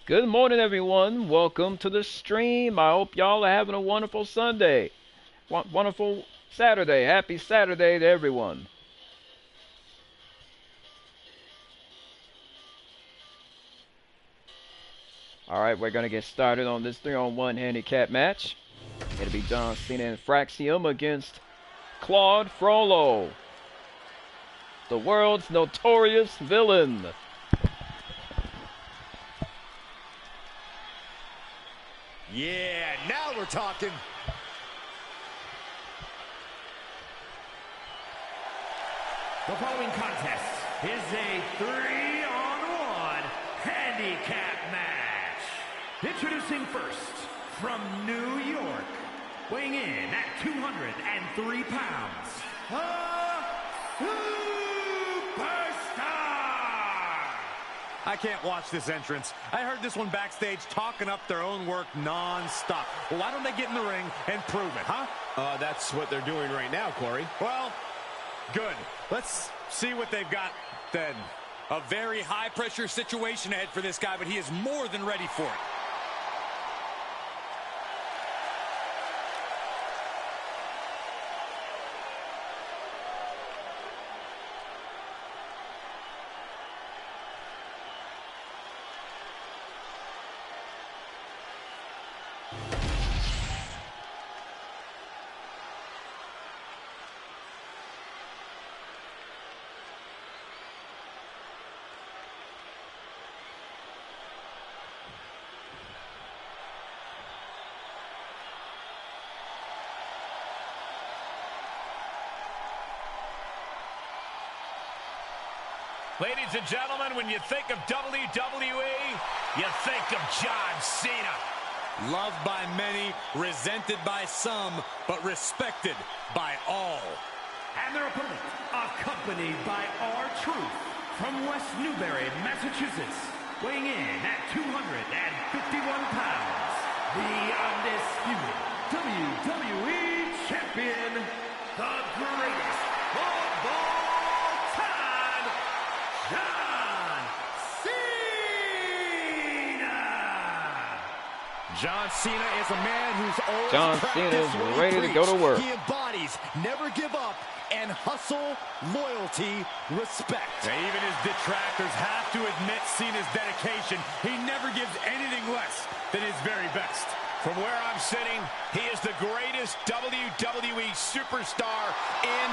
Good morning, everyone. Welcome to the stream. I hope y'all are having a wonderful Sunday. Wonderful Saturday. Happy Saturday to everyone. All right, we're going to get started on this 3-on-1 handicap match. It'll be John Cena and Fraxium against Claude Frollo, the world's notorious villain. Yeah, now we're talking. The following contest is a 3-on-1 handicap match. Introducing first, from New York, weighing in at 203 pounds, a superstar! I can't watch this entrance. I heard this one backstage talking up their own work non-stop. Well, why don't they get in the ring and prove it, huh? That's what they're doing right now, Corey. Well, good. Let's see what they've got then. A very high-pressure situation ahead for this guy, but he is more than ready for it. Ladies and gentlemen, when you think of WWE, you think of John Cena. Loved by many, resented by some, but respected by all. And their opponent, accompanied by R-Truth from West Newbury, Massachusetts, weighing in at 251 pounds, the undisputed WWE Champion, the greatest of all time, John Cena! John Cena is a man who's always John Cena is ready to go to work. He embodies never give up and hustle, loyalty, respect. Now, even his detractors have to admit Cena's dedication. He never gives anything less than his very best. From where I'm sitting, he is the greatest WWE superstar in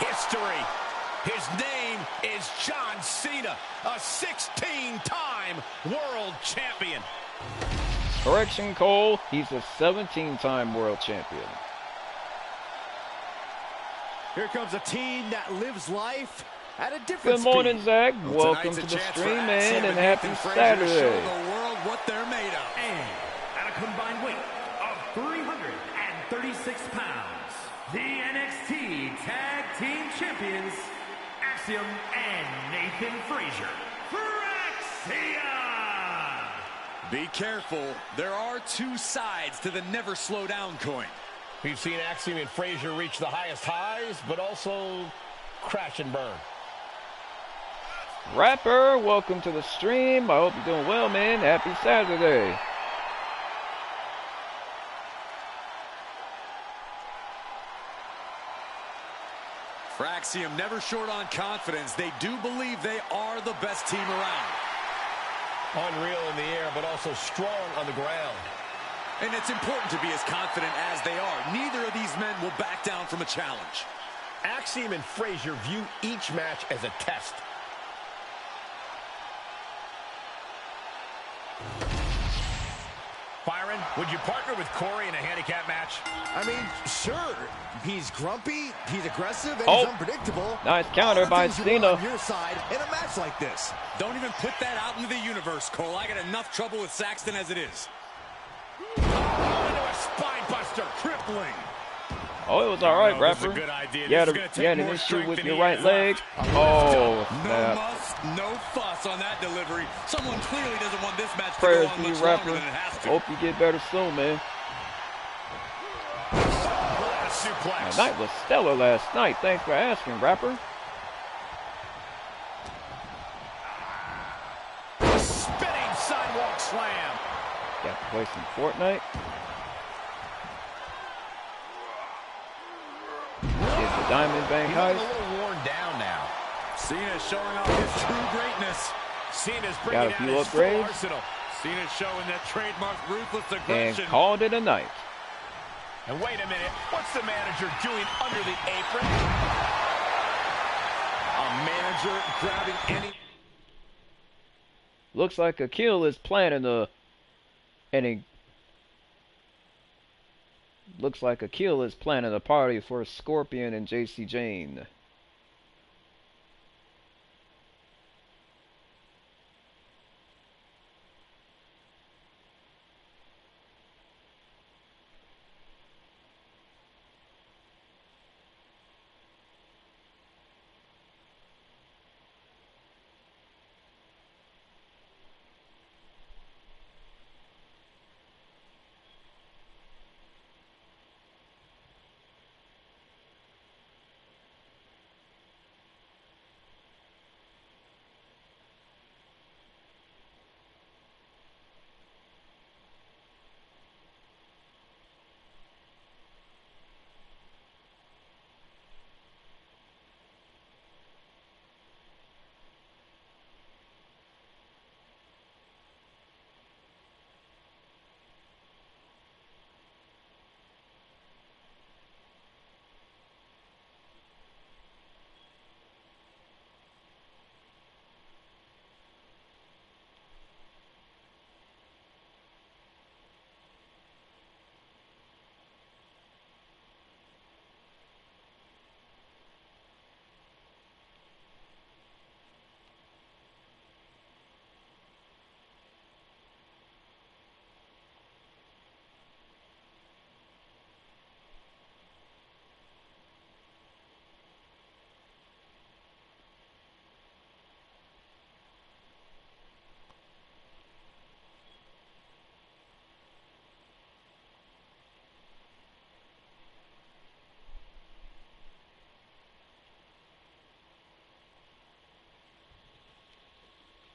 history. His name is John Cena, a 16-time world champion. Correction, Cole. He's a 17-time world champion. Here comes a team that lives life at a different Good morning, speed. Zach. Well, Welcome to tonight's a the chance stream, for man, Axiom and and happy Nathan Frazier to show Saturday. the world what they're made of. And at a combined weight of 336 pounds, the NXT Tag Team Champions, Axiom and Nathan Frazier. Fraxiom! Be careful. There are two sides to the never slow down coin. We've seen Axiom and Frazier reach the highest highs, but also crash and burn. Rapper, welcome to the stream. I hope you're doing well, man. Happy Saturday. Fraxiom never short on confidence. They do believe they are the best team around. Unreal in the air, but also strong on the ground. And it's important to be as confident as they are. Neither of these men will back down from a challenge. Axiom and Frazier view each match as a test. Byron, would you partner with Corey in a handicap match? I mean, sure. He's grumpy, he's aggressive, and Oh. he's unpredictable. Nice counter All the by things you want Cena. on your side in a match like this. Don't even put that out into the universe, Cole. I got enough trouble with Saxton as it is. Into a spine buster, crippling. Oh, it was all right, Oh, this is a Rapper. good idea. You had, This is gonna take you had an more issue strength with than your he right has leg. left. Oh, No snap. muss, no fuss on that delivery. Someone clearly doesn't want this match to Prayers go on to you, much longer Rapper. than it has to. Hope you get better soon, man. Suplex. The night was stellar last night. Thanks for asking, Rapper. Spinning sidewalk slam. Got to play some Fortnite. Is the Diamond Bank He's looking heist. a little worn down now. Cena showing off his true greatness. Cena's Got bringing a out few his full upgrades. arsenal. Cena's showing that trademark ruthless And aggression. called it a night. And wait a minute, what's the manager doing under the apron? A manager grabbing any... Looks like Akil is planning a... Looks like Akil is planning a party for Scorpion and Jacy Jane.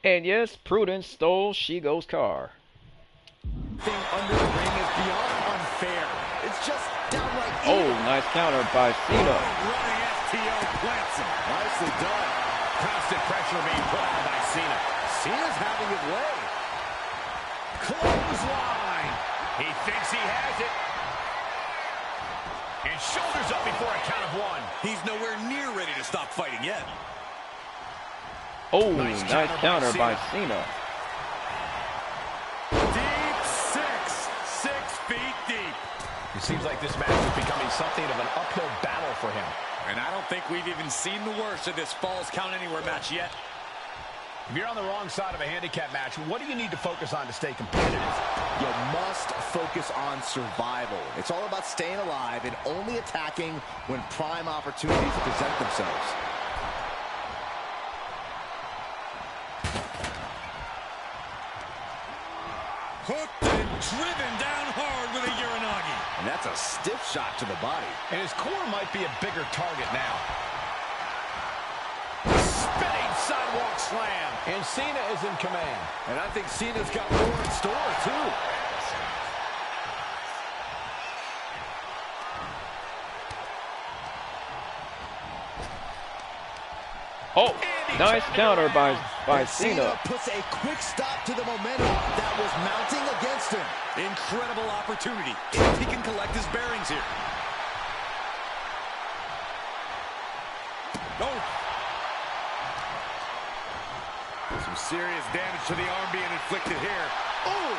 And yes, Prudence stole Shego's car. Thing under the ring is beyond unfair. It's just downright Oh, evil. nice counter by Cena. Running STO plants him. Nicely done. Constant pressure being put on by Cena. Cena's having his way. Clothesline. He thinks he has it. And shoulders up before a count of one. He's nowhere near ready to stop fighting yet. Oh, nice counter by Cena. Deep six. 6 feet deep. It seems like this match is becoming something of an uphill battle for him. And I don't think we've even seen the worst of this Falls Count Anywhere match yet. If you're on the wrong side of a handicap match, what do you need to focus on to stay competitive? You must focus on survival. It's all about staying alive and only attacking when prime opportunities present themselves. Hooked and driven down hard with a Uranagi. And that's a stiff shot to the body. And his core might be a bigger target now. Spinning sidewalk slam. And Cena is in command. And I think Cena's got more in store, too. Oh, nice counter by And Cena. puts a quick stop to the momentum that was mounting against him. Incredible opportunity if he can collect his bearings here. Oh, Some serious damage to the arm being inflicted here. Ooh!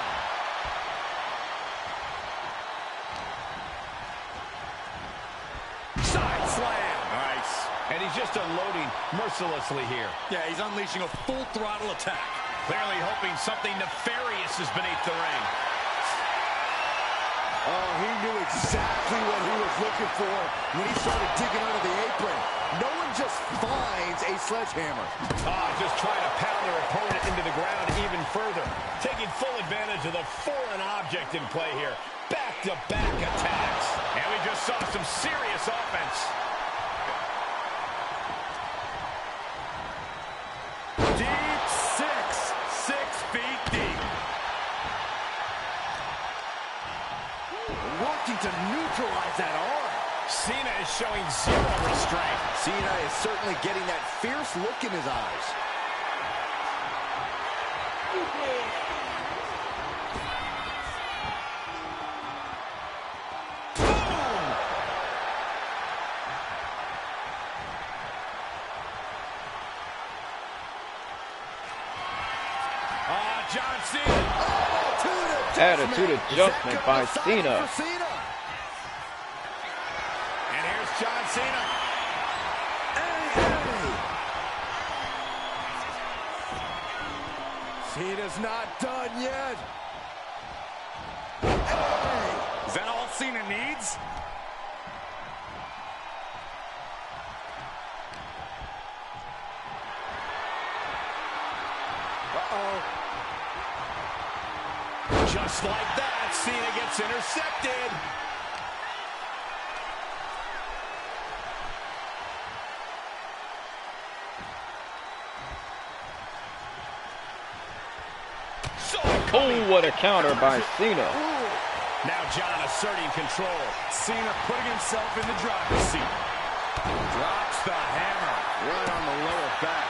Side slam. Nice. And he's just unloading mercilessly here. yeah, he's unleashing a full throttle attack. Clearly hoping something nefarious is beneath the ring. Oh, he knew exactly what he was looking for when he started digging under the apron. No one just finds a sledgehammer. Just trying to pound their opponent into the ground even further. Taking full advantage of the foreign object in play here. Back-to-back attacks. And we just saw some serious offense. Deep six. 6 feet deep. zero restraint. Cena is certainly getting that fierce look in his eyes. John Cena. Attitude adjustment by Cena. And here's John Cena. Cena's not done yet. Is that all Cena needs? Just like that, Cena gets intercepted. Oh, what a counter by Cena. Now John asserting control. Cena putting himself in the driver's seat. Drops the hammer right on the lower back.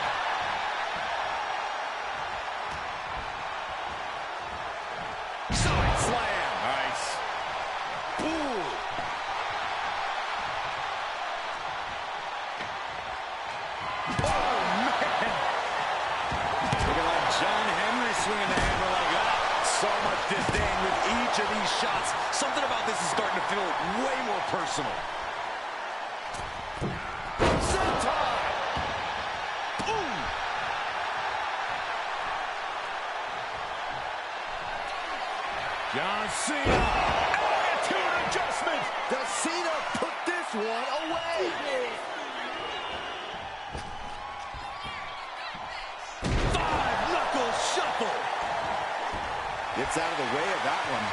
Side slam. Nice. Ooh. Oh, man. Looking like John Henry swinging the hammer like that. So much disdain with each of these shots. Something about this is starting to feel way more personal. Senton. Boom. John Cena. Attitude adjustment. Does Cena put this one away? Five-knuckle shuffle. Gets out of the way of that one.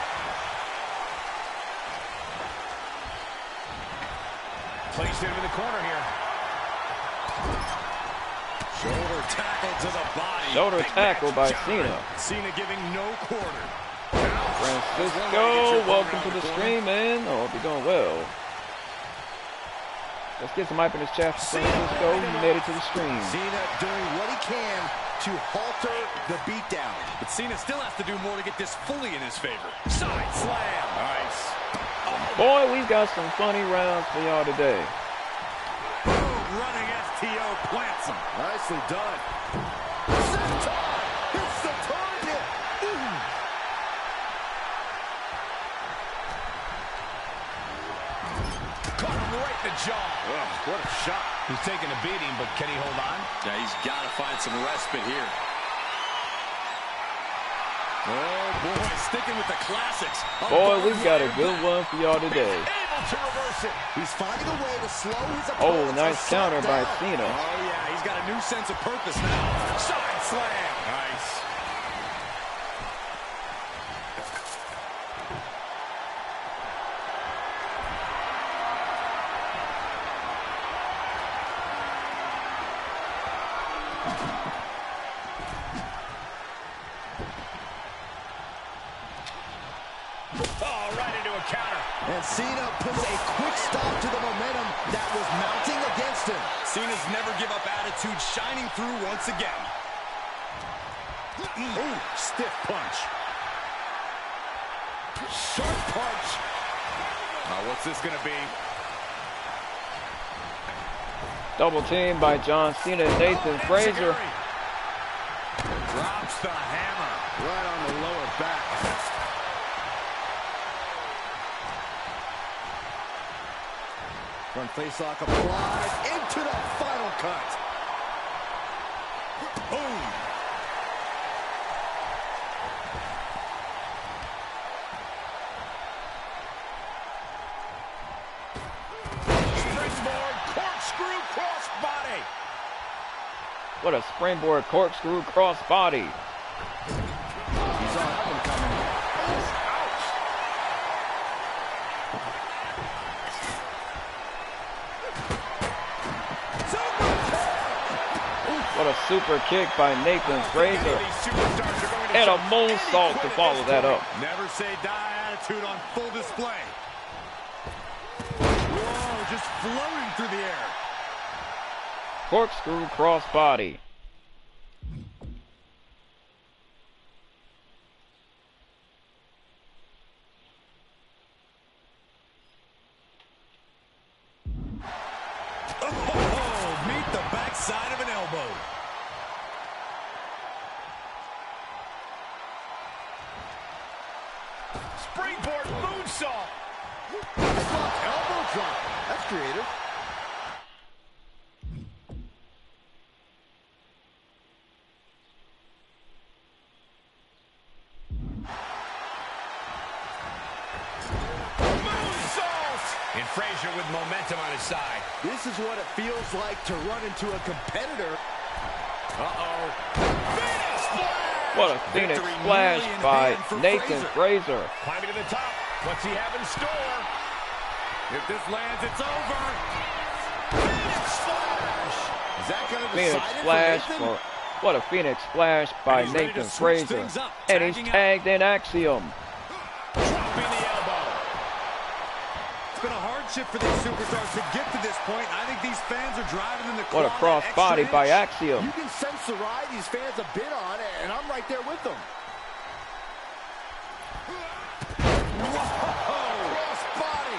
Placed into the corner here. Shoulder tackle to the body. Shoulder tackle by Cena. Cena giving no quarter. Francisco, welcome to the stream, man. Oh, hope you're doing well. Let's get some hype in his chat. Francisco, he made it to the stream. Cena doing what he can to halter the beatdown. But Cena still has to do more to get this fully in his favor. Side slam. Nice. Boy, we've got some funny rounds for y'all today. Boom, running STO plants him. Nicely done. Senton hits the target. Caught him right in the jaw. Ugh, what a shot. He's taking a beating, but can he hold on? Yeah, he's got to find some respite here. Oh, boy, sticking with the classics. Boy, we've got a good one for y'all today. Able to reverse it. He's finding a way to slow his Oh, opponents nice counter by Cena. Oh, yeah, he's got a new sense of purpose now. Side slam. Nice. Oh, right into a counter. And Cena puts a quick stop to the momentum that was mounting against him. Cena's never give up attitude, shining through once again. Ooh, stiff punch. Sharp punch. What's this going to be? Double team by John Cena and Nathan Frazier. Drops the hammer right on the lower back. Front facelock applied into the final cut. Boom. Springboard corkscrew crossbody. What a springboard corkscrew crossbody. He's on that one coming. What a super kick by Nathan Frazier. And a moonsault to follow that up. Never say die attitude on full display. Whoa, just floating through the air. Corkscrew crossbody. Oh, meet the backside of an elbow. Springboard moonsault. Elbow drop. That's creative. And Frazier with momentum on his side. This is what it feels like to run into a competitor. Uh-oh. Phoenix Splash! What a Phoenix Victory splash nearly in by hand for Nathan Frazier. Climbing to the top. What's he have in store? If this lands, it's over. Phoenix Splash! Is that going to Phoenix decide it splash for Nathan? what a Phoenix splash by And he's ready to Nathan switch Frazier. things up, And he's tagging out. tagged in Axiom. Dropping the elbow. It's been a hardship for these superstars to get to this point. I think these fans are driving them to What a claw that crossbody extra by inch. Axiom. You can sense the ride these fans have been on, and I'm right there with them. Whoa! Crossbody!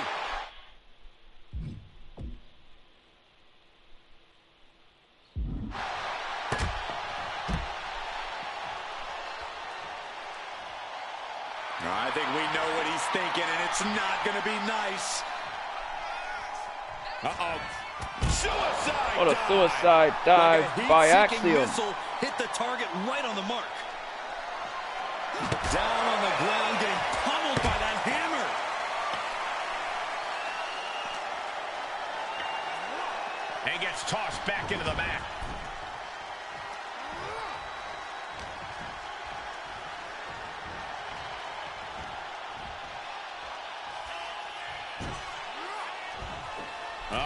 I think we know what he's thinking, and it's not going to be nice. Uh-oh. Suicide What a dive. suicide dive Like a by heat-seeking Axiom. missile hit the target right on the mark. Down on the ground, getting pummeled by that hammer. And gets tossed back into the mat.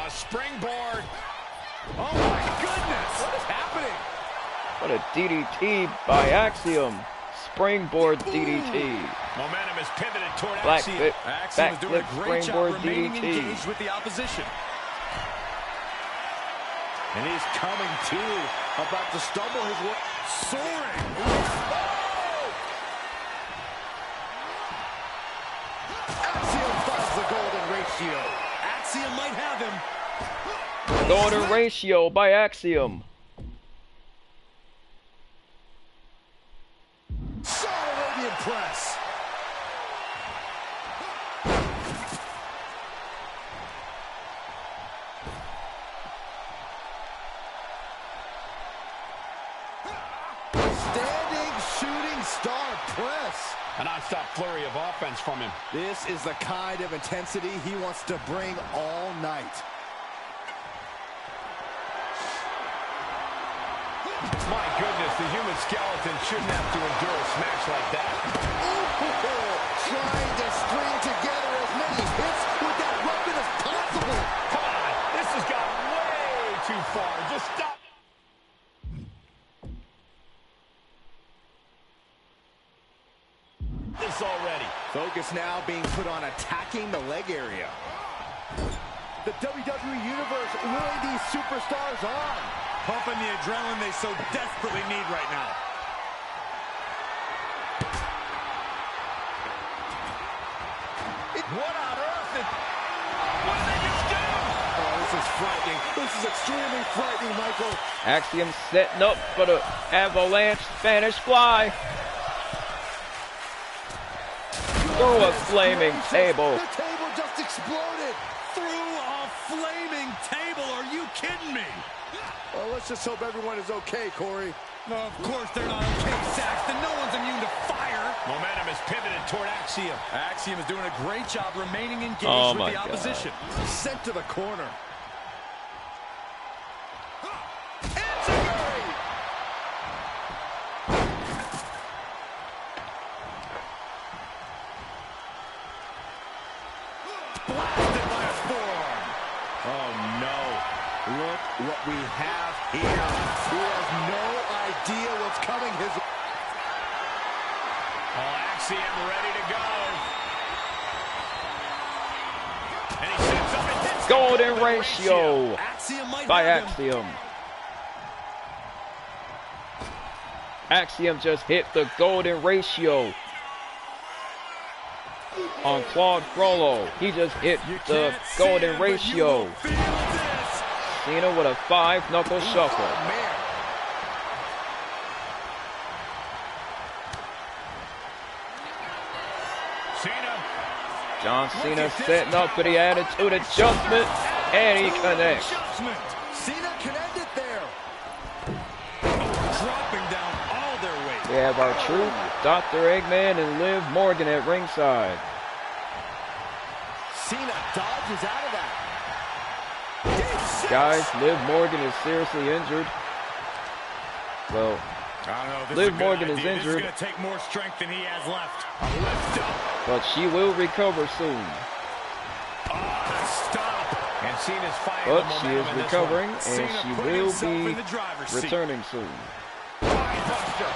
Springboard. Oh, my goodness. What is happening? What a DDT by Axiom. Springboard DDT. Momentum is pivoted toward Black Axiom. flip, Axiom is doing backflip, a great job springboard remaining DDT. engaged with the opposition. And he's coming to, about to stumble his way. Soaring. Axiom finds the golden ratio. Axiom might have him. Golden ratio by Axiom. Solid Arabian press. Standing shooting star press. A non-stop flurry of offense from him. This is the kind of intensity he wants to bring all night. My goodness, the human skeleton shouldn't have to endure a smash like that. Trying to string together as many hits with that weapon as possible. Come on, this has gone way too far. Just stop. This already. Focus now being put on attacking the leg area. The WWE Universe willing these superstars on. Pumping the adrenaline they so desperately need right now. What on earth? What did they just do? Oh, this is frightening. This is extremely frightening, Michael. Axiom setting up for the avalanche Spanish fly. Through a flaming table. The table just exploded. Through a flaming table. Are you kidding me? Well, let's just hope everyone is okay, Corey. Of course they're not okay, Saxton. No one's immune to fire. Momentum is pivoted toward Axiom. Axiom is doing a great job remaining engaged Oh, with my the God. opposition. Sent to the corner. Blasted by a forearm. Oh, no. Look what we have here. He has no idea what's coming his way. Axiom ready to go. And he sets up and hits golden ratio by Axiom. Axiom just hit the golden ratio on Claude Frollo. He just hit the golden ratio. Cena with a 5-knuckle shuffle. John Cena setting up for the attitude adjustment, and he connects. Cena connected there. Dropping down all their weight. We have our Truth, Dr. Eggman, and Liv Morgan at ringside. Cena dodges out of that. Guys, Liv Morgan is seriously injured. Well, Liv Morgan is injured. This is going to take more strength than he has left. A lift up. But she will recover soon. Stop. And Cena's fighting But the she is momentum in this recovering, one. and Cena she putting will himself in be the driver's seat. returning soon. Buster.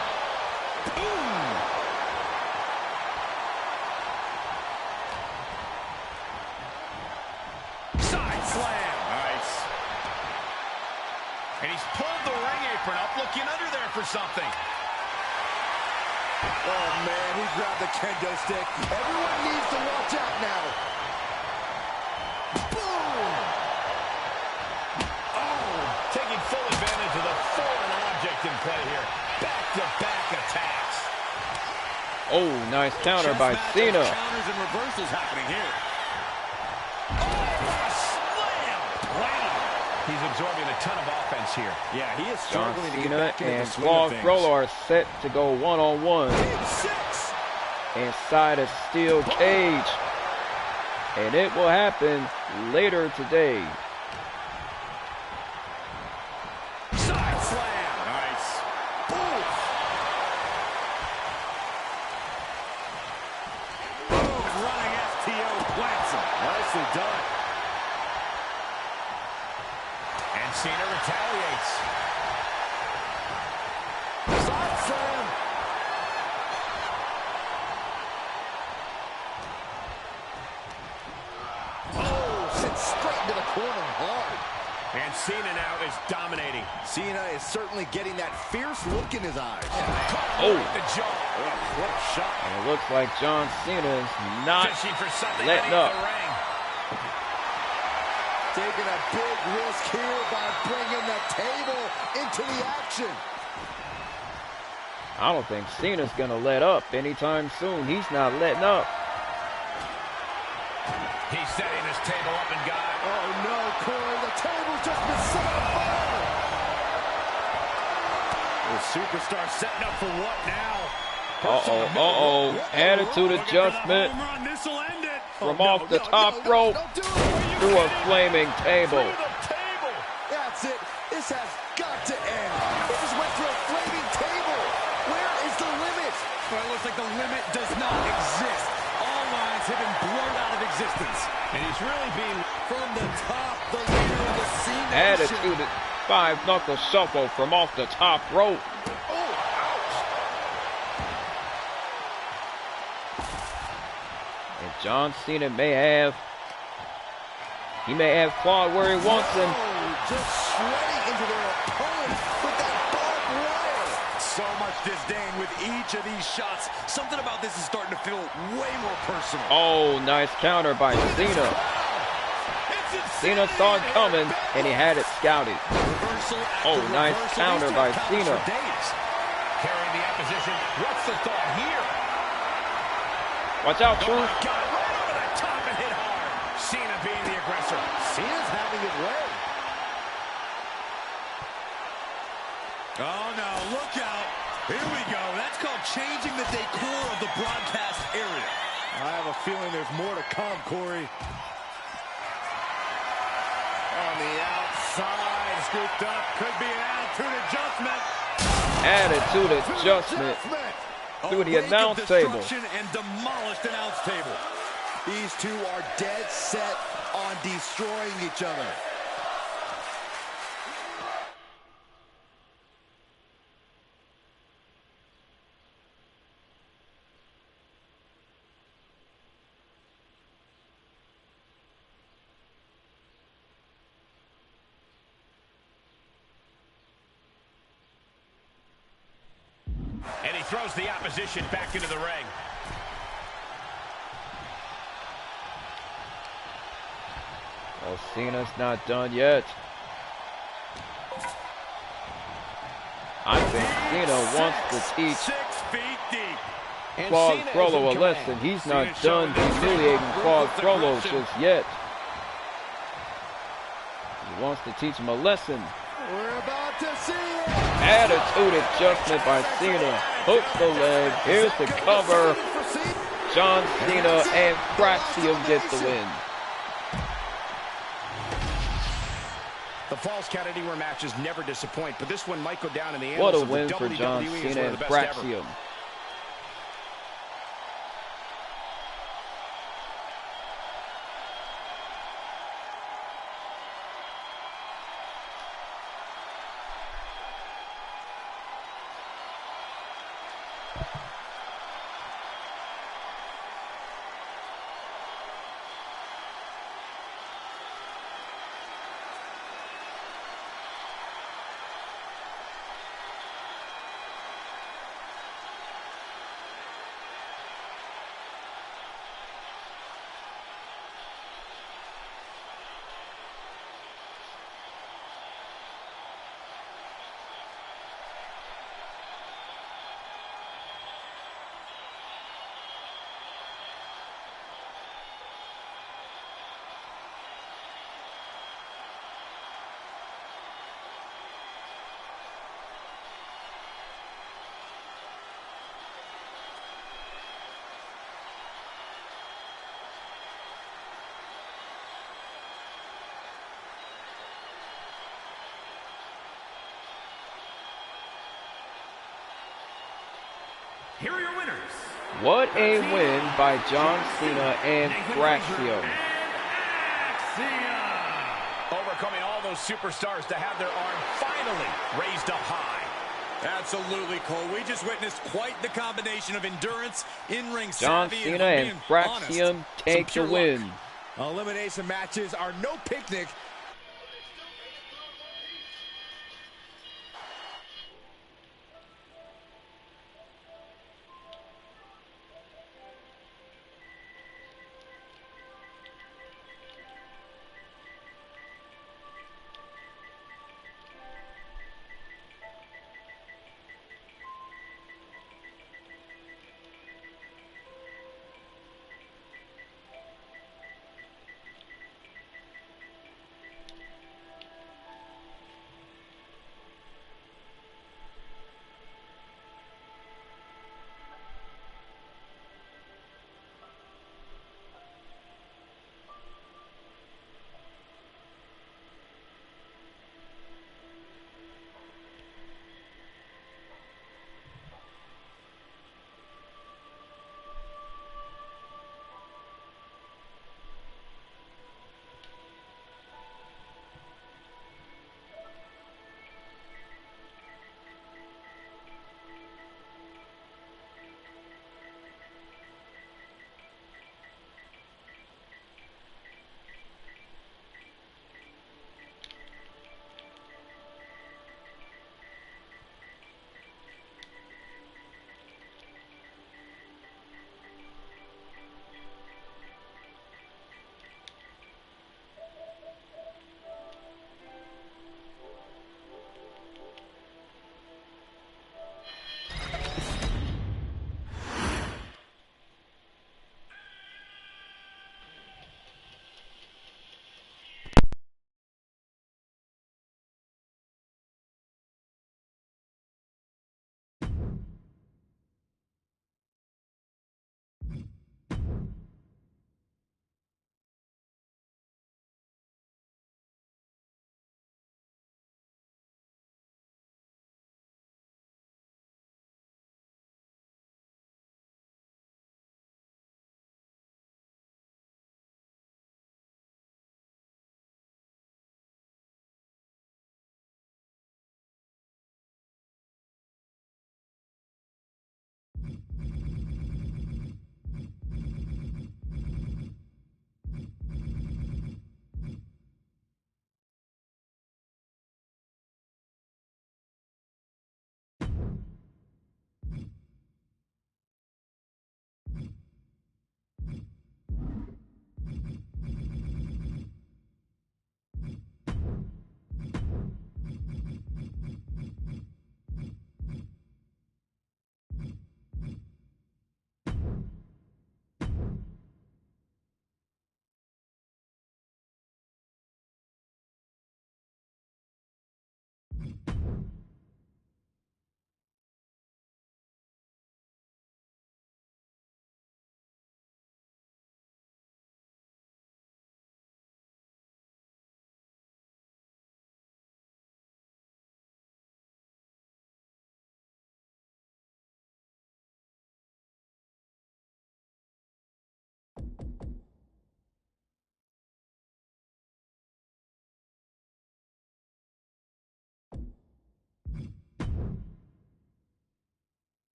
Side slam. Nice. And he's pulled the ring apron up, looking under there for something. Oh, man, he grabbed the kendo stick. Everyone needs to watch out now. Boom! Oh, taking full advantage of the foreign object in play here. Back-to-back attacks. Oh, nice counter by Cena. Counters and reversals happening here. He's absorbing a ton of offense here. Yeah, he is John struggling to get Cena back into the and swing of Claude things. Frollo are set to go one-on-one inside a steel cage. And it will happen later today. Side slam. Nice. Running FTO plants him. Nicely done. And Cena retaliates. Side slam. Oh, sits straight into the corner hard. And Cena now is dominating. Cena is certainly getting that fierce look in his eyes. Oh, The jaw. What a shot. and it looks like John Cena is not Fishing for something letting beneath up. the ring. Taking a big risk here by bringing the table into the action. I don't think Cena's going to let up anytime soon. He's not letting up. He's setting his table up and got it. Oh no, Corey, the table's just been set on fire. The superstar setting up for what now? Uh-oh. Attitude adjustment Home run. This'll end it. from off the top rope Don't do it. through a flaming table. That's it. This has got to end. It just went through a flaming table. Where is the limit? Well, it looks like the limit does not exist. All lines have been blurred out of existence. And he's really being... From the top, the leader of the Cena Attitude 5-knuckle shuffle from off the top rope. And John Cena may have Claude where he wants him. Just shredding into their opponent with that barbed wire. So much disdain with each of these shots. Something about this is starting to feel way more personal. Oh, nice counter by Cena. Cena saw it coming, and he had it scouted. Oh, nice counter by Cena. Carrying the opposition. What's the thought here? Watch out, Oh, Truth. my God. Right over the top and hit hard. Cena being the aggressor. Cena's having his way. Oh, no, look out. Here we go. That's called changing the decor of the broadcast area. I have a feeling there's more to come, Corey. On the outside, scooped up. Could be an attitude adjustment. Attitude adjustment through the announce table. And demolished announce table. These two are dead set on destroying each other. And he throws the opposition back into the ring. Well, Cena's not done yet. I think Cena wants to teach 6 feet deep. Claude Frollo a lesson. He's not done humiliating Claude Frollo just yet. He wants to teach him a lesson. We're about to see it. Attitude adjustment by Cena. Hooks the leg. Here's the cover. John Cena and Fraxium get the win. The Falls Count Anywhere matches never disappoint, but this one might go down in the What annals a of the win for WWE John as one Cena of and the best ever. Fraxium. Here are your winners. What a win by John Cena and Fraxium. Overcoming all those superstars to have their arm finally raised up high. Absolutely, Cole. We just witnessed quite the combination of endurance, in-ring John savvy, Cena and being Fraxium honest, take some the pure win. luck. Elimination matches are no picnic.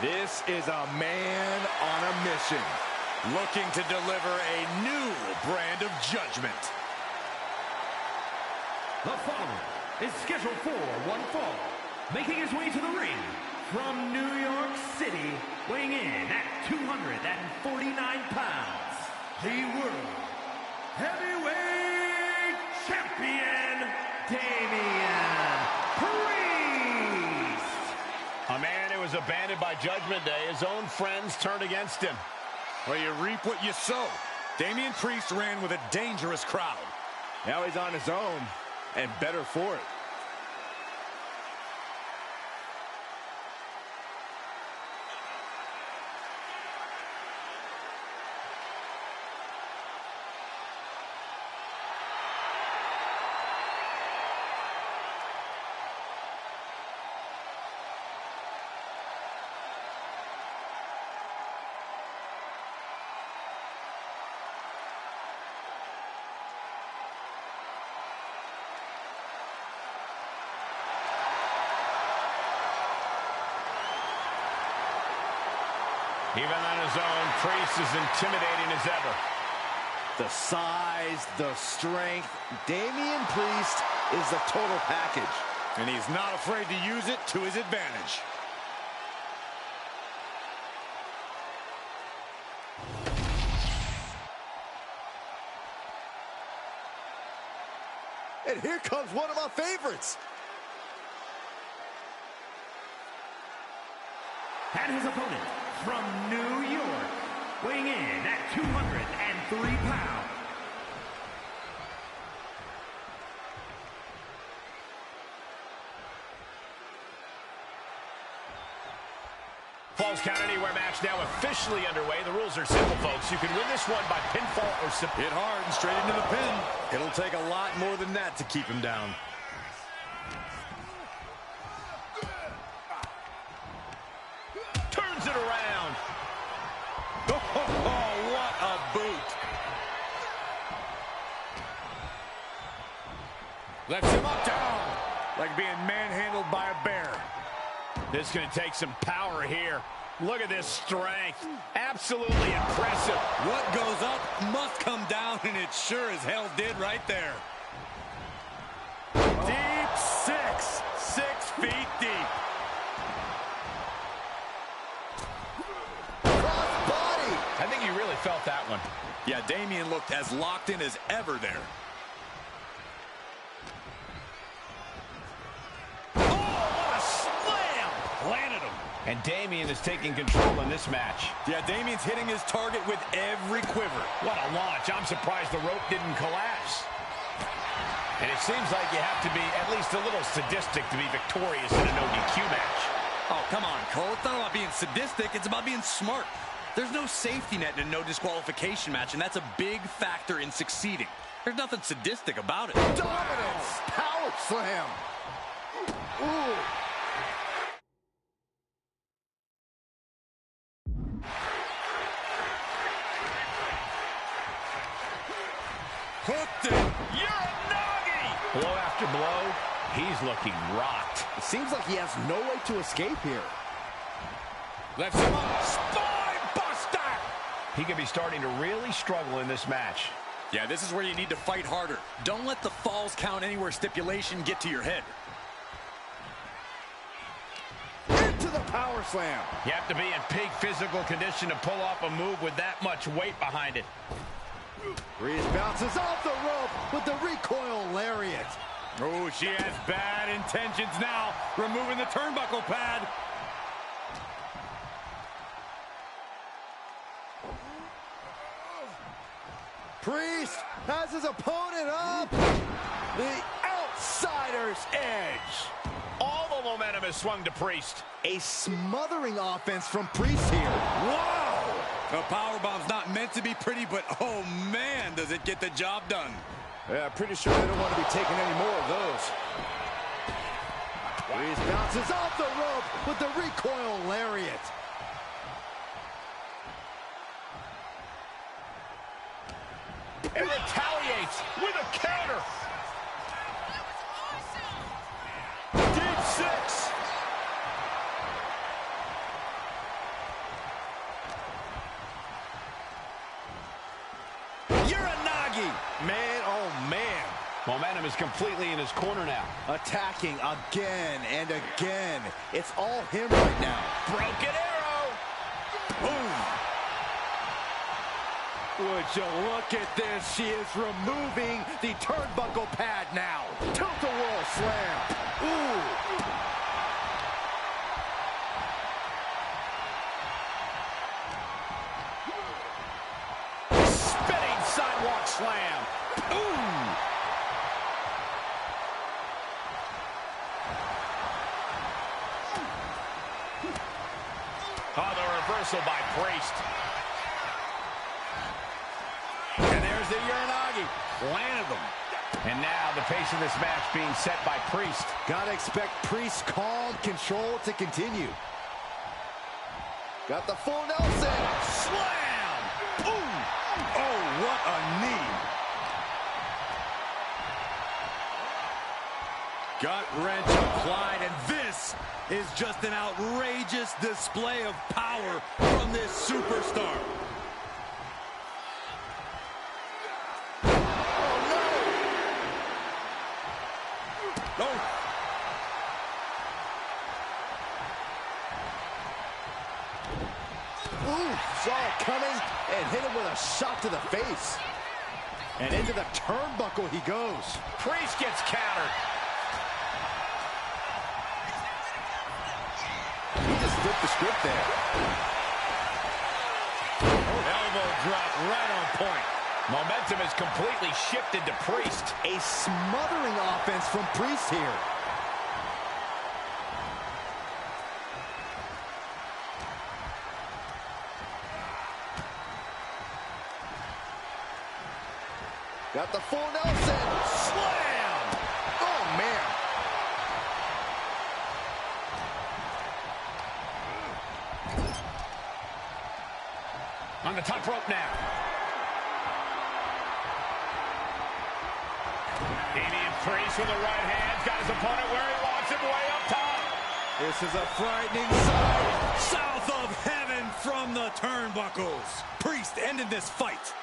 This is a man on a mission, looking to deliver a new brand of judgment. The following is scheduled for one fall, making his way to the ring from New York City, weighing in at 249 pounds, the World Heavyweight Champion, Damian Priest. A man who was abandoned by Judgment Day. His own friends turned against him. Well, you reap what you sow. Damian Priest ran with a dangerous crowd. Now he's on his own, and better for it. Even on his own, Priest is intimidating as ever. The size, the strength. Damian Priest is the total package. And he's not afraid to use it to his advantage. And here comes one of my favorites. And his opponent from New York, weighing in at 203 pounds. Falls Count Anywhere match now officially underway. The rules are simple, folks. You can win this one by pinfall or submission. Hit hard and straight into the pin. It'll take a lot more than that to keep him down. Turns it around. Oh, what a boot. Lets him up down. Like being manhandled by a bear. This is going to take some power here. Look at this strength. Absolutely impressive. What goes up must come down, and it sure as hell did right there. Deep six. 6 feet deep. Cross-body. I think you really felt that one. Yeah, Damian looked as locked in as ever there. Landed him. And Damian is taking control in this match. Yeah, Damian's hitting his target with every quiver. What a launch. I'm surprised the rope didn't collapse. And it seems like you have to be at least a little sadistic to be victorious in a no DQ match. Oh, come on, Cole. It's not about being sadistic. It's about being smart. There's no safety net in a no disqualification match, and that's a big factor in succeeding. There's nothing sadistic about it. Dominance. Power slam. Ooh. Hooked it. Uranagi! Blow after blow, he's looking rocked. It seems like he has no way to escape here. Lets him up. Spine buster! He could be starting to really struggle in this match. Yeah, this is where you need to fight harder. Don't let the Falls Count Anywhere stipulation get to your head. Into the power slam. You have to be in peak physical condition to pull off a move with that much weight behind it. Priest bounces off the rope with the recoil lariat. Oh, she has bad intentions now. Removing the turnbuckle pad. Priest has his opponent up. The outsider's edge. All the momentum has swung to Priest. A smothering offense from Priest here. Wow! The powerbomb's not meant to be pretty, but oh man, does it get the job done. Yeah, pretty sure they don't want to be taking any more of those. Priest bounces off the rope with the recoil lariat. And retaliates with a counter. Deep six. momentum is completely in his corner now. Attacking again and again. It's all him right now. Broken arrow. Boom. Would you look at this? She is removing the turnbuckle pad now. Tilt-a-whirl slam. Ooh. Spinning sidewalk slam. Ooh. Oh, the reversal by Priest. And there's the Uranagi. Landed them. And now the pace of this match being set by Priest. Gotta expect Priest's calm control to continue. Got the full Nelson. Slam! Ooh! Oh, what a knee. Gut wrench applied, and this is just an outrageous display of power from this superstar. Saw it coming and hit him with a shot to the face. And into the turnbuckle he goes. Priest gets countered. He just flipped the script there. Elbow drop right on point. Momentum is completely shifted to Priest. A smothering offense from Priest here. Got the full Nelson. Slam! Oh, man. On the top rope now. Damian Priest with the right hand. Got his opponent where he wants him, way up top. This is a frightening sight. South of heaven from the turnbuckles. Priest ended this fight.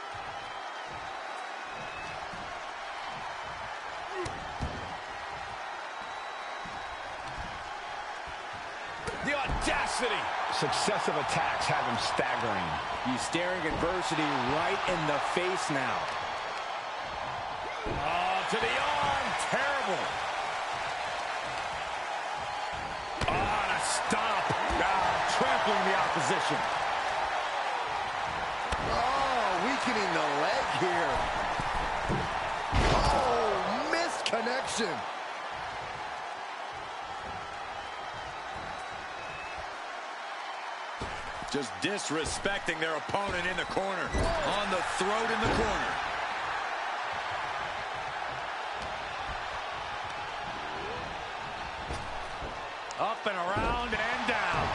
The audacity. Successive attacks have him staggering. He's staring adversity right in the face now. Oh, to the arm. Terrible. Oh, and a stop. Trampling the opposition. Oh, weakening the leg here. Oh, missed connection. Just disrespecting their opponent in the corner. On the throat in the corner. Up and around and down.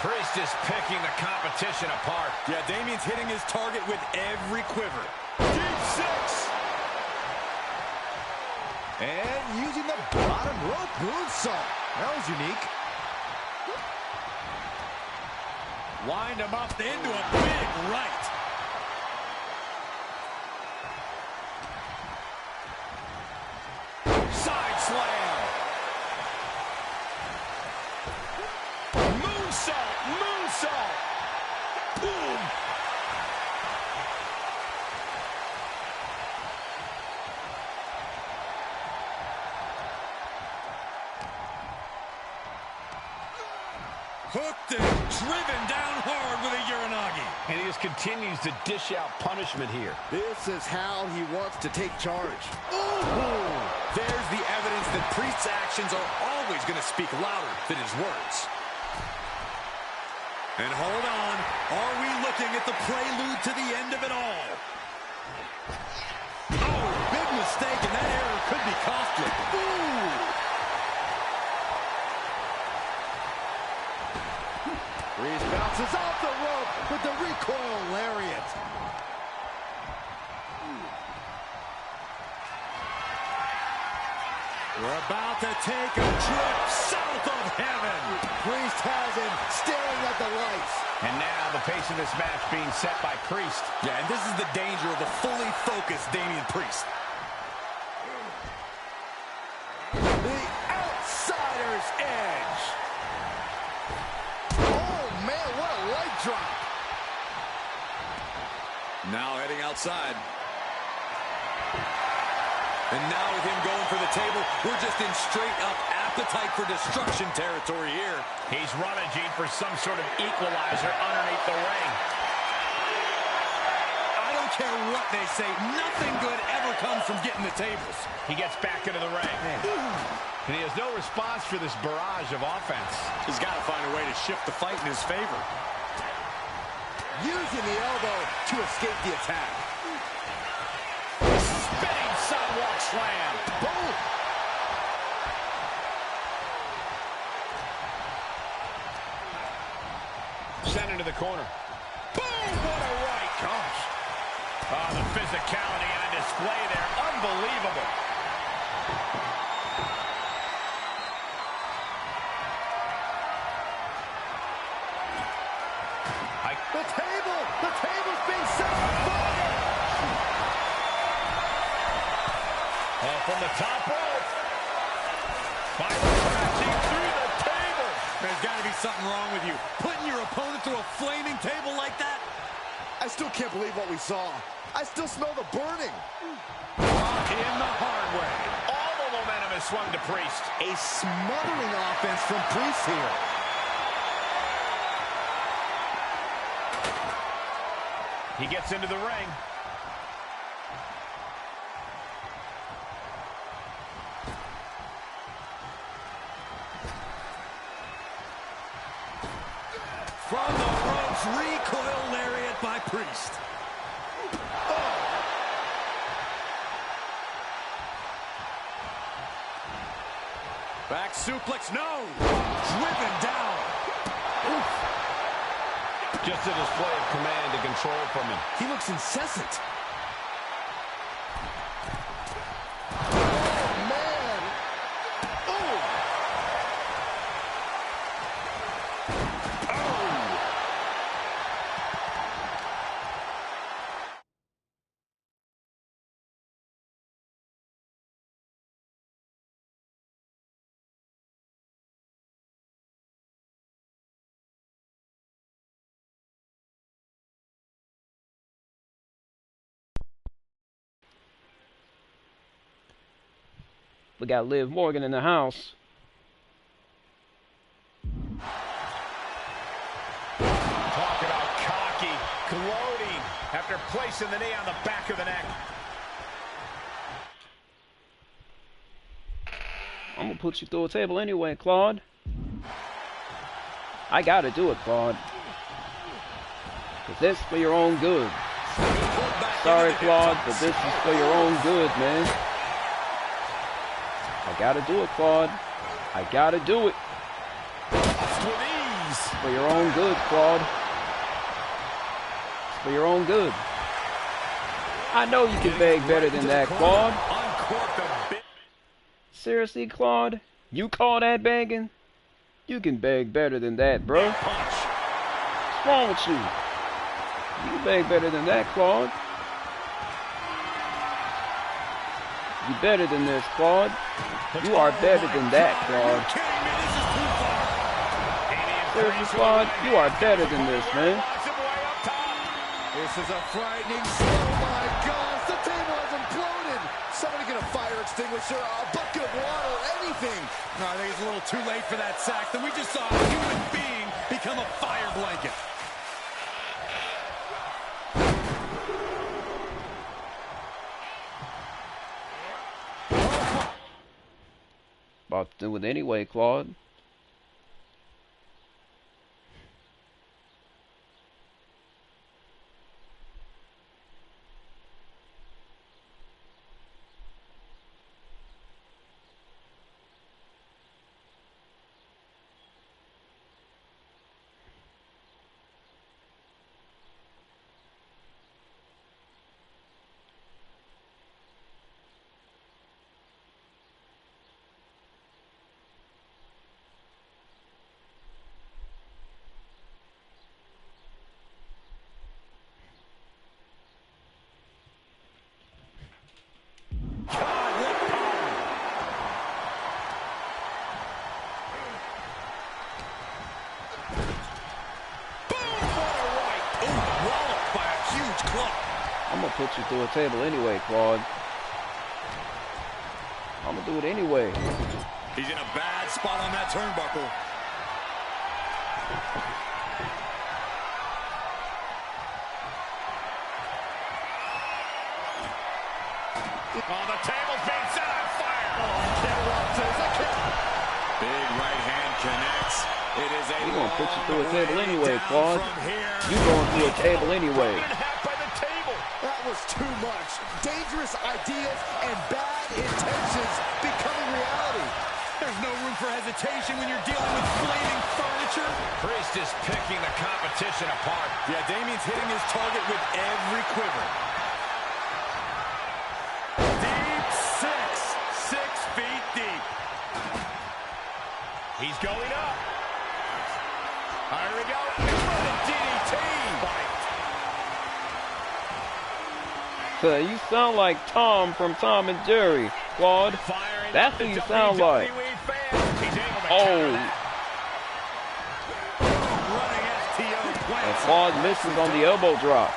Priest is picking the competition apart. Yeah, Damian's hitting his target with every quiver. Deep six. And using the bottom rope moonsault. That was unique. Wind him up into a big right. Side slam. Moonsault. Moonsault. Boom. Hooked and driven down hard with a Uranagi. And he just continues to dish out punishment here. This is how he wants to take charge. Ooh. There's the evidence that Priest's actions are always going to speak louder than his words. And hold on. Are we looking at the prelude to the end of it all? Oh, big mistake, and that error could be costly. Ooh. Priest bounces off the rope with the recoil lariat. We're about to take a trip south of heaven. Priest has him staring at the lights. And now the pace of this match being set by Priest. Yeah, and this is the danger of a fully focused Damian Priest. The outsider's edge. Oh, man, what a leg drop. Now heading outside. And now with him going for the table, we're just in straight-up appetite for destruction territory here. He's rummaging for some sort of equalizer underneath the ring. I don't care what they say, nothing good ever comes from getting the tables. He gets back into the ring. And he has no response for this barrage of offense. He's got to find a way to shift the fight in his favor. Using the elbow to escape the attack. Spinning sidewalk slam. Boom. Sent into the corner. Boom! What a right. Gosh. Oh, the physicality on display there. Unbelievable. The table's being set on fire. Oh, from the top rope. Finally crashing through the table. There's got to be something wrong with you. Putting your opponent through a flaming table like that? I still can't believe what we saw. I still smell the burning. In the hard way. All the momentum has swung to Priest. A smothering offense from Priest here. He gets into the ring. From the ropes, recoil lariat by Priest. Oh. Back suplex, no. Driven down. Oof. Just a display of command and control from him. He looks incessant. We got Liv Morgan in the house. Talk about cocky, gloating after placing the knee on the back of the neck. I'm gonna put you through a table anyway, Claude. I gotta do it, Claude. Cause this for your own good. Sorry, Claude, but this is for your own good, man. I gotta do it, Claude. I gotta do it. With ease. For your own good, Claude. It's for your own good. I know you can beg better than that, Claude. Seriously, Claude? You call that begging? You can beg better than that, bro. What's wrong with you? You can beg better than that, Claude. You better than this, Claude. You are better than that, Claude. Seriously, Claude, you are better than this, man. This is a frightening show. Oh my gosh, the table has imploded. Somebody get a fire extinguisher, a bucket of water, anything. No, I think it's a little too late for that, Saxton. We just saw a human being become a fire blanket. About to do it anyway, Claude. I'm gonna put you through a table anyway, Claude. I'm gonna do it anyway. He's in a bad spot on that turnbuckle. Oh, the table's being set on fire. Big right hand connects. It is a We're gonna put you through a table anyway, Claude. You going through a table anyway. That was too much. Dangerous ideas and bad intentions becoming reality. There's no room for hesitation when you're dealing with flaming furniture. Priest is picking the competition apart. Yeah, Damien's hitting his target with every quiver. Deep six. 6 feet deep. He's going up. Here we go. DDT. So you sound like Tom from Tom and Jerry, Claude. That's who you sound like. Oh. And Claude misses on the elbow drop.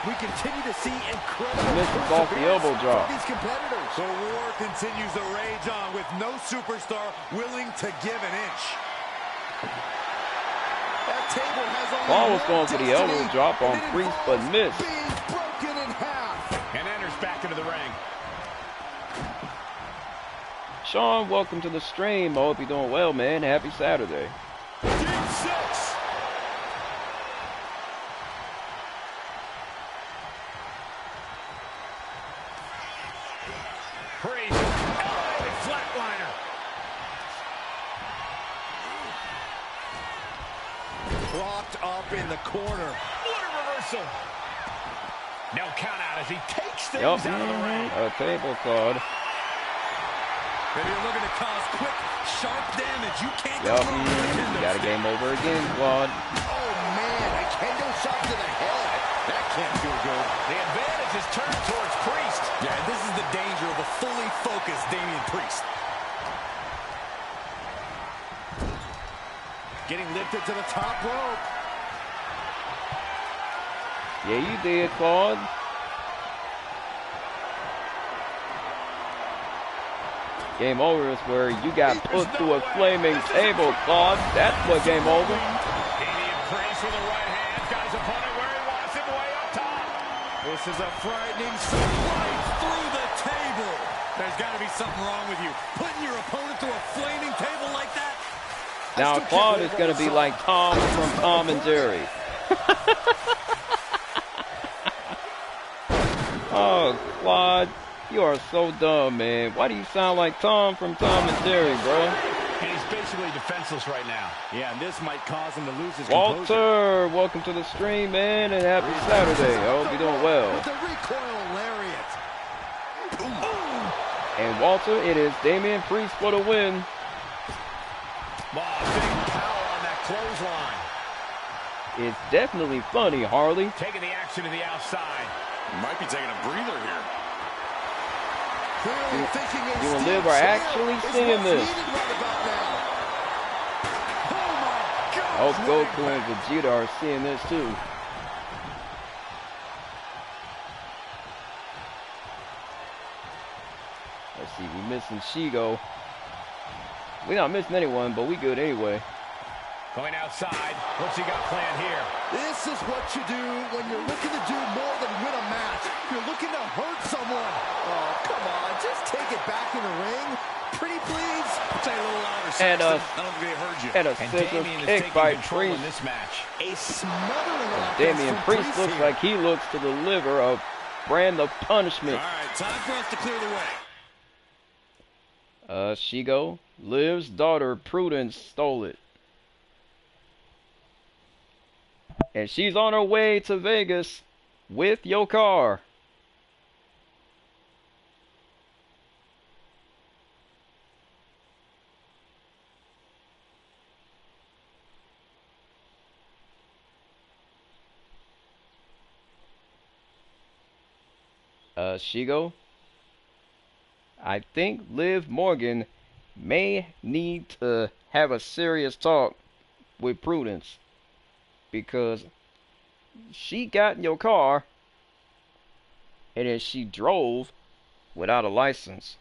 We continue to see incredible Misses off the elbow drop. these competitors. The war continues to rage on with no superstar willing to give an inch. That table has only Claude was one going for the destiny, elbow drop on and it Priest, but involves missed. being broken in half. And enters back into the ring. Sean, welcome to the stream. I hope you're doing well, man. Happy Saturday. Deep six. Priest. Elevated flatliner. Propped up in the corner. What a reversal. No count out as he takes things Yup. out of the ring. A table, Claude. If you're looking to cause quick, sharp damage, you can't go Yup. wrong with a kendo Got a stick. game over again, Claude. Oh, man, a kendo shot to the head. That can't feel good. The advantage is turned towards Priest. Yeah, this is the danger of a fully focused Damien Priest. Getting lifted to the top rope. Yeah, you did, Claude. Game over is where you got put through a flaming table, Claude. That's what game over. Damien Priest with the right hand. Got his opponent where he wants him, way up top. This is a frightening sight. Right through the table. There's got to be something wrong with you. Putting your opponent through a flaming table like that. Now Claude is going to be like Tom from Tom and Jerry. Oh, Claude, you are so dumb, man. Why do you sound like Tom from Tom and Jerry, bro? And he's basically defenseless right now. Yeah, and this might cause him to lose his composure. Walter, welcome to the stream, man, and happy Saturday. I hope you're doing well. With the recoil lariat. And Walter, it is Damien Priest for the win. Wow, big power on that clothesline. It's definitely funny, Harley. Taking the action to the outside. Might be taking a breather here. Clearly thinking a You and steel Liv are chair actually is seeing what's this. needed right about now. I hope Goku and Vegeta are seeing this too. Let's see, we missing Shego. We're not missing anyone, but we good anyway. Going outside. What's he got planned here? This is what you do when you're looking to do more than win a match. You're looking to hurt someone. Oh, come on. Just take it back in the ring. Pretty please. Say a little louder, And Saxton. I don't think they heard you. And a And scissors Damien is kick taking by control in Priest. this match. A smothering offense Damien from Priest looks here. like he looks to deliver a brand of punishment. All right, time for us to clear the way. Shego, Liv's daughter Prudence stole it. And she's on her way to Vegas with your car. Shego, I think Liv Morgan may need to have a serious talk with Prudence, because she got in your car and then she drove without a license.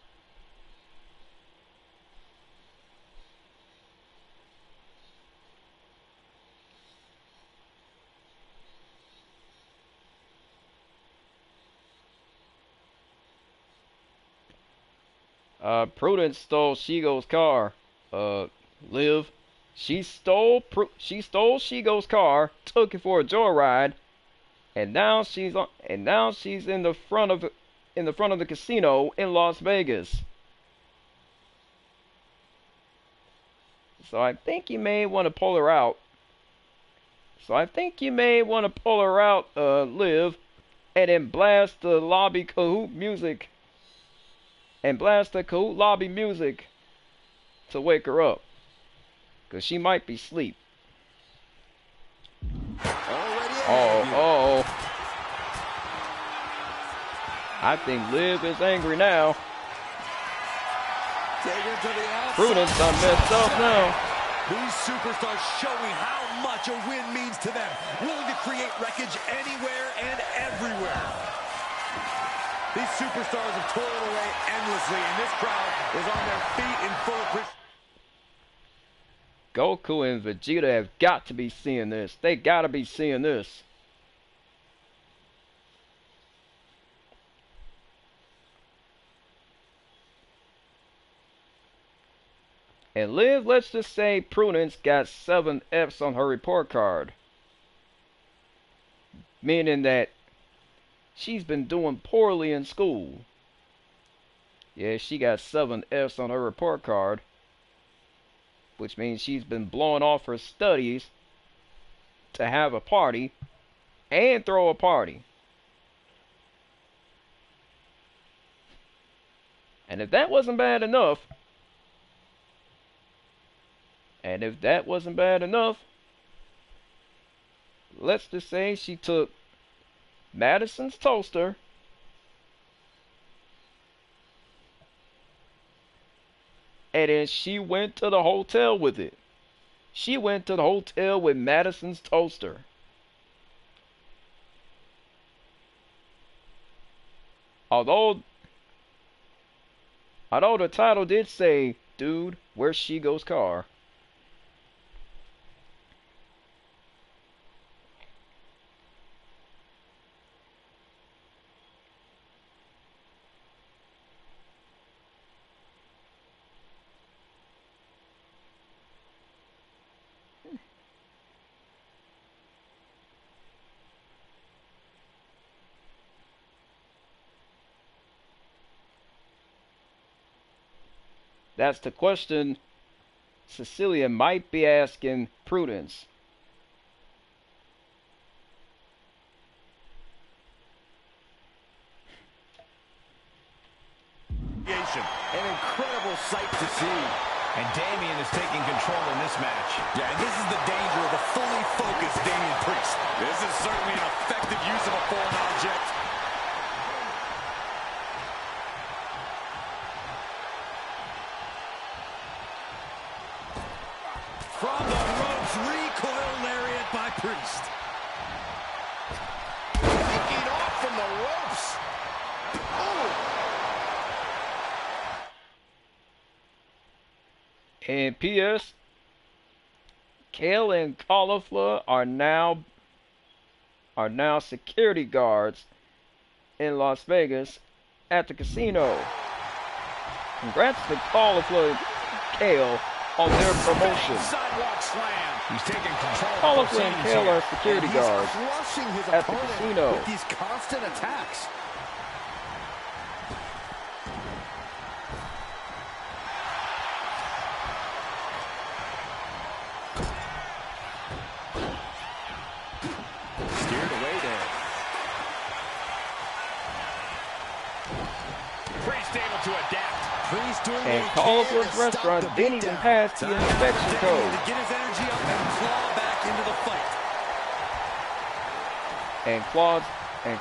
Prudence stole Shego's car. Liv, she stole Shego's car, took it for a joyride, and now she's in the front of the casino in Las Vegas. So I think you may want to pull her out. Liv, and then blast the lobby Kahoot music. And blast the Kahoot lobby music to wake her up. Because she might be asleep. Oh. I think Liv is angry now. Prudence done messed up now. These superstars showing how much a win means to them. Willing to create wreckage anywhere and everywhere. These superstars have toiled away endlessly, and this crowd is on their feet in full appreciation. Goku and Vegeta have got to be seeing this. They gotta be seeing this. And Liv, let's just say Prudence got 7 F's on her report card. Meaning that she's been doing poorly in school. Yeah, she got 7 F's on her report card. Which means she's been blowing off her studies to have a party and throw a party. And if that wasn't bad enough, let's just say she took Madison's toaster and then she went to the hotel with it. She went to the hotel with Madison's toaster. Although the title did say, dude, where's Shego's car? That's the question Cecilia might be asking Prudence. An incredible sight to see. And Damian is taking control in this match. Yeah, and this is the danger of a fully focused Damian Priest. This is certainly an effective use of a foreign object. From the ropes, recoil lariat by Priest. Taking off from the ropes. Oh! And P.S. Kale and Cauliflower are now security guards in Las Vegas at the casino. Congrats to Cauliflower and Kale on their promotion. Sidewalk slam. He's taking control. Cauliflower and Kale are security guards Crushing his at the opponent casino. with these constant attacks. Steered away there. Priest able to adapt. Priest doing And what he Cauliflower's can to stop restaurant the didn't even beatdown. pass the inspection To code. get his energy up and claw back into the fight. And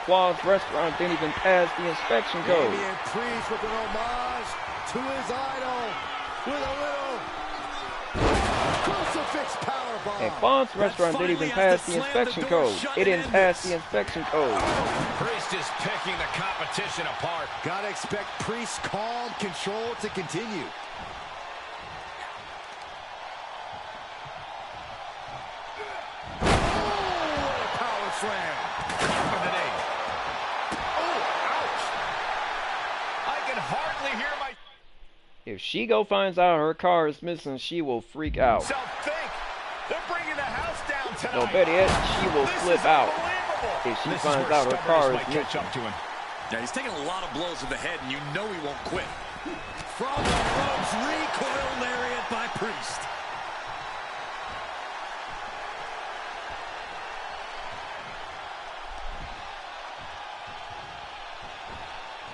Claude's restaurant didn't even pass the inspection code. Damian Priest with an homage to his idol with a little crucifix. fixed power bomb. And Fawn's restaurant didn't even pass the inspection code. It didn't pass the inspection code. Priest is picking the competition apart. Gotta expect Priest's calm control to continue. Power slam. Confident. Oh, ouch. I can hardly hear my... If Shego finds out her car is missing, she will freak out. So think. They're bringing the house down tonight. No, better yet, she will flip out if she finds out her car is missing. Up to him. Yeah, he's taking a lot of blows to the head, and you know he won't quit. From the ropes, recoil lariat by Priest.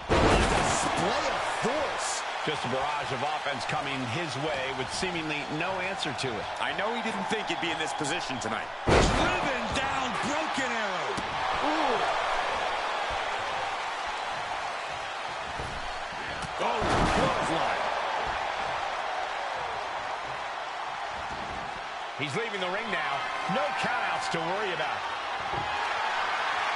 Display of force. Just a barrage of offense coming his way with seemingly no answer to it. I know he didn't think he'd be in this position tonight. Driven down, broken arrow. Ooh. Oh, clothesline. He's leaving the ring now. No countouts to worry about.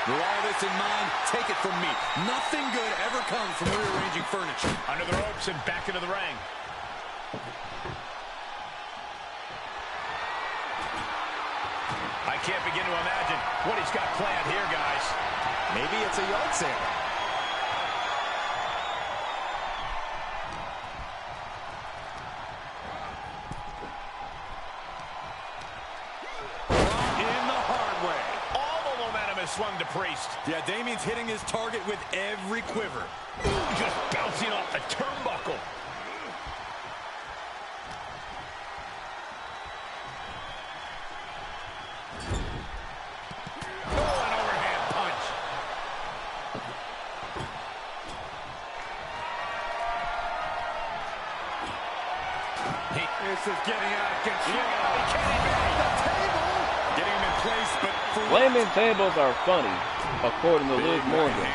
With all this in mind, take it from me. Nothing good ever comes from rearranging furniture. Under the ropes and back into the ring. I can't begin to imagine what he's got planned here, guys. Maybe it's a yard sale. Swung to Priest. Yeah, Damien's hitting his target with every quiver. Ooh, just bouncing off the turnbuckle. Oh, an overhand punch. This is getting out of control. The table. Getting him in place, but Flaming tables are funny, according to Liz Morgan.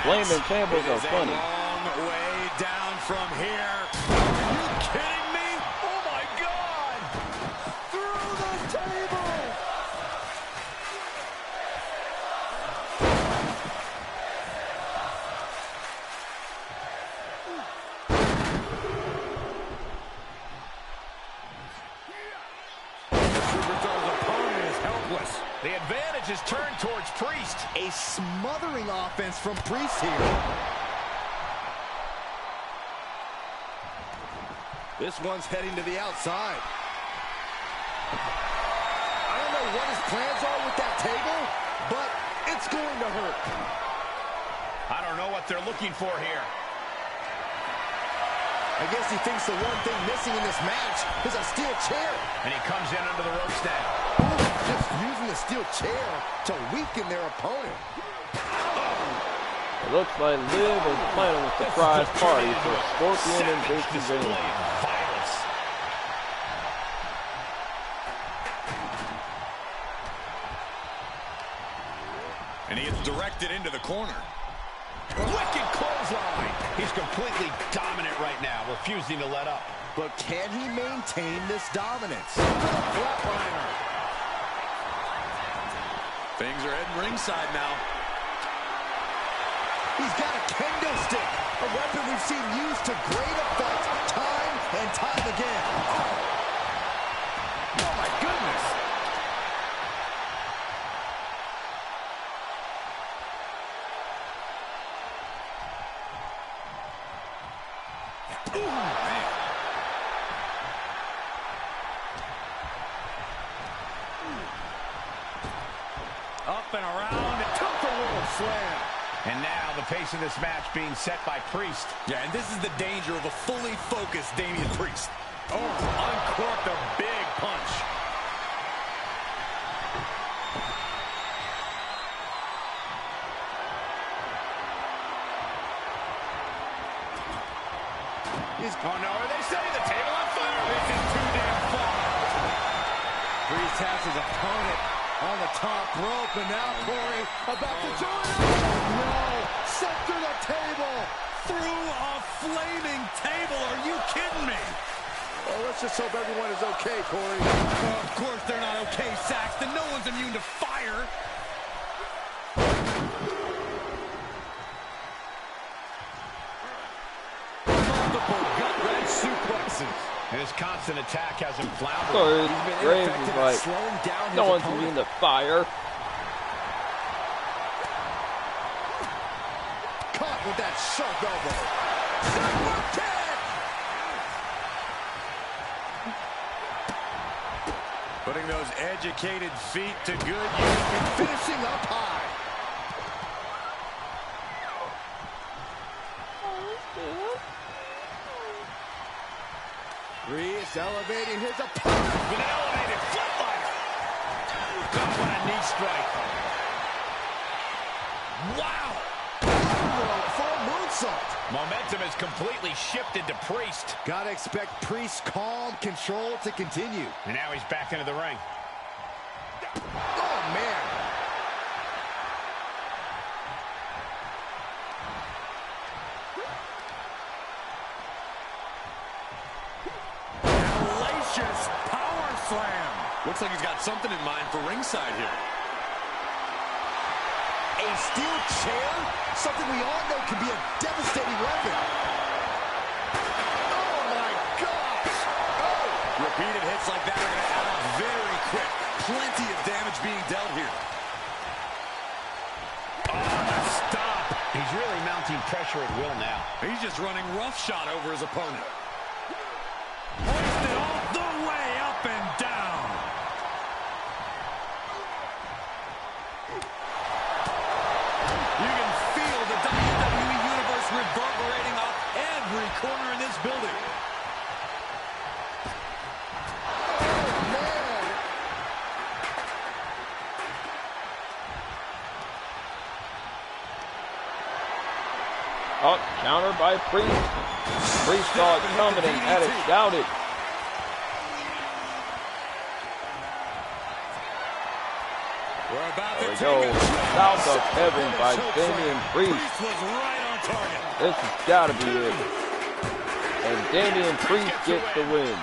Flaming tables are funny. Long way down from here. Are you kidding me? Oh my God! Through the table. Superstar's opponent is helpless. The advantage is turned towards Priest. A smothering offense from Priest here. This one's heading to the outside. I don't know what his plans are with that table, but it's going to hurt. I don't know what they're looking for here. I guess he thinks the one thing missing in this match is a steel chair. And he comes in under the ropes now. Just using the steel chair to weaken their opponent. It looks like Liv is planning a surprise party for Scorpion and Jacy. Violence. And he gets directed into the corner. Wicked clothesline. He's completely dominant right now, refusing to let up. But can he maintain this dominance? Flatliner. Things are heading ringside now. He's got a kendo stick, a weapon we've seen used to great effect time and time again. Oh my goodness. Ooh, man. Up and around and took the world slam. And now the pace of this match being set by Priest. Yeah, and this is the danger of a fully focused Damian Priest. Oh, uncorked a big punch. Oh no, are they setting the table on fire? This is too damn far. Priest has his opponent on the top rope, and now Corey about to join him. No, set through the table. Through a flaming table. Are you kidding me? Oh, let's just hope everyone is okay, Corey. Of course they're not okay, Saxton. No one's immune to fire. Multiple gut-wrench suplexes. And his constant attack has him floundering. So He's been Graves ineffective is at like, slowing down his no one's opponent. immune to fire. Caught with that sharp elbow. Super kick! Putting those educated feet to good use. And finishing up high. Priest elevating his opponent. An elevated flatliner. God, what a knee strike. Wow. For a moonsault. Momentum has completely shifted to Priest. Gotta expect Priest's calm control to continue. And now he's back into the ring. Oh, man. Hellacious power slam. Looks like he's got something in mind for ringside here. A steel chair? Something we all know can be a devastating weapon. Oh, my gosh. Oh. Repeated hits like that are going to add up very quick. Plenty of damage being dealt here. Stop. He's really mounting pressure at will now. He's just running roughshod over his opponent. Hoisted all the way up and down. You can feel the WWE Universe reverberating off every corner in this building. Oh, counter by Priest. Priest saw it coming and had it doubted. We're about There to we take go. a trip. South of heaven by Damian Priest. Priest was right on target. This has got to be it. And Damian Priest gets the win.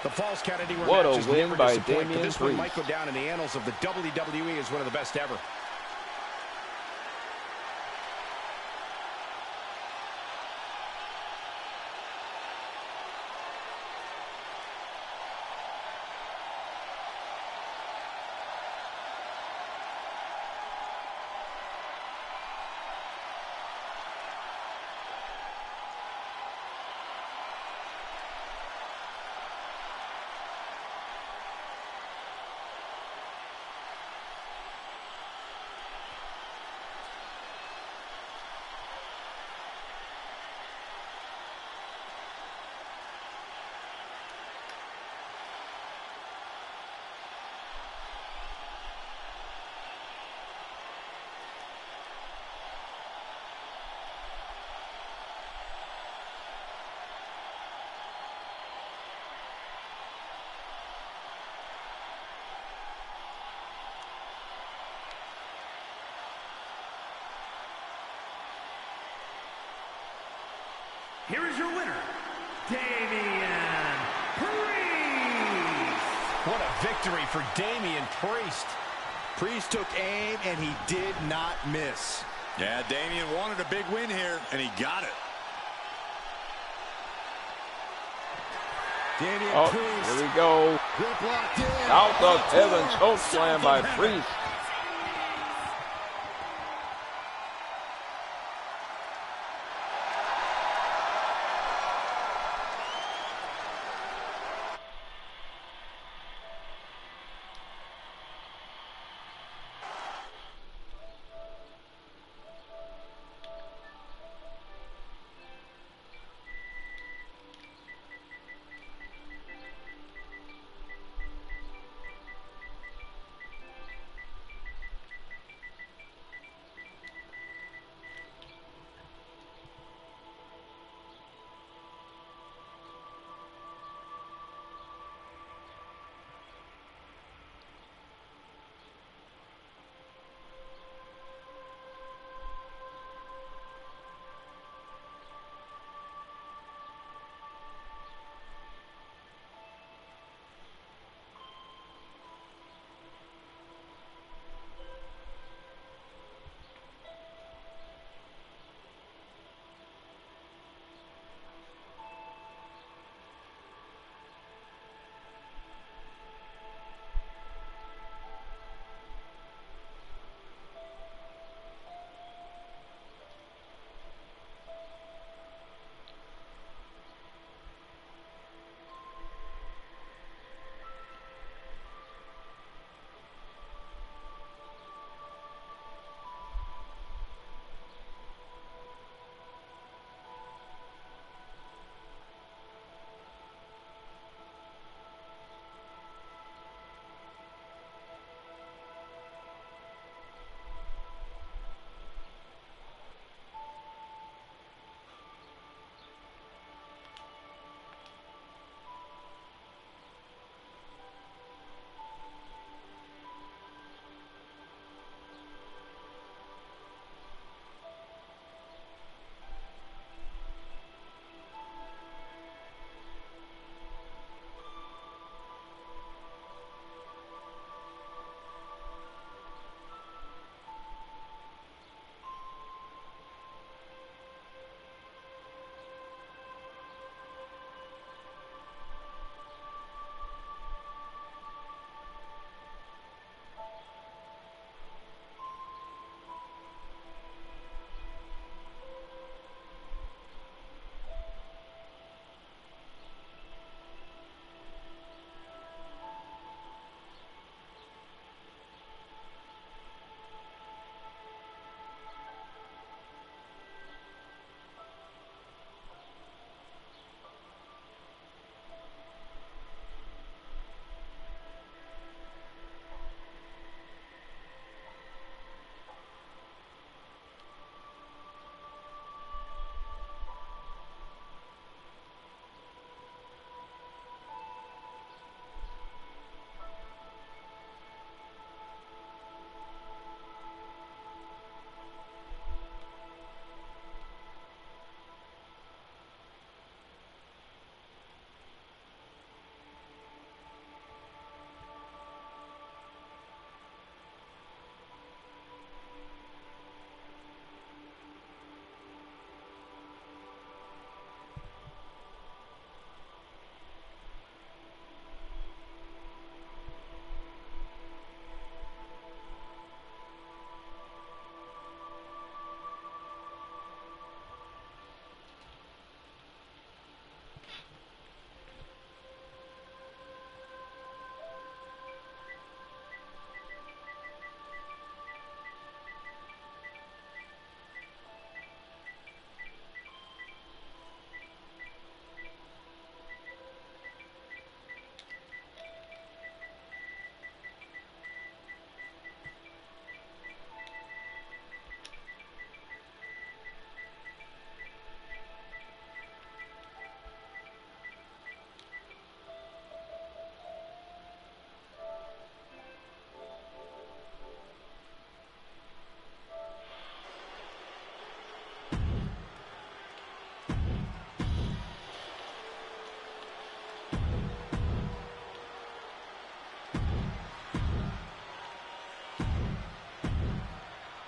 The Falls Count Anywhere What a match is win never by disappoint, but Damian this one Priest. might go down in the annals of the WWE as one of the best ever. Here is your winner, Damian Priest. What a victory for Damian Priest. Priest took aim, and he did not miss. Yeah, Damian wanted a big win here, and he got it. Damian Oh, Priest. here we go. Grip locked in. South of heaven choke slam by Priest.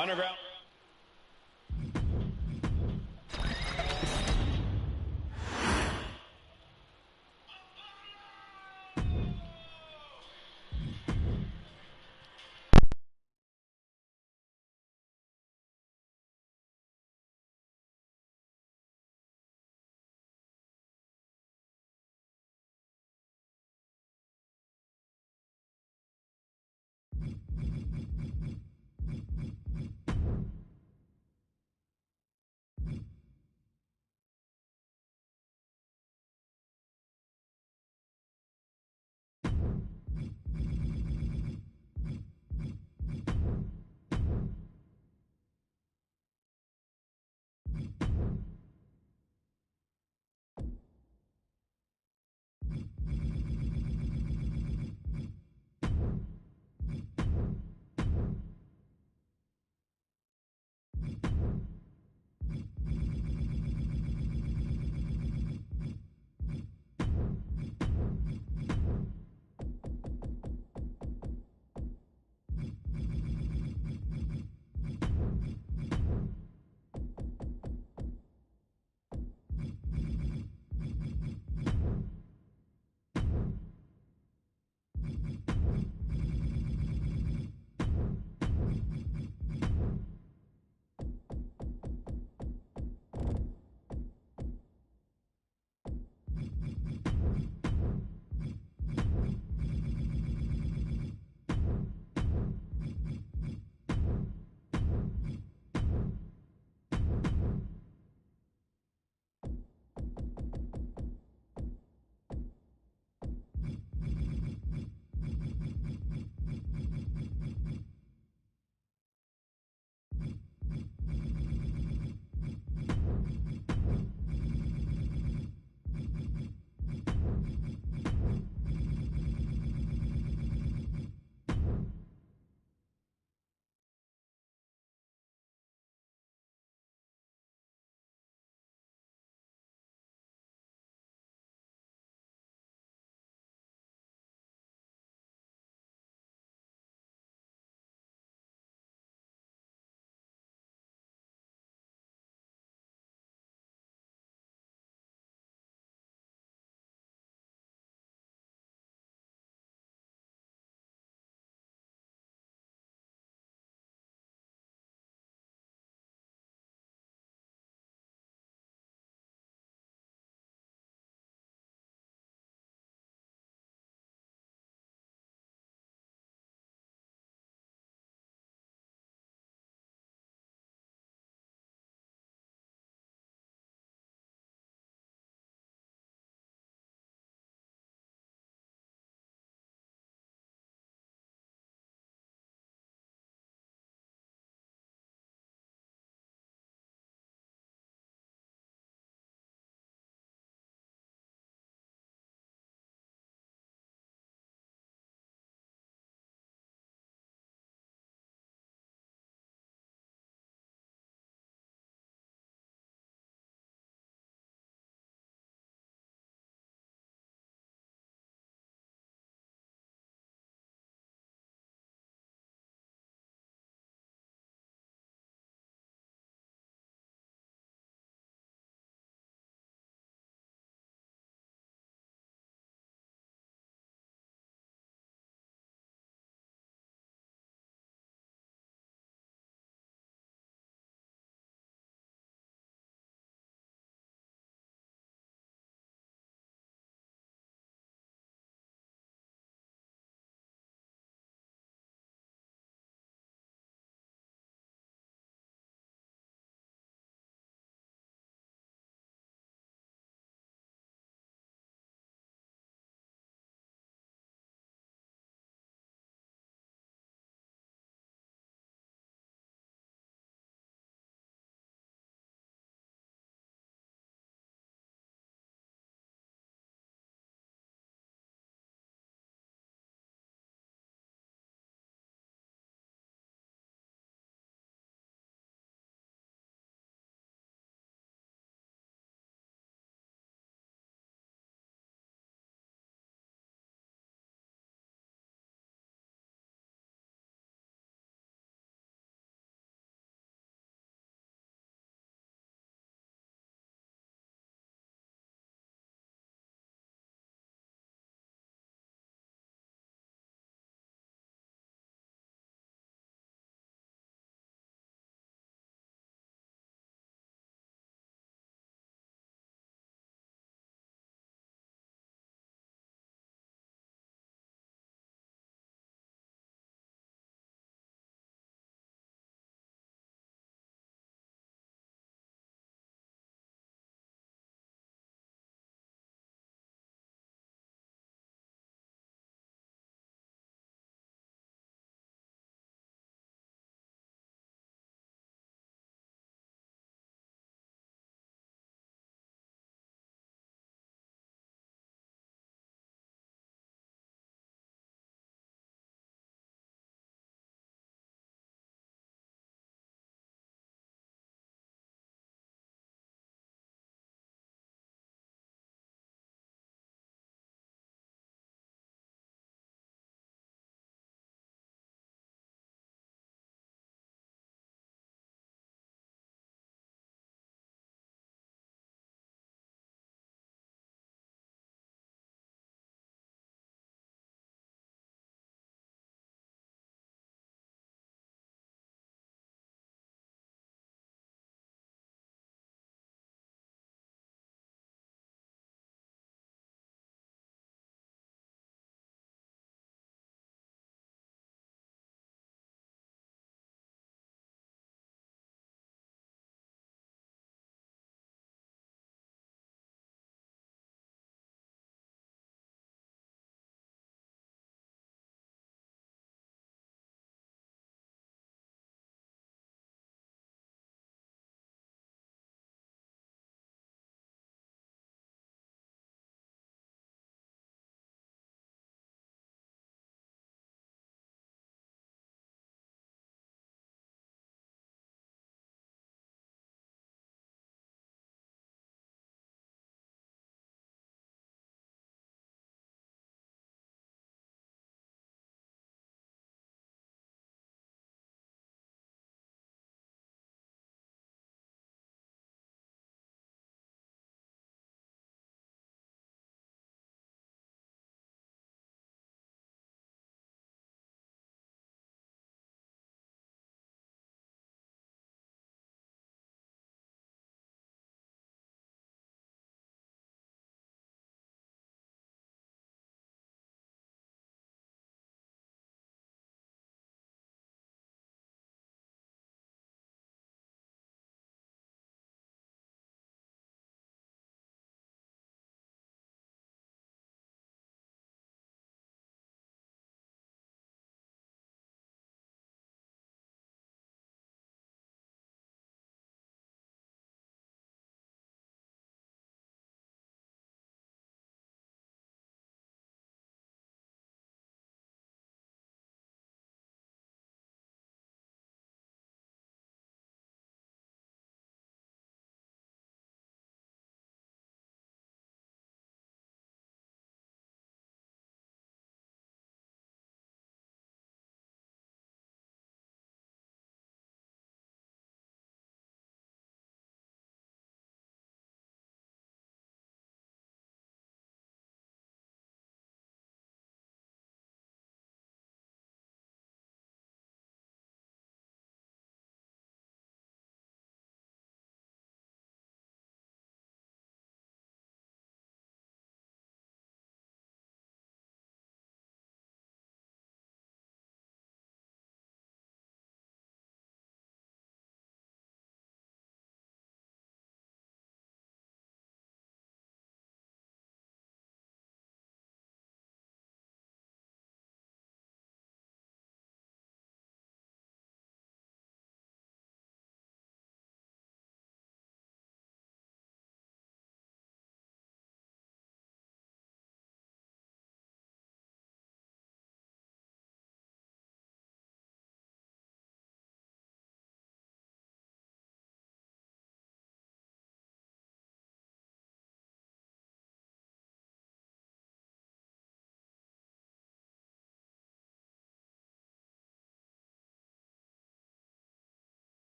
Underground.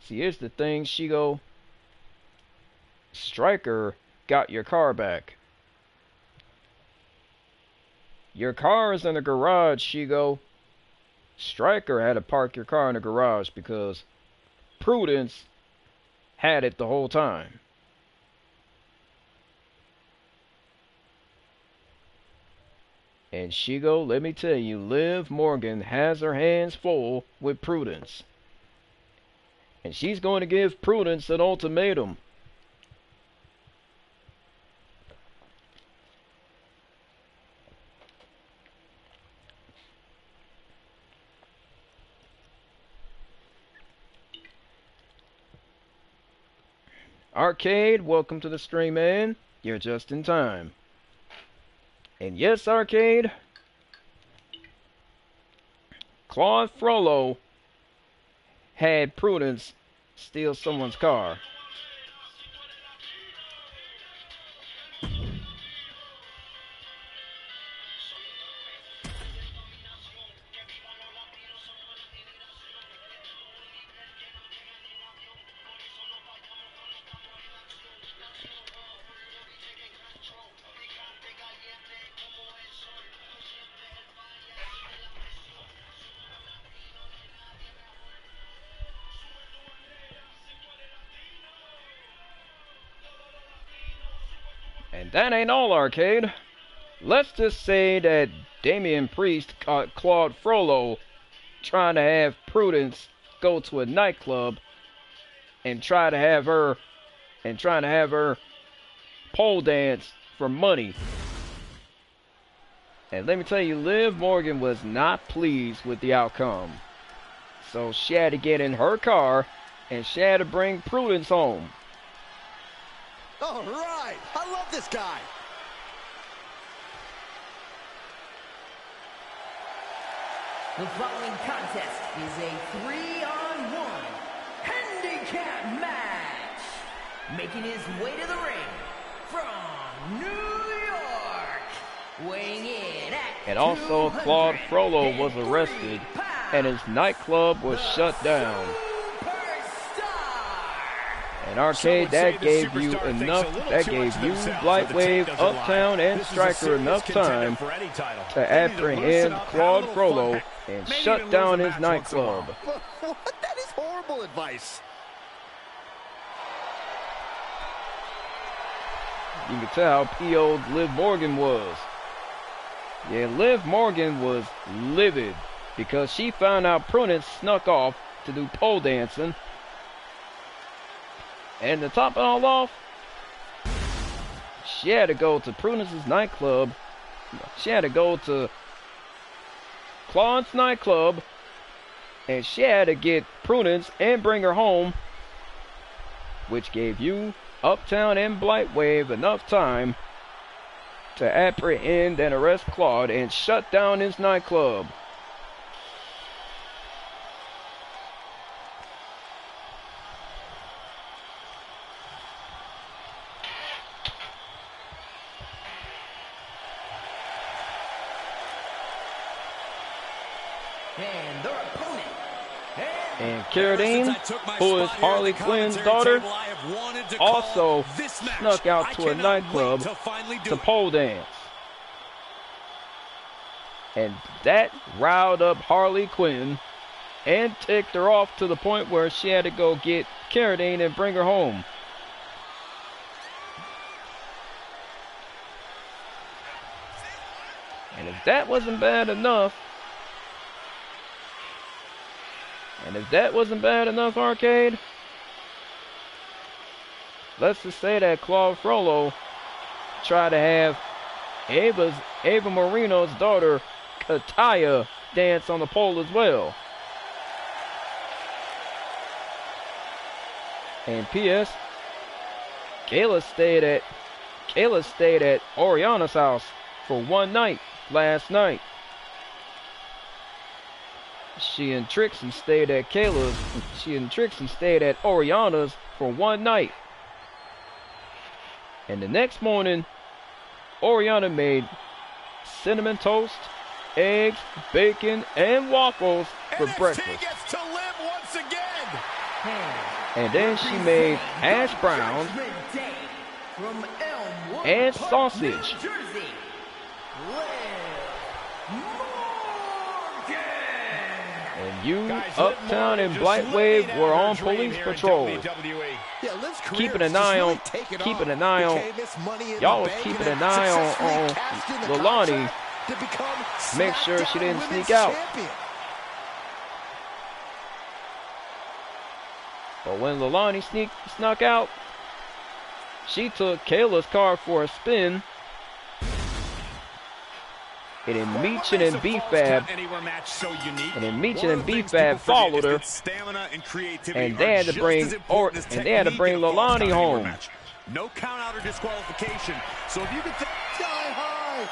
See, here's the thing, Shego. Striker got your car back. Your car is in the garage, Shego. Striker had to park your car in the garage because Prudence had it the whole time. And Shego, let me tell you, Liv Morgan has her hands full with Prudence. And she's going to give Prudence an ultimatum. Arcade, welcome to the stream, man. You're just in time. And yes, Arcade, Claude Frollo had Prudence steal someone's car. And that ain't all, Arcade. Let's just say that Damian Priest caught Claude Frollo trying to have Prudence go to a nightclub and trying to have her pole dance for money. And let me tell you, Liv Morgan was not pleased with the outcome. So she had to get in her car and she had to bring Prudence home. All right, I love this guy. The following contest is a 3-on-1 handicap match. Making his way to the ring from New York, weighing in at And also, Claude Frollo was arrested and his nightclub was shut down. And Arcade, that gave you enough, that gave you, Lightwave, Uptown, and Striker enough time to apprehend Claude Frollo and shut down his nightclub. That is horrible advice. You can tell how PO'd Liv Morgan was. Yeah, Liv Morgan was livid because she found out Prudence snuck off to do pole dancing. And to top it all off, she had to go to Prudence's nightclub. She had to go to Claude's nightclub, and she had to get Prudence and bring her home, which gave you, Uptown and Blightwave, enough time to apprehend and arrest Claude and shut down his nightclub. And their opponent. And Carradine, who is Harley Quinn's daughter, also snuck out to a nightclub to pole dance. And that riled up Harley Quinn and ticked her off to the point where she had to go get Carradine and bring her home. And if that wasn't bad enough, Arcade, let's just say that Claude Frollo tried to have Ava Marino's daughter, Kataya, dance on the pole as well. And P.S. Kayla stayed at Oriana's house for one night last night. She and Trixie stayed at Oriana's for one night. And the next morning, Oriana made cinnamon toast, eggs, bacon, and waffles for breakfast. NXT gets to live once again. And then she made hash browns From Elmwood and Park, sausage. New Jersey, Liv Morgan. And you, Guys, Uptown Liv and Morgan just living Blightwave out were her on dream police here in patrol. WWE. Yeah, Liv's career Keeping has an eye just really on, taken keeping off. an eye on. Became Miss Money in Y'all the was Bank keeping and an eye successfully cashed in the on Lolani. contract to become Make sure she SmackDown didn't Women's sneak out. Champion. But when Lolani snuck out, she took Kayla's car for a spin. And then Meechin and B-Fab, followed her, and they had to bring Lolani home. No count out or disqualification. So if you could Sky high.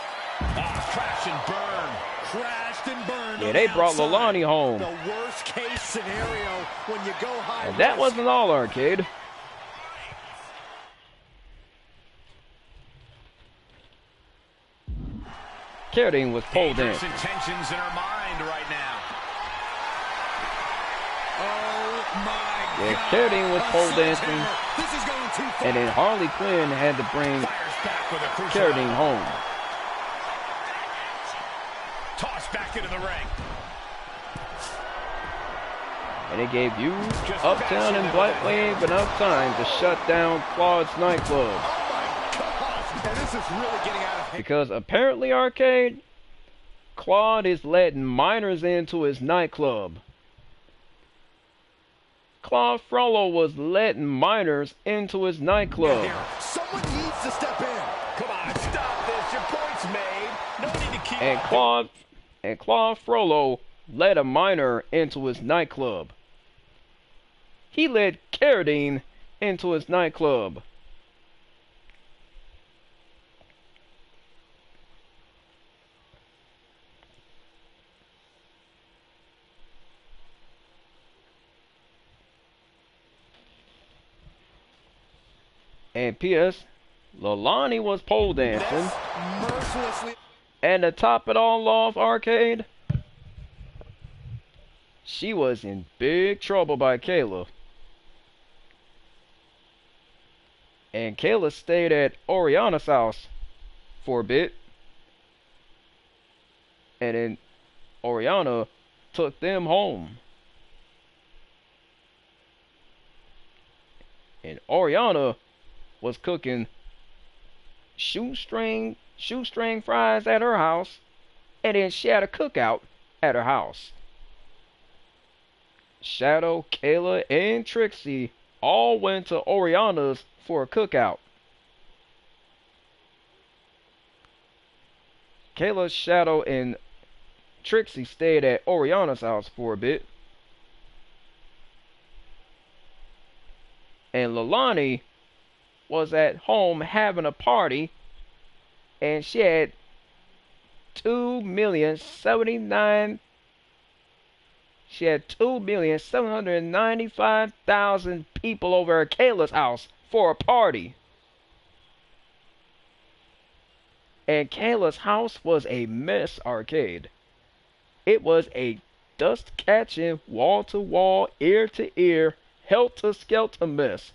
crash and burn. Crashed and burned. Yeah, on they the brought outside. Lolani home. The worst case scenario when you go high. And that risk. wasn't all, Arcade. Carradine was pole dancing. Intentions in her mind right now. Oh my Yeah, God. Carradine was pole dancing. This is going too far. And then Harley Quinn had to bring Fires back with a crucial Carradine elbow. home. Tossed back into the ring. And it gave you, Uptown and Blightwave, enough time to shut down Claude's nightclub. Oh my God. And this is really getting out of hand. Because apparently, Arcade, Claude is letting minors into his nightclub. Claude Frollo was letting minors into his nightclub. Someone needs to step in. Come on, stop this. Your point's made. No need to keep And Claude Frollo let a minor into his nightclub. He let Carradine into his nightclub. And P.S. Lolani was pole dancing. Mercilessly. And to top it all off, Arcade, she was in big trouble by Kayla. And Kayla stayed at Oriana's house for a bit. And then Oriana took them home. And Oriana was cooking shoestring fries at her house, and then she had a cookout at her house. Shadow, Kayla, and Trixie all went to Oriana's for a cookout. Kayla, Shadow, and Trixie stayed at Oriana's house for a bit. And Lolani was at home having a party, and she had 2,795,000 people over at Kayla's house for a party. And Kayla's house was a mess, Arcade. It was a dust-catching, wall-to-wall, ear-to-ear, helter-skelter mess.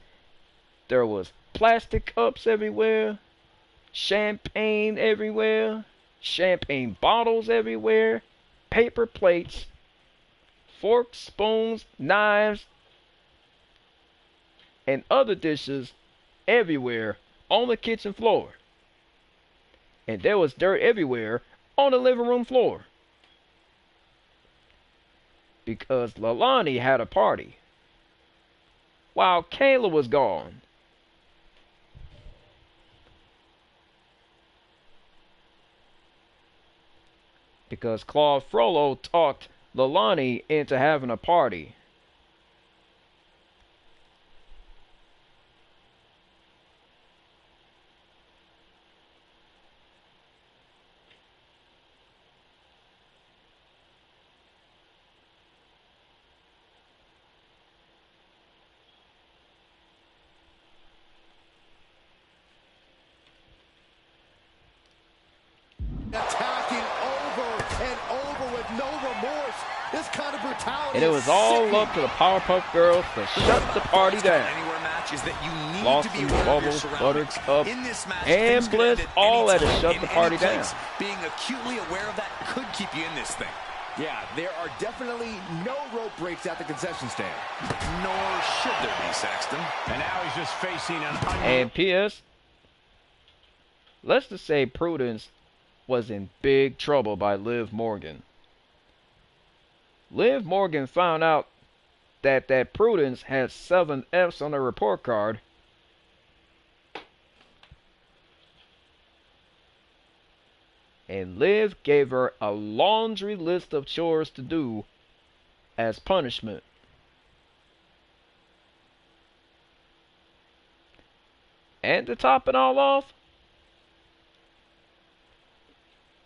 There was plastic cups everywhere, champagne everywhere, champagne bottles everywhere, paper plates, forks, spoons, knives, and other dishes everywhere on the kitchen floor. And there was dirt everywhere on the living room floor. Because Lolani had a party while Kayla was gone. Because Claude Frollo talked Lolani into having a party. Attacking over and over with no remorse. This kind of brutality. And it was all up to the Powerpuff Girls to shut the party down. Anywhere match is that you need Lost to be in aware of your Bubbles, surroundings. Buttercup, In this match, and things could Bliss end at all any had to time, shut in the any party place. down. Being acutely aware of that could keep you in this thing. Yeah, there are definitely no rope breaks at the concession stand. Nor should there be, Saxton. And now he's just facing an And P.S. Let's just say Prudence was in big trouble by Liv Morgan. Liv Morgan found out that Prudence had 7 F's on her report card. And Liv gave her a laundry list of chores to do as punishment. And to top it all off,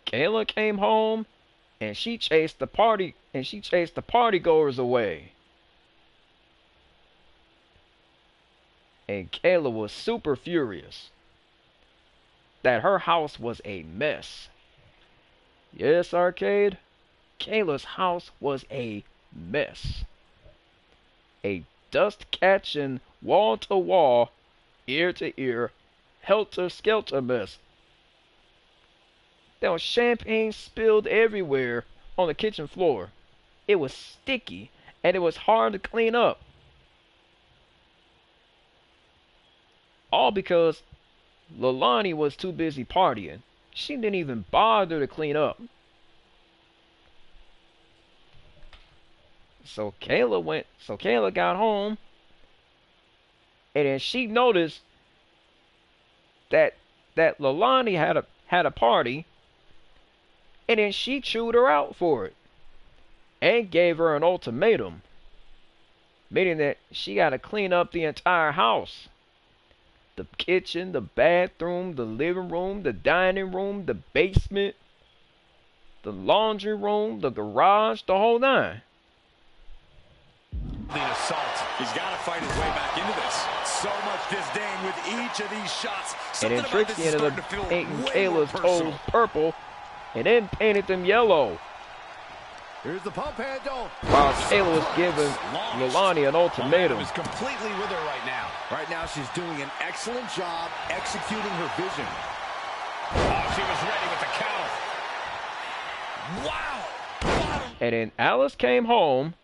Kayla came home and she chased the partygoers away. And Kayla was super furious that her house was a mess. Yes, Arcade, Kayla's house was a mess. A dust-catching, wall-to-wall, ear-to-ear, helter-skelter mess. There was champagne spilled everywhere on the kitchen floor. It was sticky, and it was hard to clean up. All because Leilani was too busy partying. She didn't even bother to clean up. So Kayla got home, and then she noticed that Leilani had a party, and then she chewed her out for it and gave her an ultimatum, meaning that she got to clean up the entire house. The kitchen, the bathroom, the living room, the dining room, the basement, the laundry room, the garage, the whole nine. The assault. He's got to fight his way back into this. So much disdain with each of these shots. And then Trixie ended up painting Kayla's toes purple and then painted them yellow. Here's the pump handle. While Kayla was giving Leilani an ultimatum. is completely with her right now. Right now, she's doing an excellent job executing her vision. Oh, she was ready with the counter. Wow. And then Alice came home.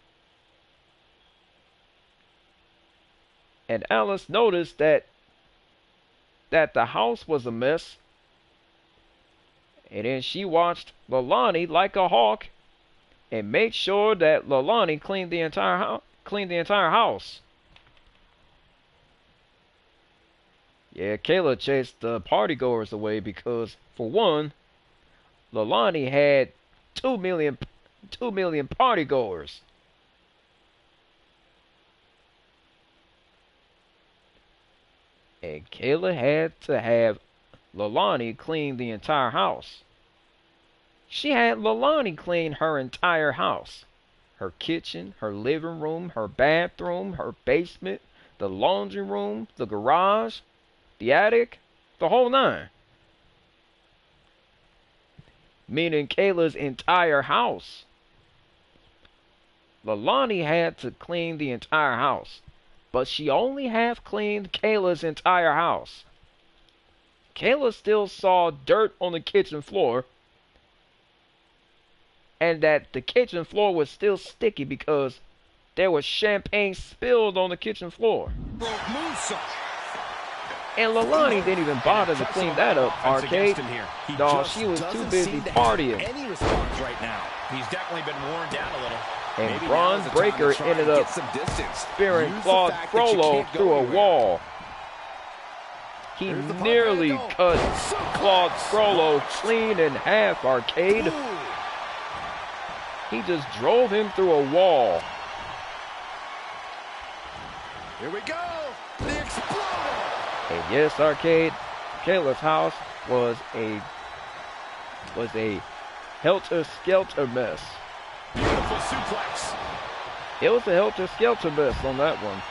And Alice noticed that the house was a mess. And then she watched Leilani like a hawk and made sure that Leilani cleaned the entire house. Yeah, Kayla chased the partygoers away because, for one, Leilani had 2 million partygoers. And Kayla had to have Leilani clean the entire house. She had Leilani clean her entire house. Her kitchen, her living room, her bathroom, her basement, the laundry room, the garage, the attic, the whole nine. Meaning Kayla's entire house. Leilani had to clean the entire house. But she only half cleaned Kayla's entire house. Kayla still saw dirt on the kitchen floor. And that the kitchen floor was still sticky because there was champagne spilled on the kitchen floor. And Leilani didn't even bother to clean that up, Arcade. No, she was too busy partying. Any response right now. He's definitely been worn down a little. And Braun Breaker ended up spearing Claude Frollo through a wall. He nearly cut Claude Frollo clean in half, Arcade. He just drove him through a wall. Here we go. The Exploder. And yes, Arcade, Kayla's house was a helter-skelter mess. Beautiful suplex. It was a helter-skelter mess on that one.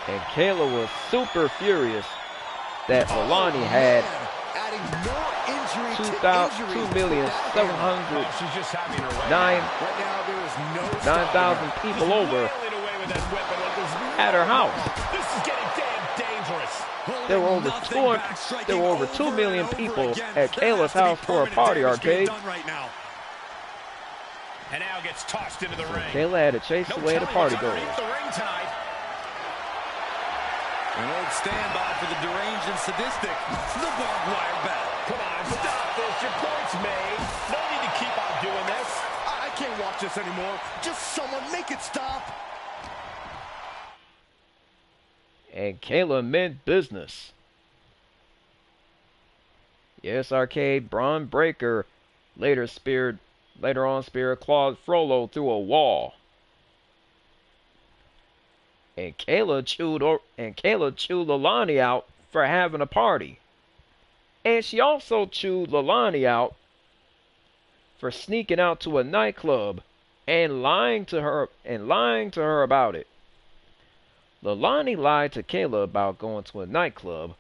And Kayla was super furious that Leilani had adding more injury to injury. 2,709,000 She's just having her way. Right now, there is no 9,000 people over Wailing away with that weapon like there's at her house. This is getting damn dangerous. There were over 2 million people at Kayla's house for a party, Arcade. And now gets tossed into the ring. Kayla had to chase away the party goers. The ring tonight. An old standby for the deranged and sadistic. The barbed wire battle. Come on, stop this. Your point's made. No need to keep on doing this. I can't watch this anymore. Just someone make it stop. And Kayla meant business. Yes, Arcade. Braun Breaker later on speared Claude Frollo through a wall. And Kayla chewed Leilani out for having a party. And she also chewed Leilani out for sneaking out to a nightclub and lying to her about it. Leilani lied to Kayla about going to a nightclub.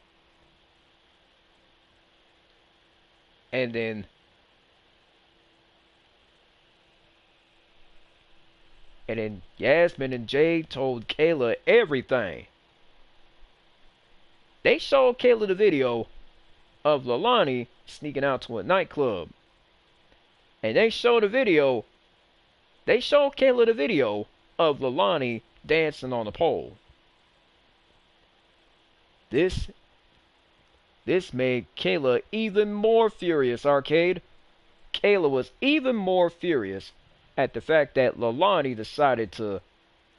And then Yasmin and Jade told Kayla everything. They showed Kayla the video of Leilani sneaking out to a nightclub. And they showed Kayla the video of Leilani dancing on the pole. This made Kayla even more furious, Arcade. Kayla was even more furious at the fact that Leilani decided to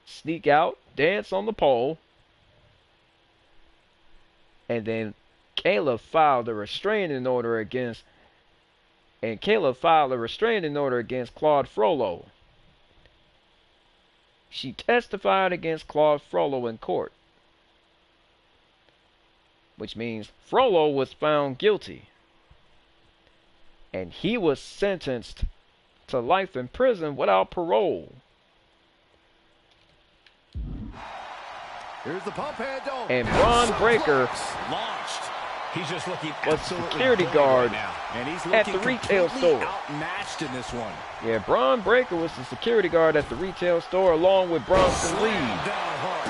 sneak out, dance on the pole, and then Kayla filed a restraining order against Claude Frollo. She testified against Claude Frollo in court, which means Frollo was found guilty, and he was sentenced to life in prison without parole. Here's the pump handle. And Braun Breaker Launched. He's just looking was absolutely security bullied guard right now. And he's at the looking retail completely store. outmatched in this one. Yeah, Braun Breaker was the security guard at the retail store along with Bronson Reed. Down hard.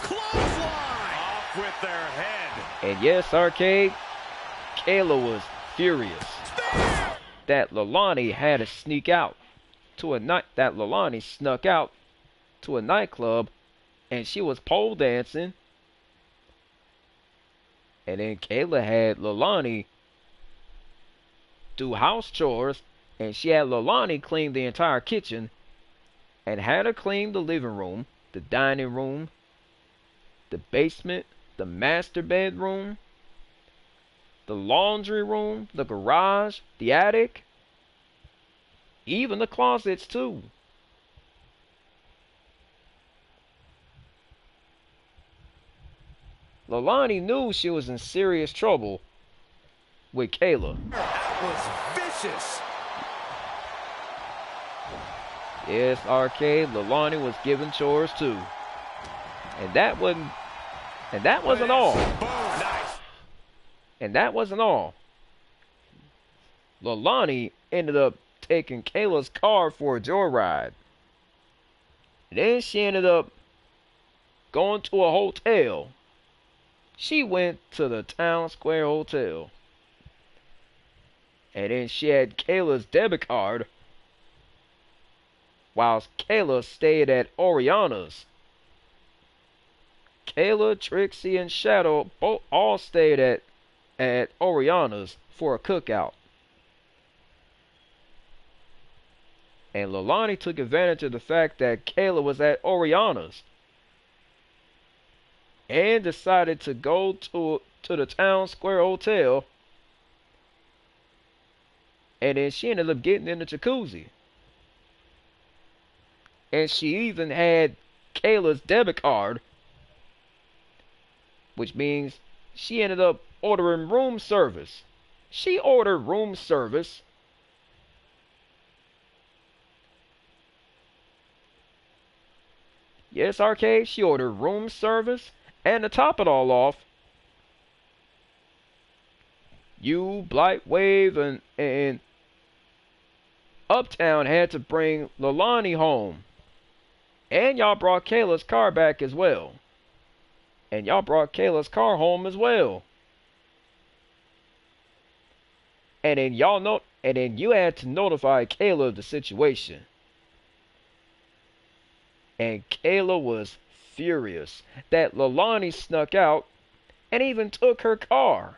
Clothesline. Off with their head. And yes, Arcade, Kayla was furious that Leilani had to sneak out to a night that Leilani snuck out to a nightclub and she was pole dancing. And then Kayla had Leilani do house chores, and she had Leilani clean the entire kitchen and had her clean the living room, the dining room, the basement, the master bedroom, the laundry room, the garage, the attic, even the closets too. Leilani knew she was in serious trouble with Kayla. That was vicious. Yes, Arcade, Leilani was given chores too. And that wasn't all. And that wasn't all. Leilani ended up taking Kayla's car for a joyride. Then she ended up going to a hotel. She went to the Town Square Hotel. And then she had Kayla's debit card whilst Kayla stayed at Oriana's. Kayla, Trixie, and Shadow both all stayed at Oriana's for a cookout. And Leilani took advantage of the fact that Kayla was at Oriana's and decided to go to the Town Square Hotel. And then she ended up getting in the jacuzzi. And she even had Kayla's debit card, which means she ended up ordering room service. She ordered room service. Yes, Arcade, she ordered room service And to top it all off, you, Blight Wave, and Uptown had to bring Leilani home. And y'all brought Kayla's car back as well. And y'all brought Kayla's car home as well. And then you had to notify Kayla of the situation. And Kayla was furious that Leilani snuck out and even took her car.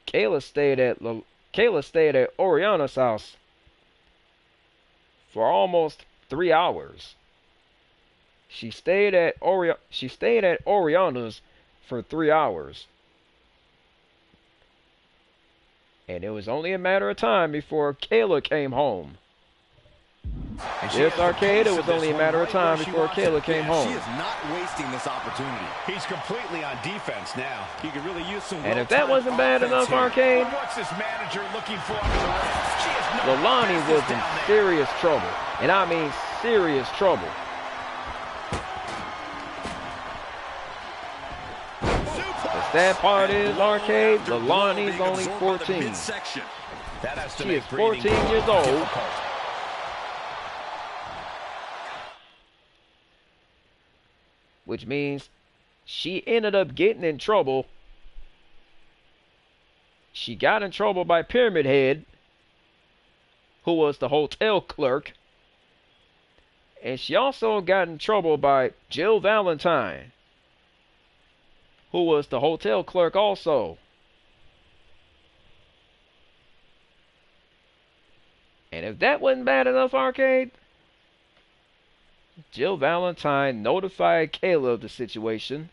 Kayla stayed at Oriana's house for almost 3 hours. She stayed at Oriana's for 3 hours. And it was only a matter of time before Kayla came home. Yes, Arcade, it was only a matter of time before Kayla came home. She is not wasting this opportunity. He's completely on defense now. He could really use some. And if that wasn't bad enough, Arcade, What's this manager looking for under the ring? She has no Leilani was in serious trouble. And I mean serious trouble. The sad part is, Arcade, Leilani's only 14. That has to She make is 14 breathing years old. difficult. Which means she ended up getting in trouble. She got in trouble by Pyramid Head, who was the hotel clerk. And she also got in trouble by Jill Valentine, who was the hotel clerk also. And if that wasn't bad enough, Arcade, Jill Valentine notified Kayla of the situation,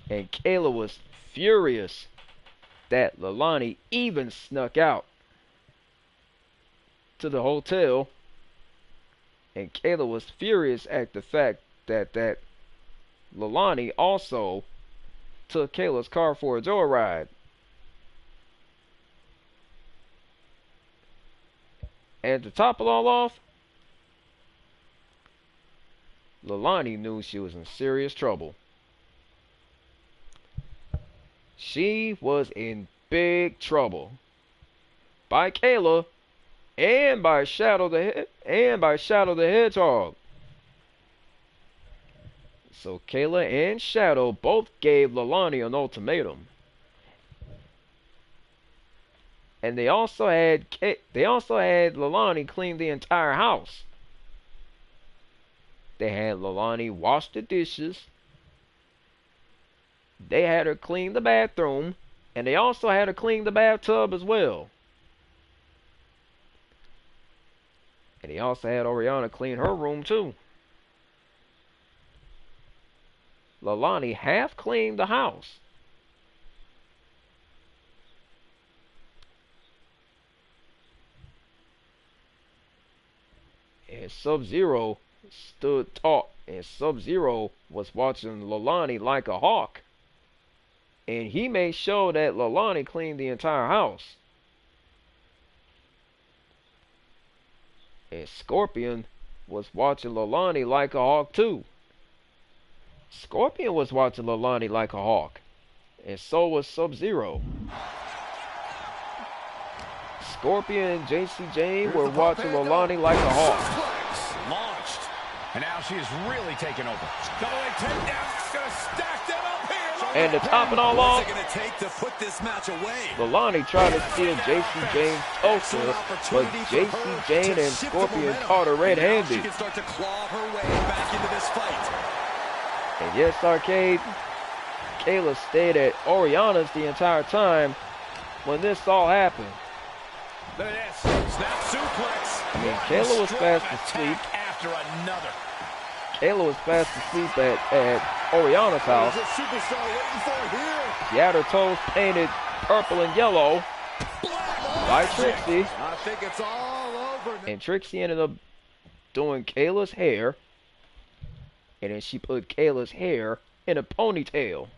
and Kayla was furious that Leilani even snuck out to the hotel, and Kayla was furious at the fact that Leilani also took Kayla's car for a joyride. And to top it all off, Leilani knew she was in serious trouble. She was in big trouble by Kayla and by Shadow the Hedgehog. So Kayla and Shadow both gave Leilani an ultimatum. And they also had Leilani clean the entire house. They had Leilani wash the dishes. They had her clean the bathroom. And they also had her clean the bathtub as well. And they also had Oriana clean her room too. Leilani half cleaned the house. And Sub-Zero stood taut, and Sub-Zero was watching Leilani like a hawk. And he made sure that Leilani cleaned the entire house. And Scorpion was watching Leilani like a hawk too. Scorpion was watching Leilani like a hawk. And so was Sub-Zero. Scorpion and Jacy Jane were watching Leilani like a hawk. Launched. And now she is really taking over. Double leg takedown. Gonna stack them up here. And to top it all off, What's it gonna take to put this match away? Leilani tried to steal Jacy Jane's toaster, but Jacy Jane and Scorpion caught her red-handed. She can start to claw her way back into this fight. And yes, Arcade, Kayla stayed at Oriana's the entire time when this all happened. Look at this. Snap suplex. I mean, Kayla was fast asleep. After another. Kayla was fast asleep at Oriana's house. What is this superstar waiting for here? She had her toes painted purple and yellow by Trixie. I think it's all over now. And Trixie ended up doing Kayla's hair. And then she put Kayla's hair in a ponytail.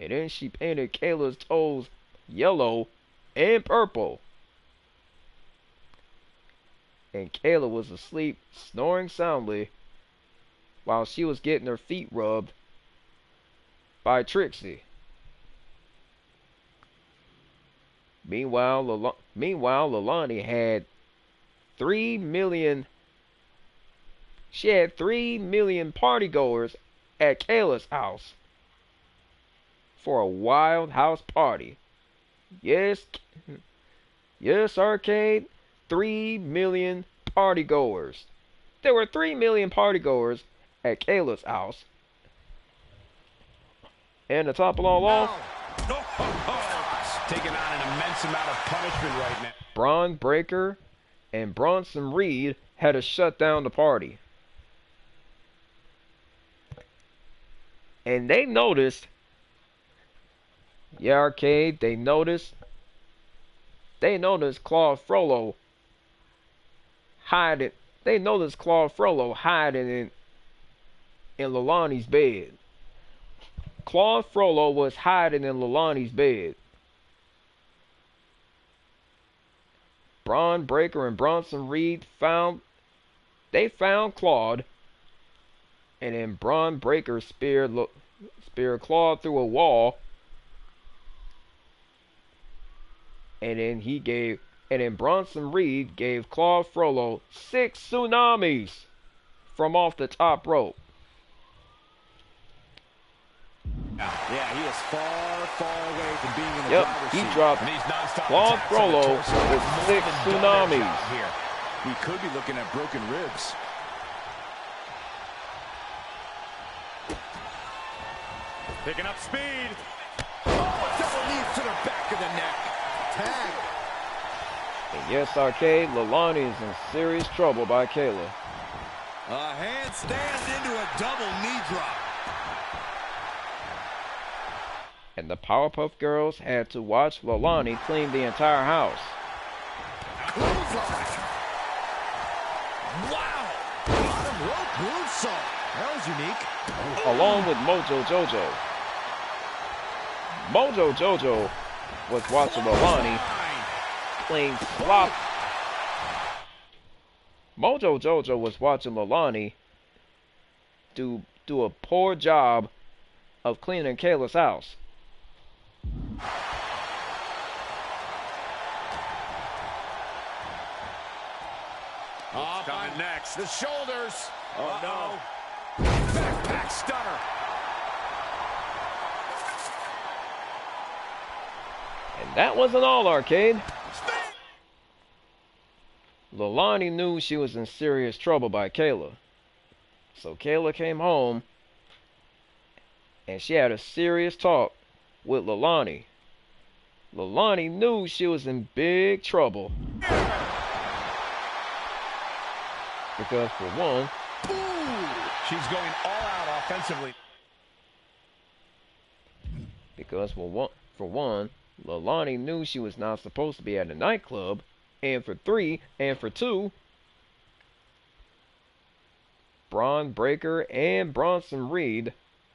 And then she painted Kayla's toes yellow and purple. and Kayla was asleep, snoring soundly, while she was getting her feet rubbed by Trixie. Meanwhile, Leilani had 3 million. She had 3 million partygoers at Kayla's house for a wild house party. Yes, arcade. 3 million partygoers. There were 3 million partygoers at Kayla's house. And to top it all off, taking on an immense amount of punishment right now. Braun Breaker and Bronson Reed had to shut down the party. And they noticed, yeah, arcade, they noticed Claude Frollo hiding. They noticed Claude Frollo hiding in Leilani's bed. Claude Frollo was hiding in Leilani's bed. Braun Breaker and Bronson Reed found Claude, and then Braun Breaker speared Claude through a wall, and then Bronson Reed gave Claude Frollo 6 tsunamis from off the top rope. Yeah, he is far, far away from being in the driver's seat. He dropped Claude Frollo with 6 tsunamis. He could be looking at broken ribs. Picking up speed. Oh, double knee to the back of the neck. Tag. And yes, arcade, Leilani is in serious trouble by Kayla. A handstand into a double knee drop. And the Powerpuff Girls had to watch Leilani clean the entire house. Wow! Bottom rope moonsault. That was unique. Along with Mojo Jojo. Mojo Jojo was watching Leilani clean slop. Mojo Jojo was watching Leilani do a poor job of cleaning Kayla's house. Coming next. The shoulders. Oh, no. Backpack stunner. And that wasn't all, arcade. Leilani knew she was in serious trouble by Kayla. So Kayla came home and she had a serious talk with Leilani. Leilani knew she was in big trouble. Because for one, She's going all out offensively. Because for one, Leilani knew she was not supposed to be at a nightclub, and for two, Braun Breaker and Bronson Reed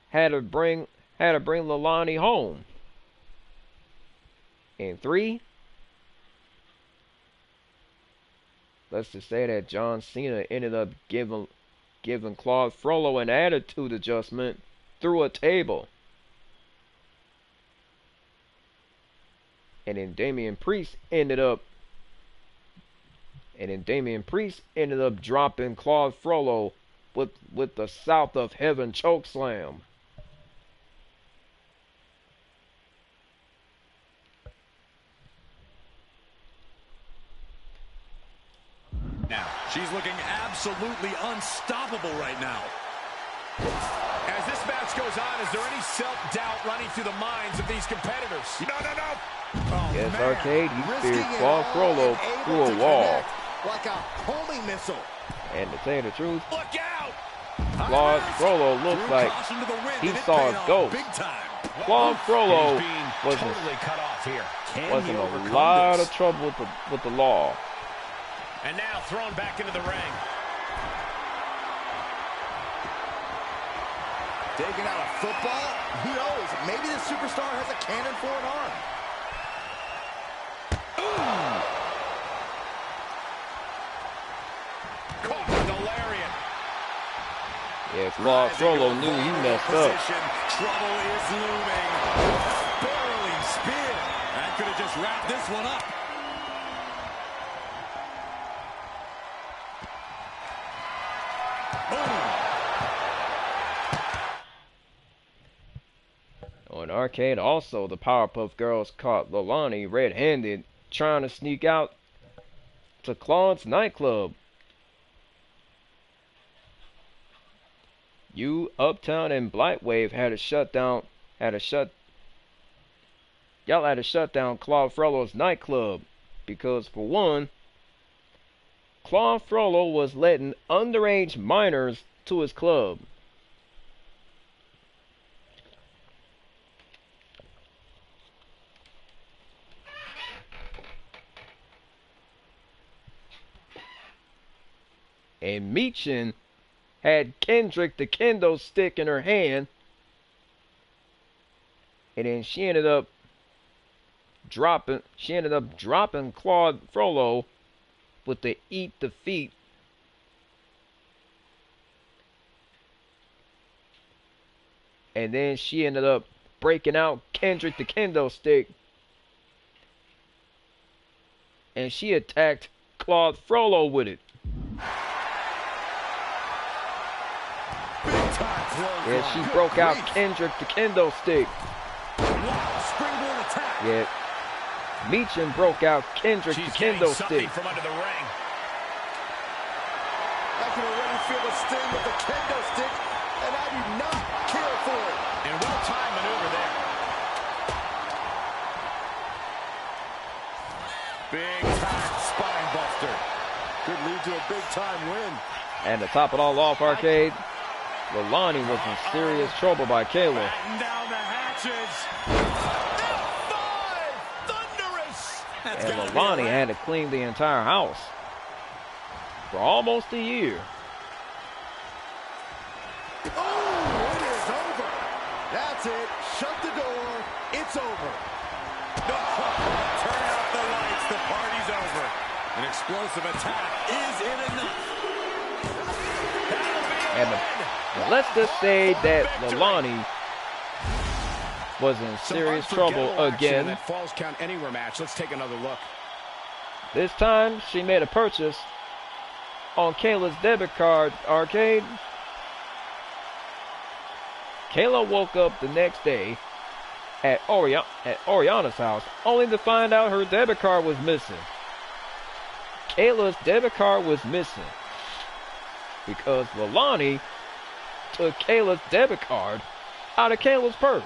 had to bring Leilani home. And three, let's just say that John Cena ended up giving Claude Frollo an attitude adjustment through a table. And then Damian Priest ended up dropping Claude Frollo with the South of Heaven chokeslam. Now, she's looking absolutely unstoppable right now. As this match goes on, is there any self-doubt running through the minds of these competitors? No. Oh, Yes, man. arcade, he Risking speared it Claude all Frollo and through able a to wall. connect like a homing missile. And to tell you the truth, Look out! Claude Frollo looked Threw like caution to the wind, he and it saw paid his off ghost. big time. Claude Frollo He's being totally cut off here. was in a lot of trouble with the law. And now thrown back into the ring. Taking out a football? Who knows? Maybe the superstar has a cannon for an arm. Yeah, Claude Frollo knew he messed up. Trouble is looming. Barreling spear. That could have just wrapped this one up. On Arcade, also, the Powerpuff Girls caught Leilani red-handed trying to sneak out to Claude's nightclub. Uptown, and Blightwave had to shut down Claude Frollo's nightclub because, for one, Claude Frollo was letting underage minors to his club. And Michin had Kendrick the kendo stick in her hand, and then she ended up dropping Claude Frollo with the eat the feet. And then she ended up breaking out Kendrick the kendo stick, and she attacked Claude Frollo with it. Yeah, she broke out Kendrick the kendo stick. Springboard attack. Yeah, Michin broke out Kendrick the kendo stick. From under the ring. I can already feel the sting of the kendo stick, and I do not care for it. And well-timed maneuver there. Big time spine buster. Could lead to a big-time win. And to top it all off, Arcade, Leilani was in serious trouble by Kayla. Batten down the hatches. F5! Thunderous! And Leilani had to clean the entire house for almost a year. Oh, it is over. That's it. Shut the door. It's over. Turn out the lights. The party's over. An explosive attack isn't enough. And let's just say that Leilani was in serious trouble again. That Falls Count Anywhere match. Let's take another look. This time, she made a purchase on Kayla's debit card, Arcade. Kayla woke up the next day at Oriana's house, only to find out her debit card was missing. Kayla's debit card was missing because Leilani took Kayla's debit card out of Kayla's purse.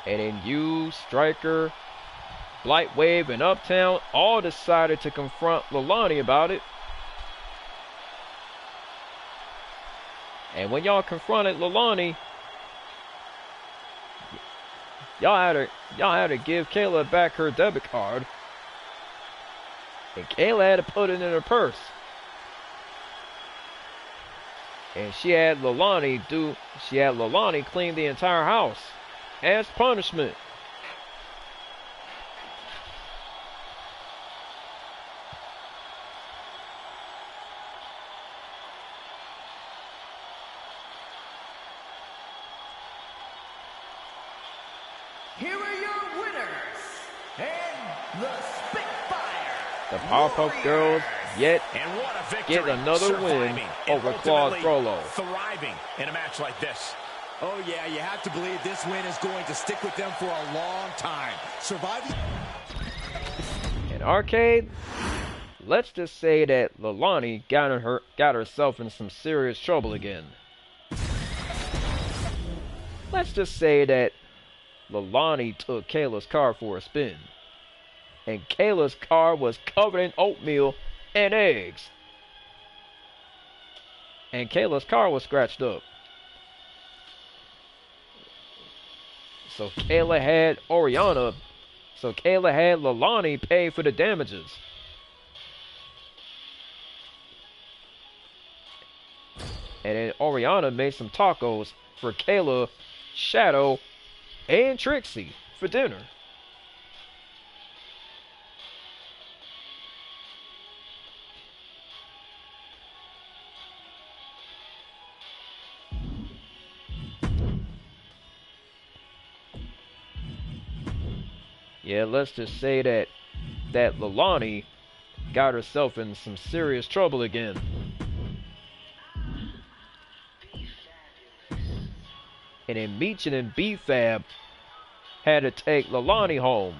And then you, Striker, Blightwave, and Uptown all decided to confront Leilani about it. And when y'all confronted Leilani, y'all had to give Kayla back her debit card. And Kayla had to put it in her purse. And she had Leilani clean the entire house as punishment. Here are your winners, and the Spitfire. The Powerpuff Girls yet And what a victory. get another win Surviving over and Claude ultimately Frollo. Thriving in a match like this. Oh, yeah, you have to believe this win is going to stick with them for a long time. Surviving. In Arcade, let's just say that Leilani got herself in some serious trouble again. Let's just say that Leilani took Kayla's car for a spin, and Kayla's car was covered in oatmeal and eggs, and Kayla's car was scratched up. So Kayla had Leilani pay for the damages. And then Oriana made some tacos for Kayla, Shadow, and Trixie for dinner. Yeah, let's just say that Lilani got herself in some serious trouble again. And then Meechin and B-Fab had to take Lilani home.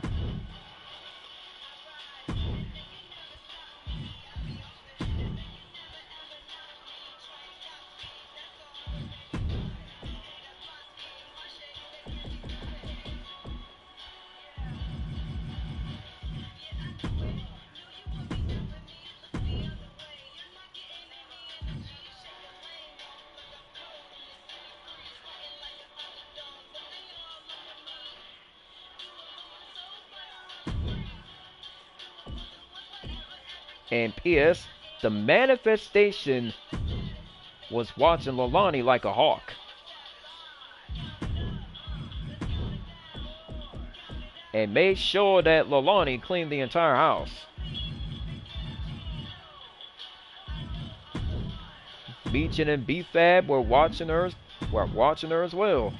And P.S. The manifestation was watching Lilani like a hawk. And made sure that Lilani cleaned the entire house. Meechin and B-Fab were watching her as well.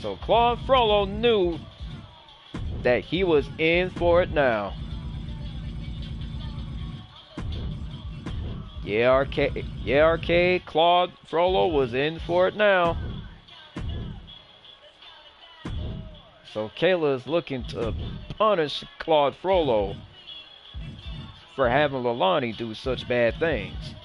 So Claude Frollo knew that he was in for it now. Yeah, Arcade, Claude Frollo was in for it now. So Kayla is looking to punish Claude Frollo for having Lilani do such bad things.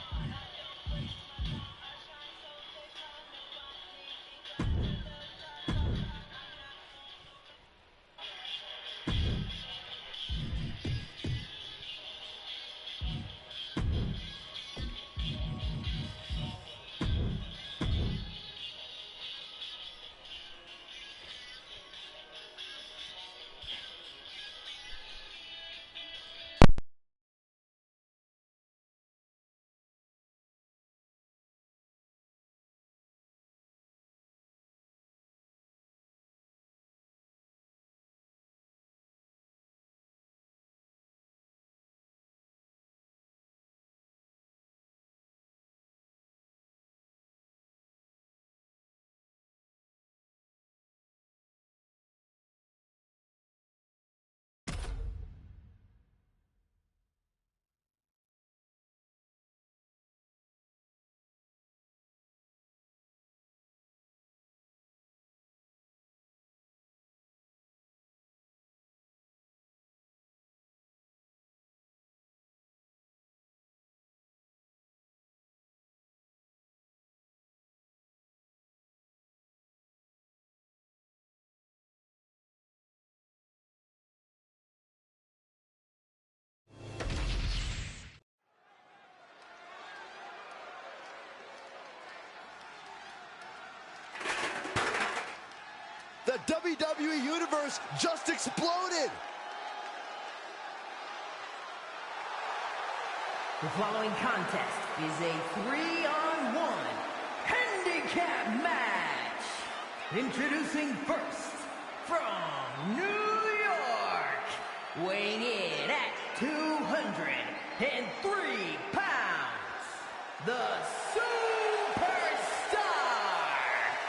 The WWE Universe just exploded! The following contest is a 3-on-1 handicap match. Introducing first, from New York, weighing in at 203 pounds, the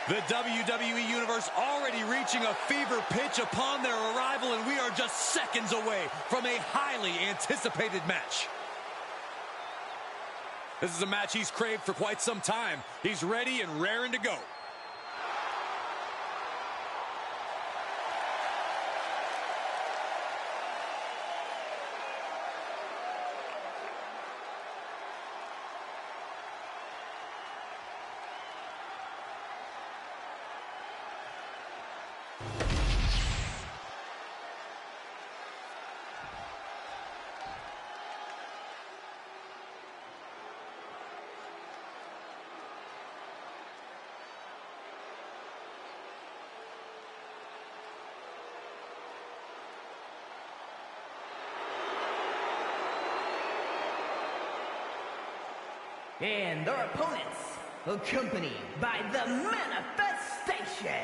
The WWE Universe already reaching a fever pitch upon their arrival, and we are just seconds away from a highly anticipated match. This is a match he's craved for quite some time. He's ready and raring to go. And their opponents, accompanied by the Manifestation,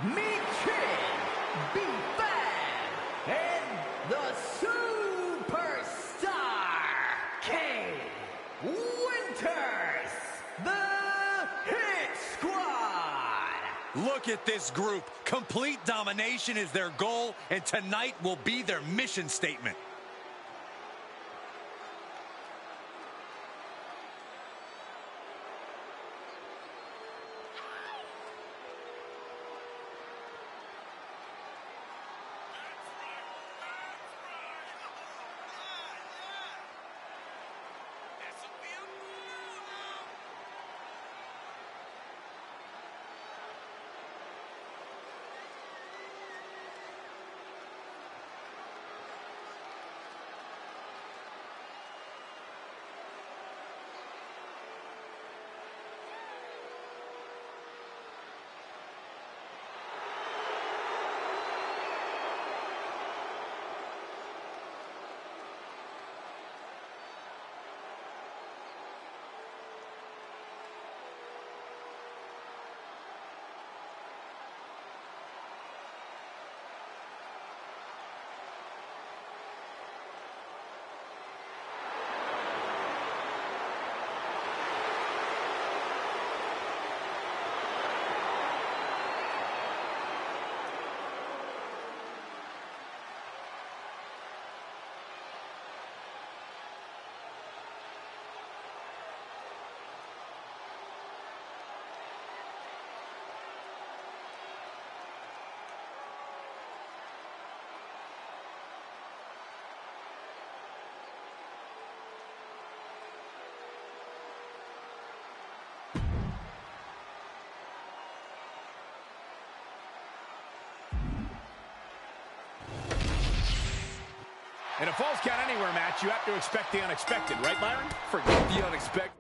Michin, B-Fab, and the Superstar, K. Winters, the Hit Squad. Look at this group. Complete domination is their goal, and tonight will be their mission statement. In a Falls Count Anywhere match, you have to expect the unexpected, right, Byron? Forget the unexpected.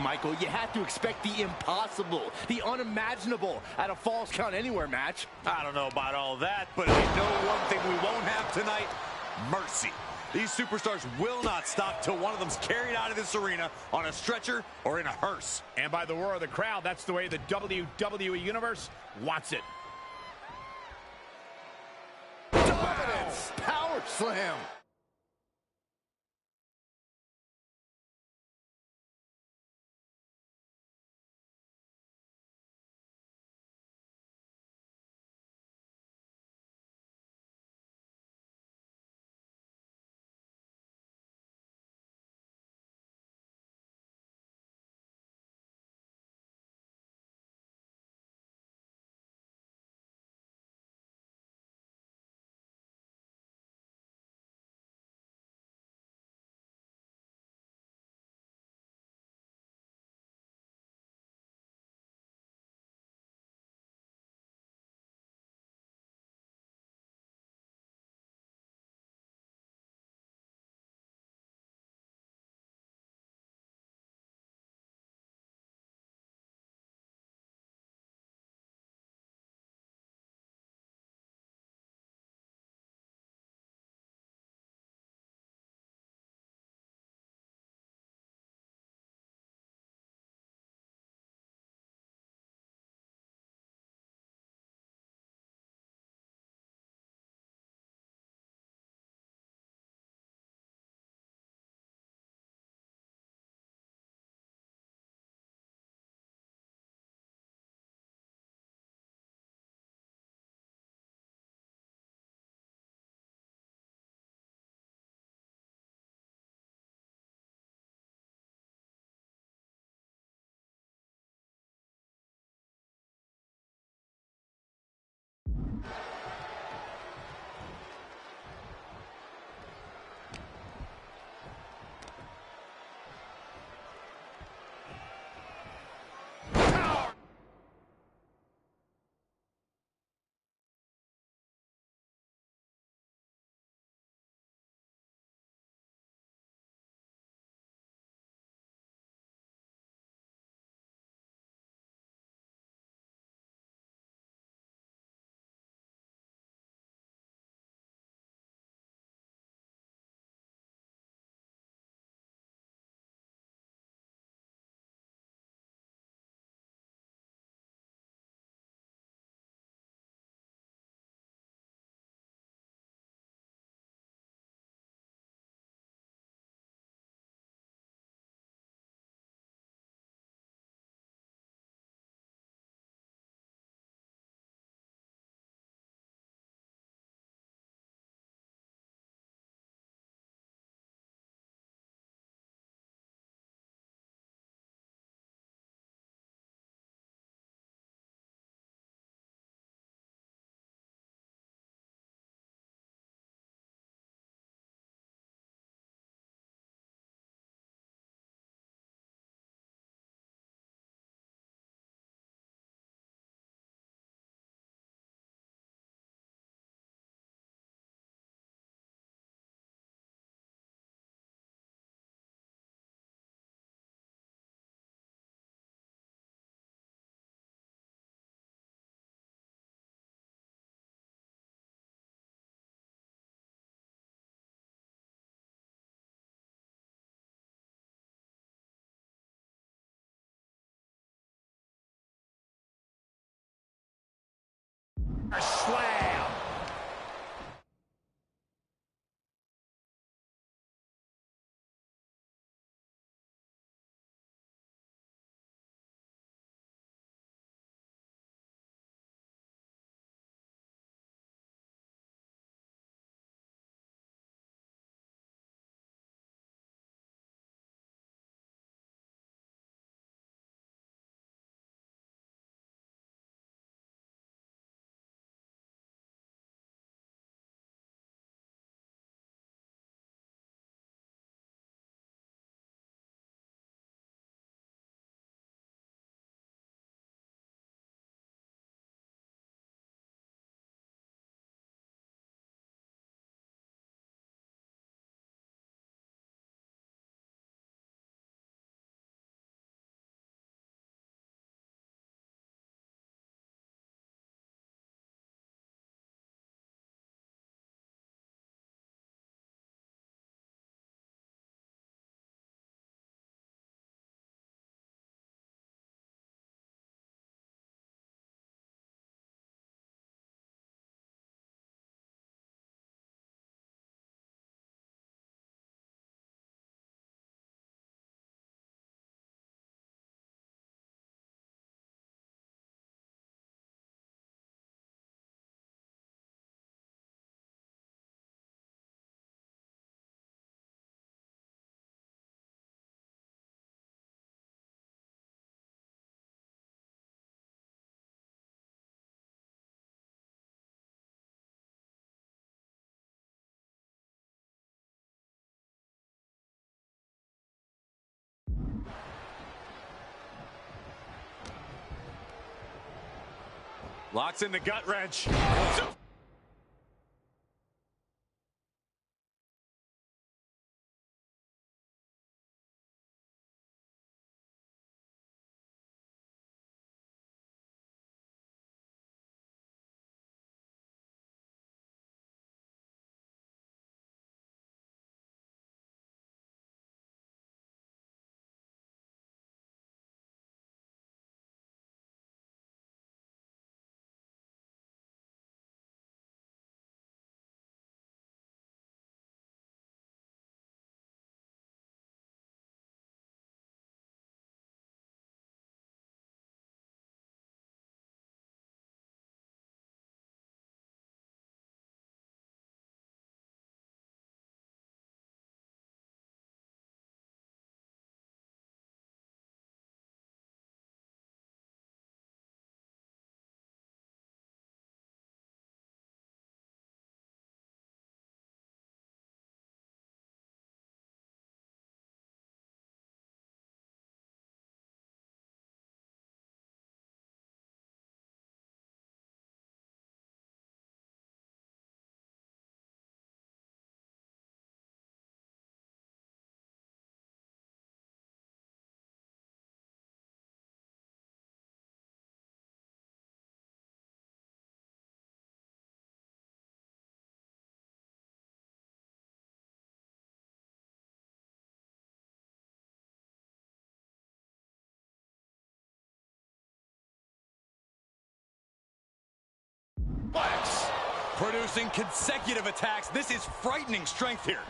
Michael, you have to expect the impossible, the unimaginable at a Falls Count Anywhere match. I don't know about all that, but I know one thing we won't have tonight. mercy. These superstars will not stop till one of them's carried out of this arena on a stretcher or in a hearse. And by the roar of the crowd, that's the way the WWE Universe wants it. Dominance! Power slam! Slam! Locks in the gut wrench. Producing consecutive attacks. This is frightening strength here.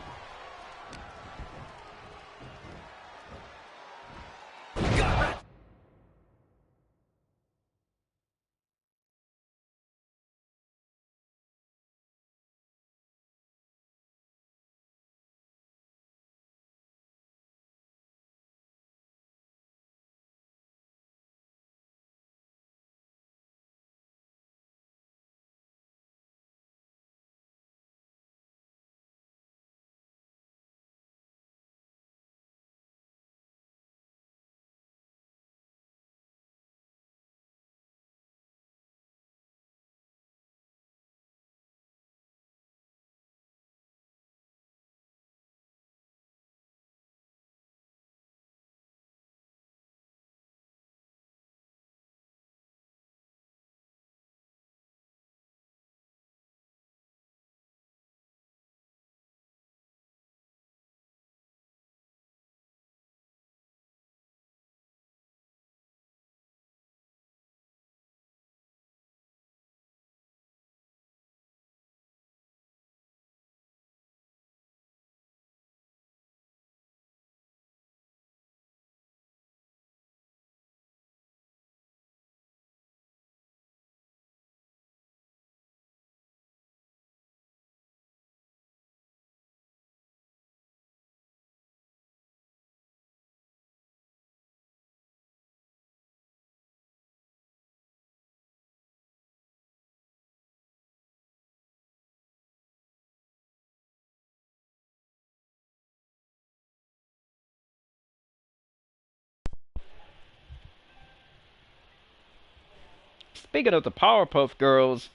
Speaking of the Powerpuff Girls,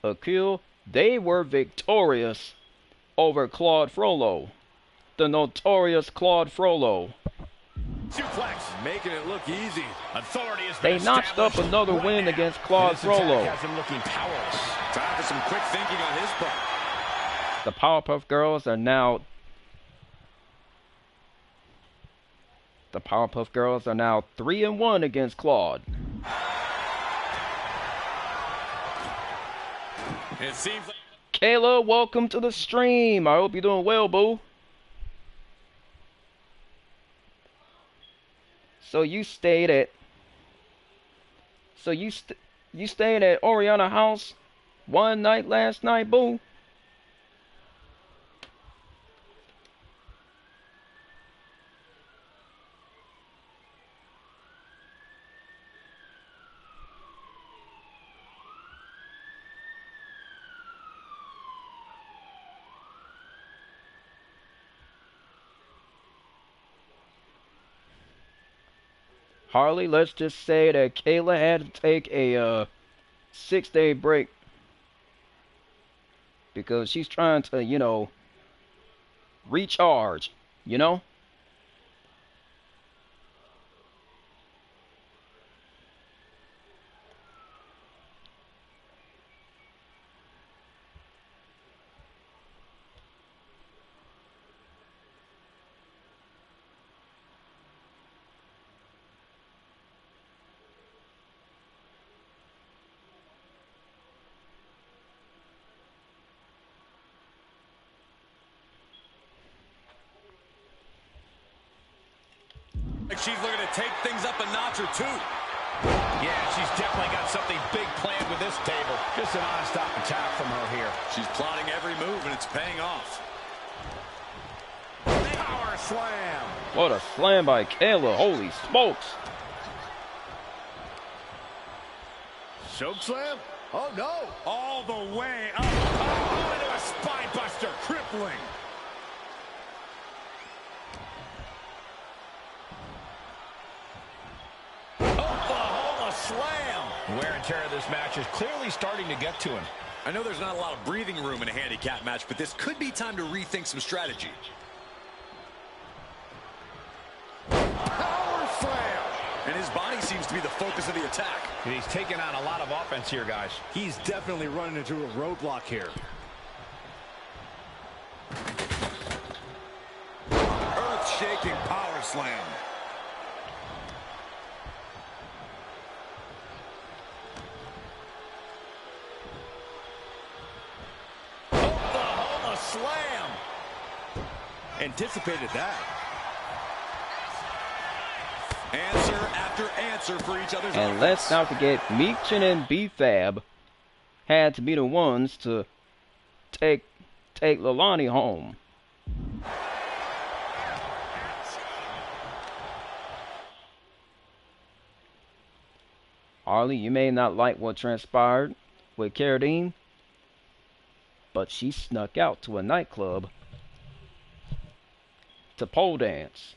Akil, they were victorious over Claude Frollo, the notorious Claude Frollo. Suplex. Making it look easy. Authority has They been notched up established another right win now. against Claude This attack Frollo. has him looking powerless. Time for some quick thinking on his part. The Powerpuff Girls are now The Powerpuff Girls are now 3-1 against Claude. It seems like Kayla, welcome to the stream. I hope you're doing well, boo. So you stayed at you stayed at Oriana House one night last night, boo. Harley, let's just say that Kayla had to take a 6-day break because she's trying to, you know, recharge, you know? Like she's looking to take things up a notch or two. Yeah, she's definitely got something big planned with this table. Just an non-stop attack from her here. She's plotting every move, and it's paying off. Power slam. What a slam by Kayla. Holy smokes. Choke slam? Oh, no. All the way up. Oh, into a spine buster. Crippling. Oklahoma slam. Wear and tear of this match is clearly starting to get to him. I know there's not a lot of breathing room in a handicap match, but this could be time to rethink some strategy. Power slam. And his body seems to be the focus of the attack. And he's taking on a lot of offense here, guys. He's definitely running into a roadblock here. Earth-shaking power slam. Oklahoma slam. Anticipated that. Answer after answer for each other's And offense. let's not forget, Meechin and B-Fab had to be the ones to take Leilani home. Harley, you may not like what transpired with Carradine, but she snuck out to a nightclub to pole dance.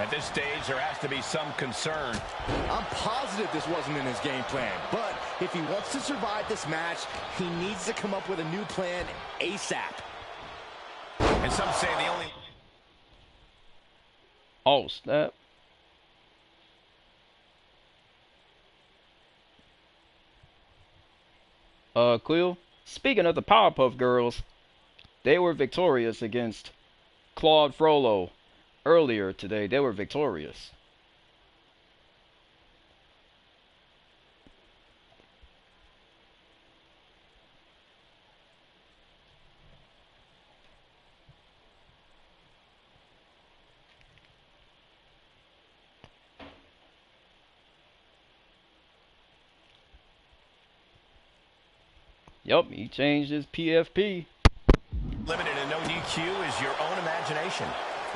At this stage, there has to be some concern. I'm positive this wasn't in his game plan, but if he wants to survive this match, he needs to come up with a new plan ASAP. And some say the only... Oh, snap. Quill, speaking of the Powerpuff Girls, they were victorious against Claude Frollo earlier today. They were victorious. Yup, he changed his PFP. Limited and no DQ is your own imagination.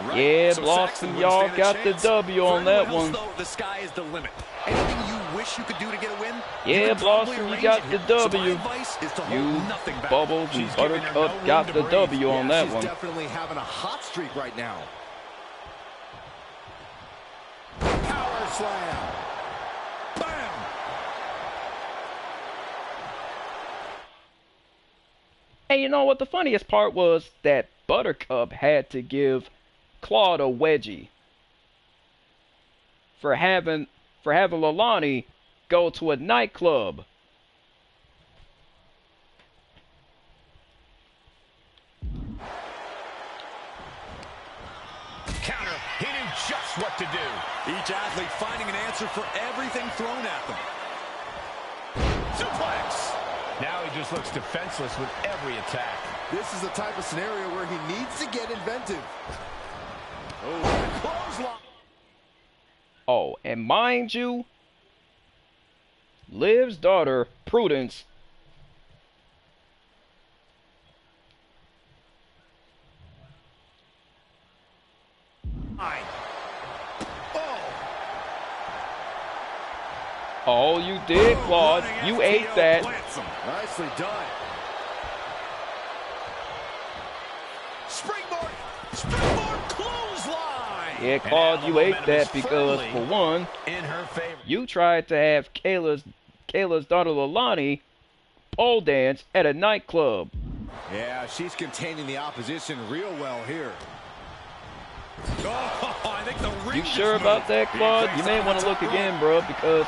Right. Yeah, So Blossom, Saxton y'all wouldn't got stand the a chance. W on For that everyone one. else, though, the sky is the limit. Anything you wish you could do to get a win? Yeah, Blossom, you got the W. So my advice is to hold You, nothing back. Bubbles, and She's giving her no Buttercup room got to the breathe. W on that she's one. definitely having a hot streak right now. Power slam. Bam. And you know what? The funniest part was that Buttercup had to give Claude a wedgie for having Leilani go to a nightclub. Counter. He knew just what to do. Each athlete finding an answer for everything thrown at them. Suplex. Now he just looks defenseless with every attack. This is the type of scenario where he needs to get inventive. Oh, clothesline. Oh, and mind you, Liv's daughter, Prudence, oh, you did, Claude. You ate that. Nicely done. Springboard clothesline. Yeah, Claude, you ate that because, for one, In her favor. you tried to have Kayla's daughter Leilani pole dance at a nightclub. Yeah, she's containing the opposition real well here. Oh, I think the ring You just sure moved. about that, Claude? You may want to look again, bro, because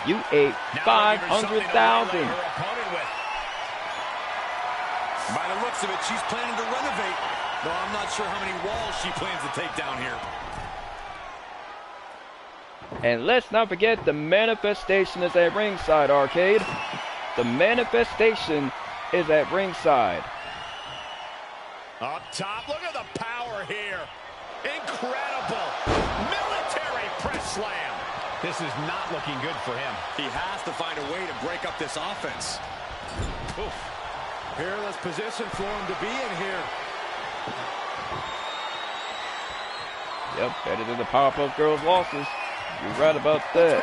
you ate Now they'll give her something to 500,000. waylay her opponent with. By the looks of it, she's planning to renovate. Though I'm not sure how many walls she plans to take down here. And let's not forget the manifestation is at ringside, Arcade. The manifestation is at ringside. Up top, look at the power here. Incredible. Military press slam. This is not looking good for him. He has to find a way to break up this offense. Oof. Peerless position for him to be in here. Yep, better than the Powerpuff Girls losses. You're right about that.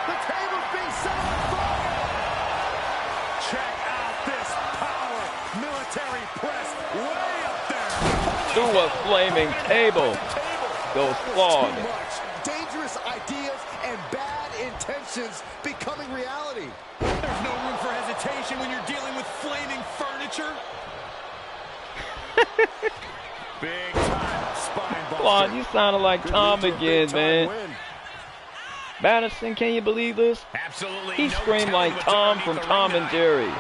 The table's being set on fire. Check out this power. Military press way up there. Through a flaming table goes Claude. Too much. Dangerous ideas and bad intentions becoming reality. There's no room for hesitation when you're dealing with flaming furniture. Big time spine buster. Claude, you sounded like Could Tom lead to a again, big-time man. win. Madison, can you believe this? Absolutely. He no screamed telling like what's Tom underneath from the Tom ring and tonight. Jerry.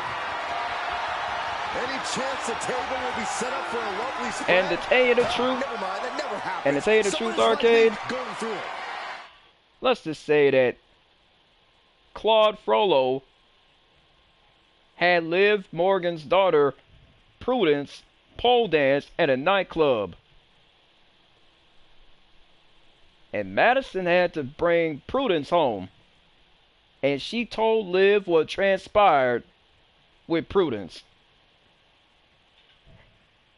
Any chance the table will be set up for a lovely spread? And to tell you the truth, Never mind, that never happened. and to tell you the Someone truth, is likely Arcade, going through it. let's just say that Claude Frollo had Liv Morgan's daughter, Prudence, pole dance at a nightclub. And Madison had to bring Prudence home. And she told Liv what transpired with Prudence.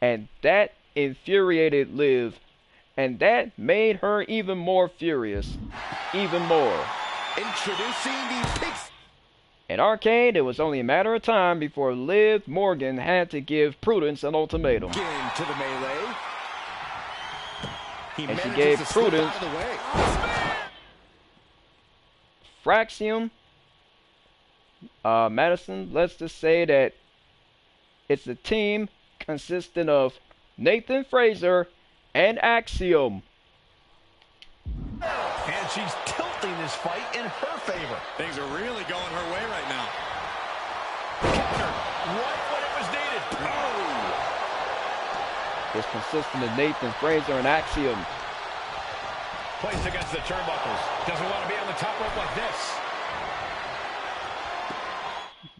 And that infuriated Liv. And that made her even more furious. Even more. Introducing the pigs. In Arcade, it was only a matter of time before Liv Morgan had to give Prudence an ultimatum. Get into the melee. And she gave Prudence Fraxium. Madison, let's just say that it's a team consisting of Nathan Frazer and Axiom. And she's tilting this fight in her favor. Things are really going her way right now. Counter right when it was needed. Oh! It's consistent of Nathan Frazer and Axiom. Placed against the turnbuckles. Doesn't want to be on the top rope like this.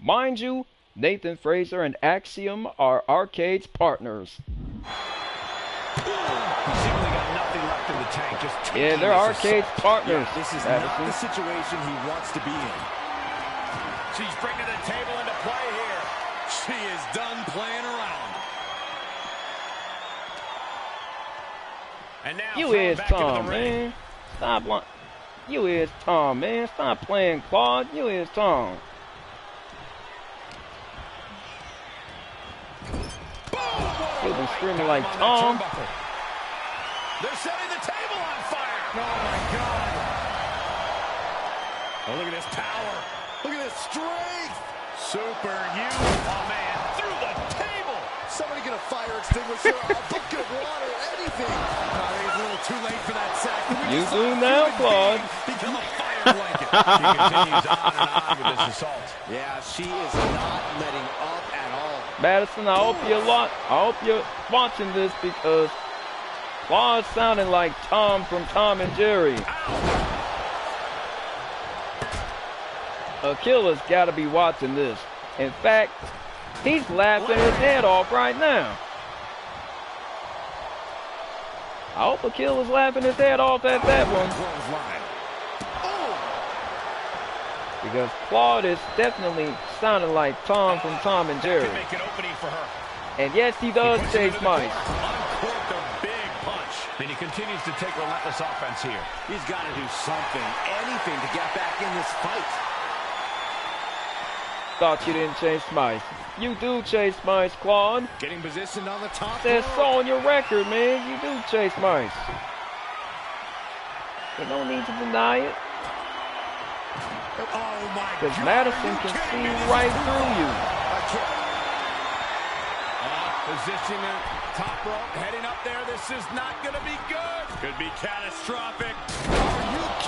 Mind you, Nathan Frazer and Axiom are Arcade's partners. He's seemingly got nothing left in the tank. Just Yeah, they're Arcade's partners. Yeah, this is Madison. not the situation he wants to be in. She's bringing the table into play here. She is done playing around. And now You thrown is back into Tom, the ring. man. Stop lying. You is Tom, man. Stop playing Claude. You is Tom. You've been screaming like Tom. They're setting the table on fire. Oh, my God. Oh, look at this power. Look at this strength. Superhuman. Oh, man. Through the table. Somebody get a fire extinguisher, a bucket of water, anything. I think it's a little too late for that sack. You do now, Claude. Become a fire blanket. She continues on and on with this assault. Yeah, she is not letting up at all. Madison, I hope you're watching this because Claude's sounding like Tom from Tom and Jerry. Achilles got to be watching this. In fact, he's laughing his head off right now. I hope Achilles laughing his head off at that one. Because Claude is definitely sounding like Tom from Tom and Jerry. Can make an opening for her. And yes, he does chase mice. Uncorked a big punch. And he continues to take relentless offense here. He's got to do something, anything to get back in this fight. Thought you didn't chase mice. You do chase mice, Claude. Getting positioned on the top Says rope. so on your record, man. You do chase mice. There's no need to deny it. Oh, my Because God. Madison can see right through you. Positioning top rope, heading up there. This is not going to be good. Could be catastrophic.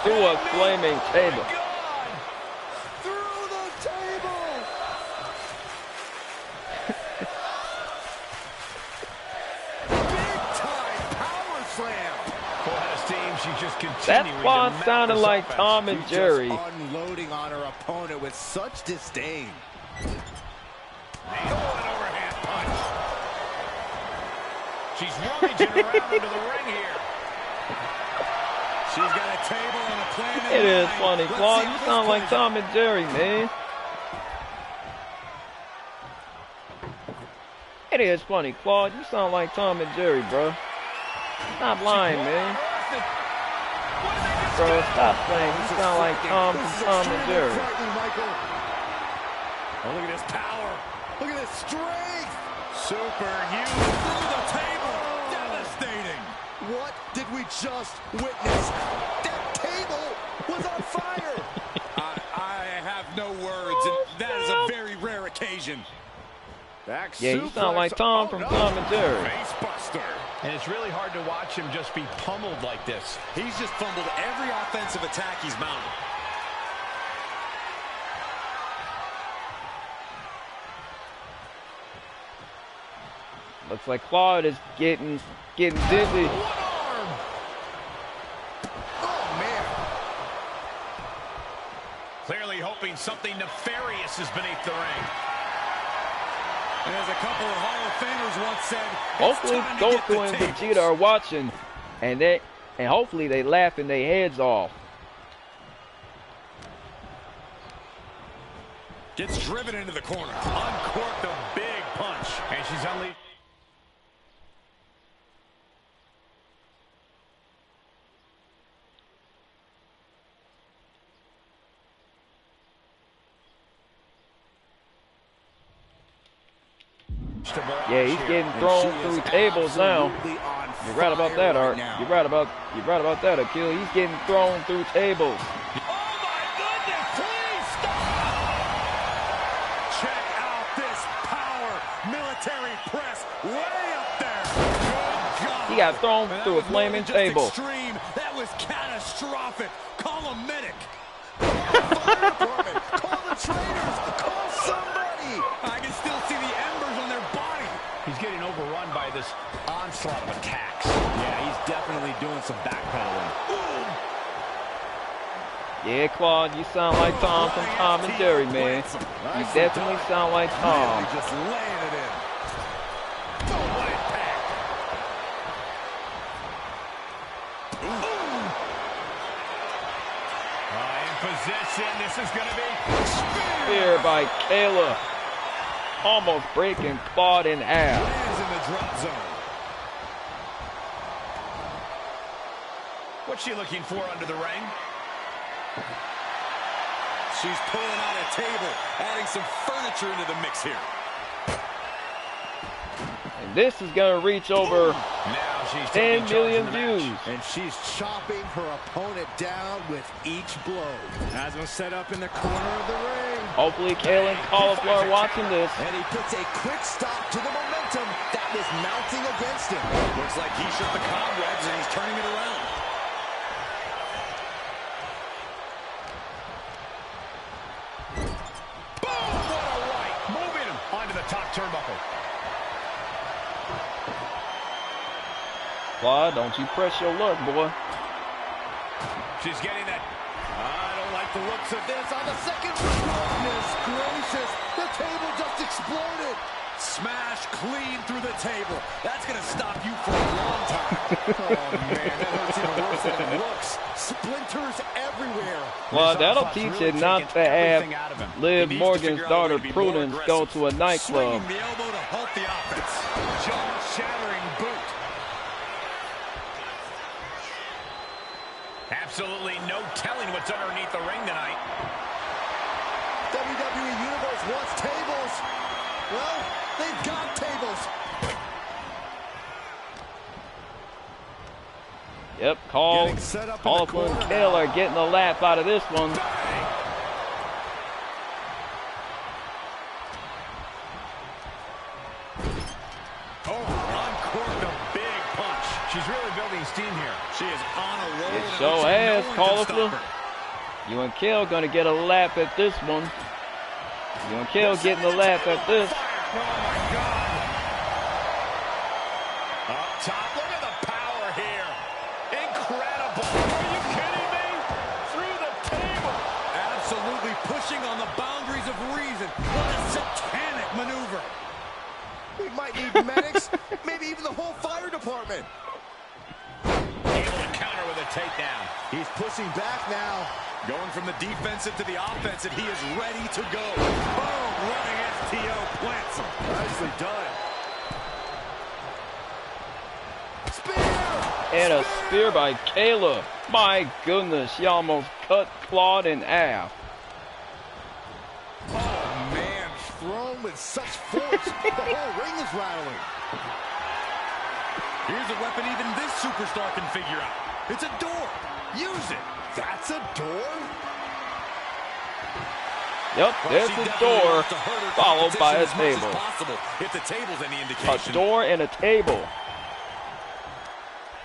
Through a flaming table. God. Through the table. Big time power slam. Full head of steam. She's just continuing. That's Claude to mount sounding this like offense. Tom and Jerry. Just unloading on her opponent with such disdain. An overhand punch. She's rummaging around into the ring here. She's got a table and a plan. It is funny, Claude. You sound like Tom and Jerry, man. It is funny, Claude. You sound like Tom and Jerry, bro. Stop lying, man. Bro, stop playing. You sound like Tom from Tom and Jerry. Oh, look at this power. Look at this strength. Superhuman through the table. Devastating. What did we just witness? That table was on fire. I have no words, and that is a very rare occasion. Back Yeah, you sound like Tom from Tom and Jerry. Facebuster. And it's really hard to watch him just be pummeled like this. He's just fumbled every offensive attack he's mounted. Looks like Claude is getting dizzy. Oh, man. Clearly hoping something nefarious is beneath the ring. And as a couple of Hall of Famers once said, Hopefully Goku and Vegeta are watching, and hopefully they laughing their heads off. gets driven into the corner. Uncorked a big punch. And she's unleashed. Yeah, he's getting thrown through tables now. On You're right about that, Art. You're right about that, Akil. He's getting thrown through tables. Oh my goodness, please stop! Check out this power. Military press way up there. Good job. He got thrown through a flaming table. Extreme. That was catastrophic. Call a medic. Fire department. Call the trainers. Call somebody. I can still see the embers on their body. He's getting overrun by this onslaught of attacks. Yeah, he's definitely doing some backpedaling. Yeah, Claude, you sound like Tom from Tom and Jerry, man. You definitely sound like Tom. Just laying it in. Oh, what impact. In position. This is going to be Spear by Kayla. Almost breaking Claude in half. lands in the drop zone. What's she looking for under the ring? She's pulling out a table, adding some furniture into the mix here. And this is going to reach over Now she's 10 taking charge million of the match. views. And she's chopping her opponent down with each blow. Has him set up in the corner of the ring. Hopefully Kayla and Cauliflower are watching this. And he puts a quick stop to the momentum that was mounting against him. Looks like he shook the cobwebs and he's turning it around. Boom! What a right! Moving him onto the top turnbuckle. Claude, don't you press your luck, boy. She's getting that. I don't like the looks of this on the second. Goodness gracious, the table just exploded. Smash clean through the table. That's going to stop you for a long time. Oh man, that hurts even worse than it looks. Splinters everywhere. Well, that'll offense teach really it not taking to everything have out of him. Liv He needs to Morgan's figure out a way daughter to be more Prudence go aggressive. to a nightclub. Swinging the elbow to halt the offense. Jaw-shattering boot. Absolutely no telling what's underneath the ring tonight. WWE Universe wants tables. Well, they've got tables. Yep, Getting set up in the Cauliflower and corner Kayla now. are getting a laugh out of this one. Uncorked a big punch. She's really building steam here. She is on a roll. It and sure looks like has, no one can Cauliflower. stop her. You and Kale gonna get a laugh at this one. You and Kale getting a laugh at this. Oh, my God. Up top, look at the power here. Incredible. Are you kidding me? Through the table. Absolutely pushing on the boundaries of reason. What a satanic maneuver. We might need medics, maybe even the whole fire department. Able to counter with a takedown. He's pushing back now. Going from the defensive to the offensive, he is ready to go. Boom, running STO plants him. Nicely done. Spear! And a spear by Kayla. My goodness, she almost cut Claude in half. Oh, man, thrown with such force, the whole ring is rattling. Here's a weapon even this superstar can figure out. It's a door. Use it. That's a door? Yep, there's She the definitely door, wants to hurt her followed by a competition as much table. as possible, if the table's any A indication. door and a table.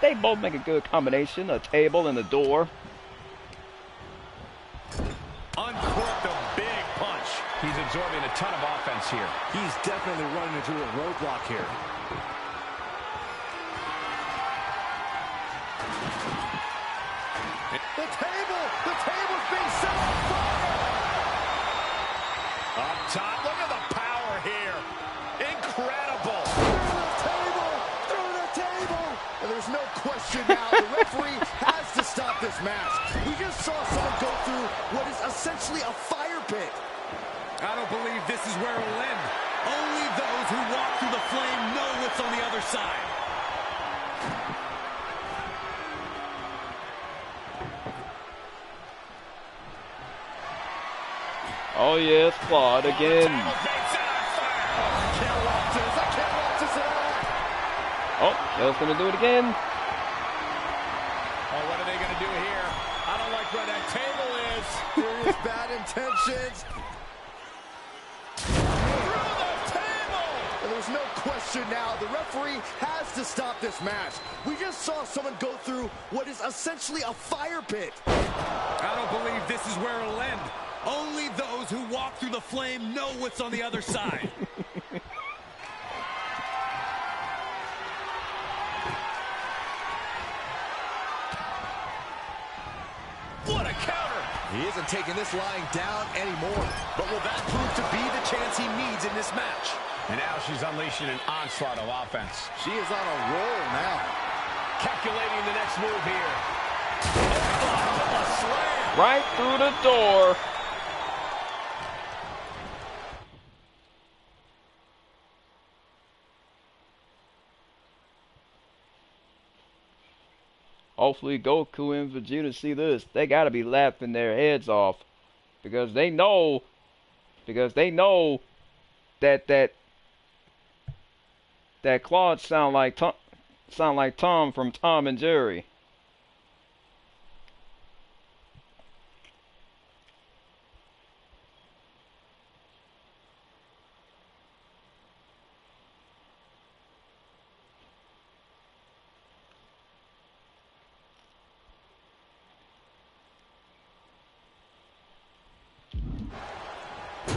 They both make a good combination, a table and a door. Uncorked a big punch. He's absorbing a ton of offense here. He's definitely running into a roadblock here. The table's being set on fire! Up top, look at the power here. Incredible. Through the table! And there's no question now, the referee has to stop this match. We just saw someone go through what is essentially a fire pit. I don't believe this is where it'll end. Only those who walk through the flame know what's on the other side. Oh yes, Claude again. I can't watch this. I can't watch this at all. Oh, Shell's gonna do it again. Oh, what are they going to do here? I don't like where that table is. Serious bad intentions. Through the table. And there's no question now, the referee has to stop this match. We just saw someone go through what is essentially a fire pit. I don't believe this is where it'll end. Only those who walk through the flame know what's on the other side. What a counter. He isn't taking this lying down anymore. But will that prove to be the chance he needs in this match? And now she's unleashing an onslaught of offense. She is on a roll now. Calculating the next move here. A slam. Right through the door. Hopefully Goku and Vegeta see this. They gotta be laughing their heads off. Because they know that Claude sound like Tom from Tom and Jerry.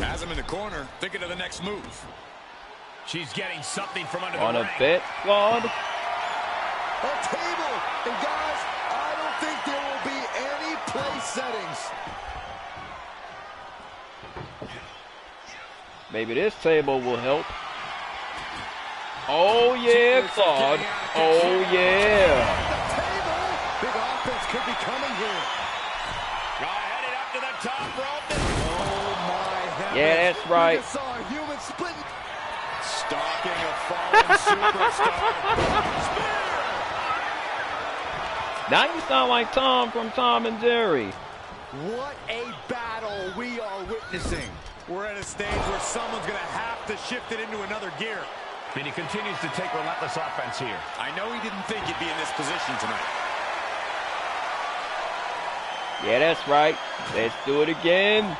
Has him in the corner, thinking of the next move. She's getting something from under the On a ring. bet, Claude. A table. And guys, I don't think there will be any place settings. Maybe this table will help. Oh yeah, Claude. Oh yeah. The table. Big offense could be coming here. Headed up to the top rope. Oh my heavens. Yeah, that's right. We just saw a human split. Stalking a fallen superstar. Spear! Now you sound like Tom from Tom and Jerry. What a battle we are witnessing. We're at a stage where someone's going to have to shift it into another gear. And he continues to take relentless offense here. I know he didn't think he'd be in this position tonight. Yeah, that's right. Let's do it again.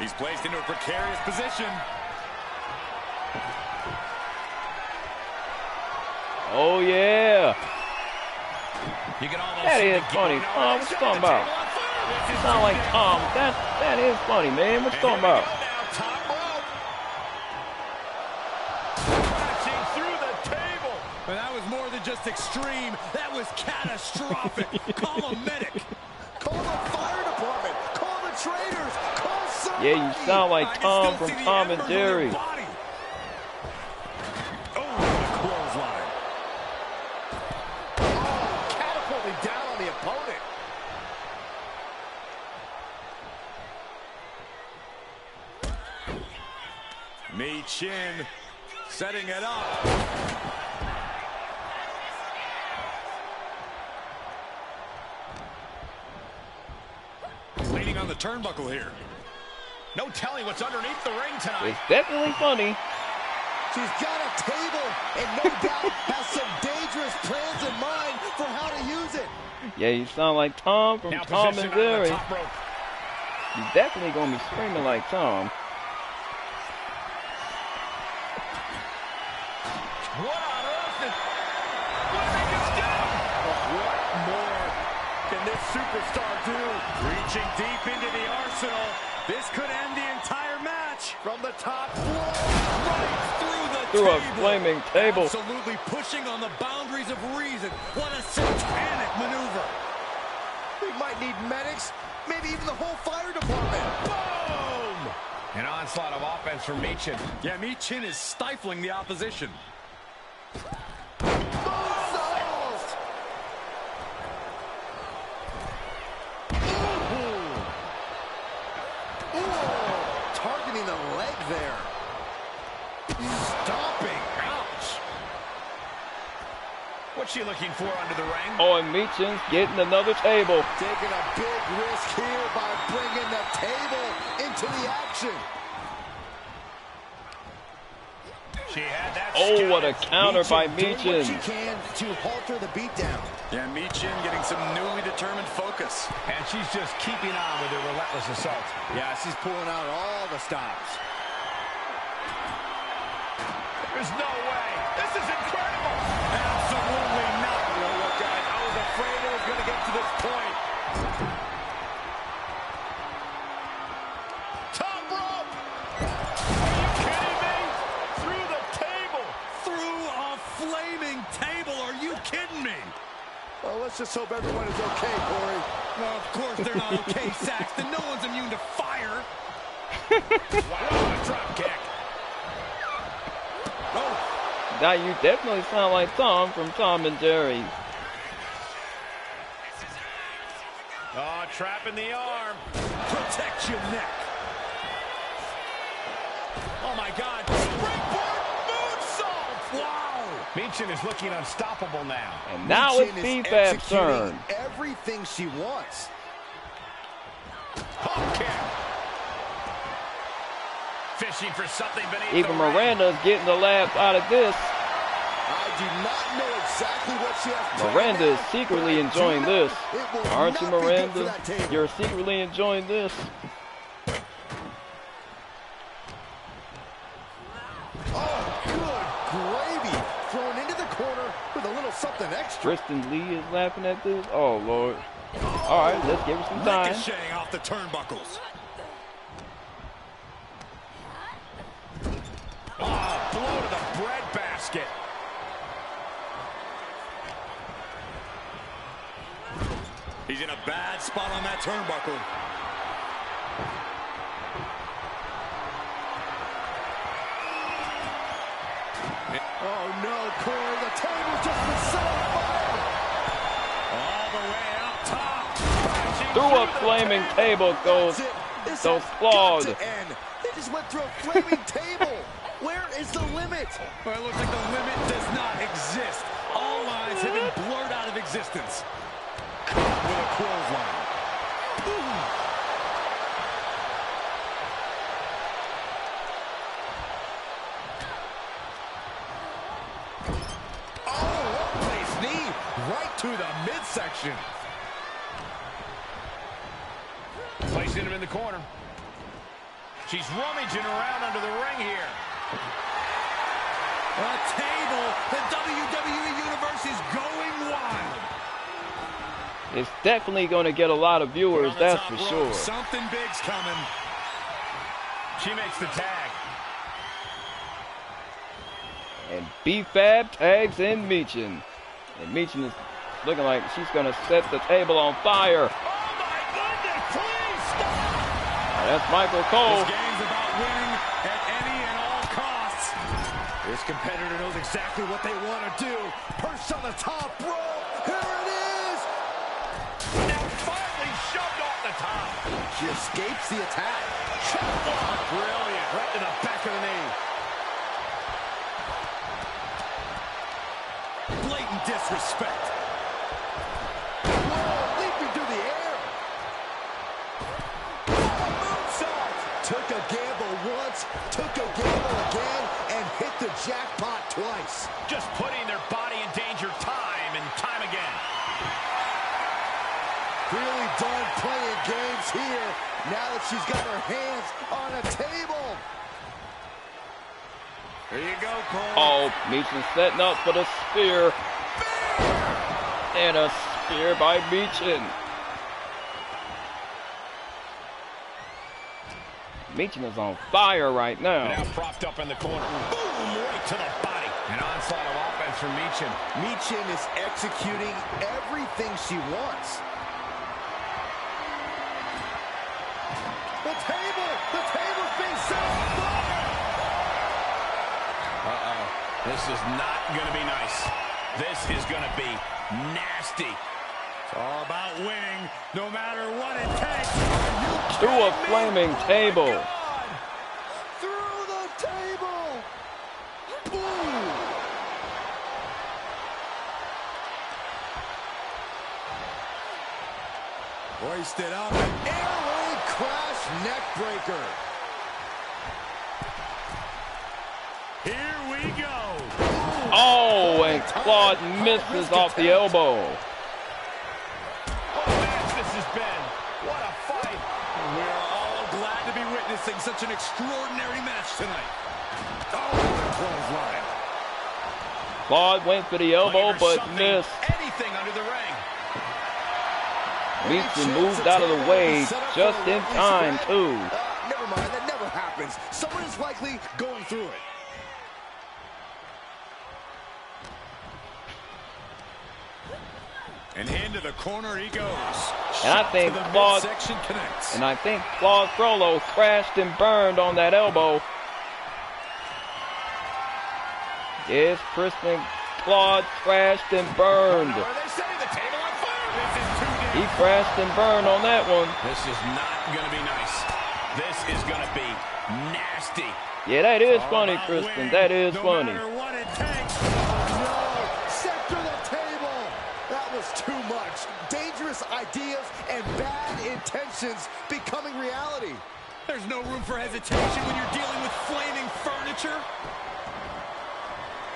He's placed into a precarious position. Oh yeah. You can almost That see is the funny. gear. Tom, what you talking about? You sound like Tom. That is funny, man. What you talking about? Top rope. Crashing through the table. But that was more than just extreme. That was catastrophic. Call a medic. Call the fire department. Call the traders. Call somebody. Yeah, you sound like Tom from Tom and Jerry. Catapulting down on the opponent. Chin setting it up. Leaning on the turnbuckle here. No telling what's underneath the ring tonight. It's definitely funny. She's got a table and no doubt has some dangerous plans in mind for how to use it. Yeah, you sound like Tom from Now Tom and positioned on the Jerry. top rope. You definitely gonna be screaming like Tom. What on earth is... What did they just do? What more can this superstar do? Reaching deep into the arsenal. This could end the entire match. From the top floor. Right through the Through a table. flaming table. Absolutely pushing on the boundaries of reason. What a satanic maneuver. We might need medics, maybe even the whole fire department. Boom! An onslaught of offense from Michin. Yeah, Michin is stifling the opposition. Moonsault! Ooh, targeting the leg there. Stomping. Ouch. What's she looking for under the ring? Oh, and Michin's getting another table. Taking a big risk here by bringing the table into the action. She had that. Oh, what a counter by doing what she Michin. can to halter the beatdown. Yeah, Michin getting some newly determined focus. And she's just keeping on with her relentless assault. Yeah, she's pulling out all the stops. There's no way. This is incredible. Absolutely not. You know what, guys? I was afraid it was going to get to this point. Top rope. Are you kidding me? Through the table. Through a flaming table. Are you kidding me? Well, let's just hope everyone is okay, Corey. Well, of course they're not okay, Saxton. No one's immune to fire. Wow, drop kick. Now you definitely sound like Tom from Tom and Jerry. Oh, trapping the arm. Protect your neck. Oh, my God. Springboard moonsault. Wow. Michin is looking unstoppable now. And now it's Michin is B-Fab's executing turn. everything she wants. Hop kick. Fishing for something beneath Even the ring. Miranda's getting the laugh out of this. I do not know exactly what she has planned Miranda is out, secretly but I enjoying do know this. it will Aren't you, not be good for Miranda? that table. You're secretly enjoying this. Oh, good gravy. Thrown into the corner with a little something extra. Tristan Lee is laughing at this. Oh, Lord. All right, let's give her some time. Ricocheting off the turnbuckles. Oh, blow to the breadbasket. He's in a bad spot on that turnbuckle. Oh, no, Corey. The table just been set on fire. All the way up top. Through a flaming table goes That's it. This those has claws. got to end. They just went through a flaming table. Where is the limit? Well, it looks like the limit does not exist. All lines have been blurred out of existence. With a clothesline. Oh, place knee right to the midsection. Placing him in the corner. She's rummaging around under the ring here. A table. The WWE Universe is going wild. It's definitely going to get a lot of viewers, On the that's top for rope, sure. Something big's coming. She makes the tag. And B-Fab tags in Michin. And Michin is looking like she's going to set the table on fire. Oh, my goodness, please stop. That's Michael Cole. This game's about winning at any and all costs. This competitor knows exactly what they want to do. Perched on the top rope. Here it is. Now finally shoved off the top. She escapes the attack. Chop block. Brilliant. Right to the back of the knee. Blatant disrespect. Whoa, leaping through the air. Moonsault. Took a gamble once, took a gamble again, and hit the jackpot twice. Just putting their body in danger time and time again. Really done playing games here now that she's got her hands on a table. There you go, Cole. Oh, Michin setting up for the spear. And a spear by Michin. Michin is on fire right now. Now propped up in the corner. Boom, right to the body. An onslaught of offense from Michin. Michin is executing everything she wants. The table's being set on fire. Uh-oh. This is not going to be nice. This is going to be nasty. It's all about winning, no matter what it takes. Through a flaming table. God. Through the table. Boom. Hoisted up, an airway crash neck breaker. Here we go. Oh, and Claude misses off the elbow. What a match this has been. What a fight. We're all glad to be witnessing such an extraordinary match tonight. Oh, the clothesline. Claude went for the elbow, but missed. Anything under the ring. Meacham moved out of the way just in time, too. Never mind, that never happens. Someone is likely going through it. And into the corner he goes. And I think Claude, Section connects. and I think Claude Frollo crashed and burned on that elbow. Yes, Kristen, Claude crashed and burned. Are they setting the table on fire? This is too damn. He crashed and burned on that one. This is not going to be nice. This is going to be nasty. Yeah, that is funny, Kristen. That is funny. No matter what it takes. No, center the table. That was too much. Dangerous ideas and bad intentions becoming reality. There's no room for hesitation when you're dealing with flaming furniture.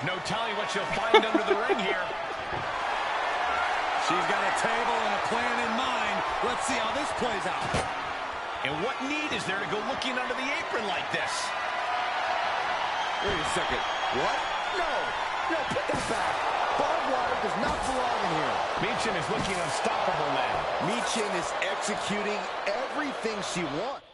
No telling what you'll find under the ring here. She's got a table and a plan in mind. Let's see how this plays out. And what need is there to go looking under the apron like this? Wait a second. What? No. No, put that back. Barbed wire does not belong in here. Meacham is looking unstoppable now. Meacham is executing everything she wants.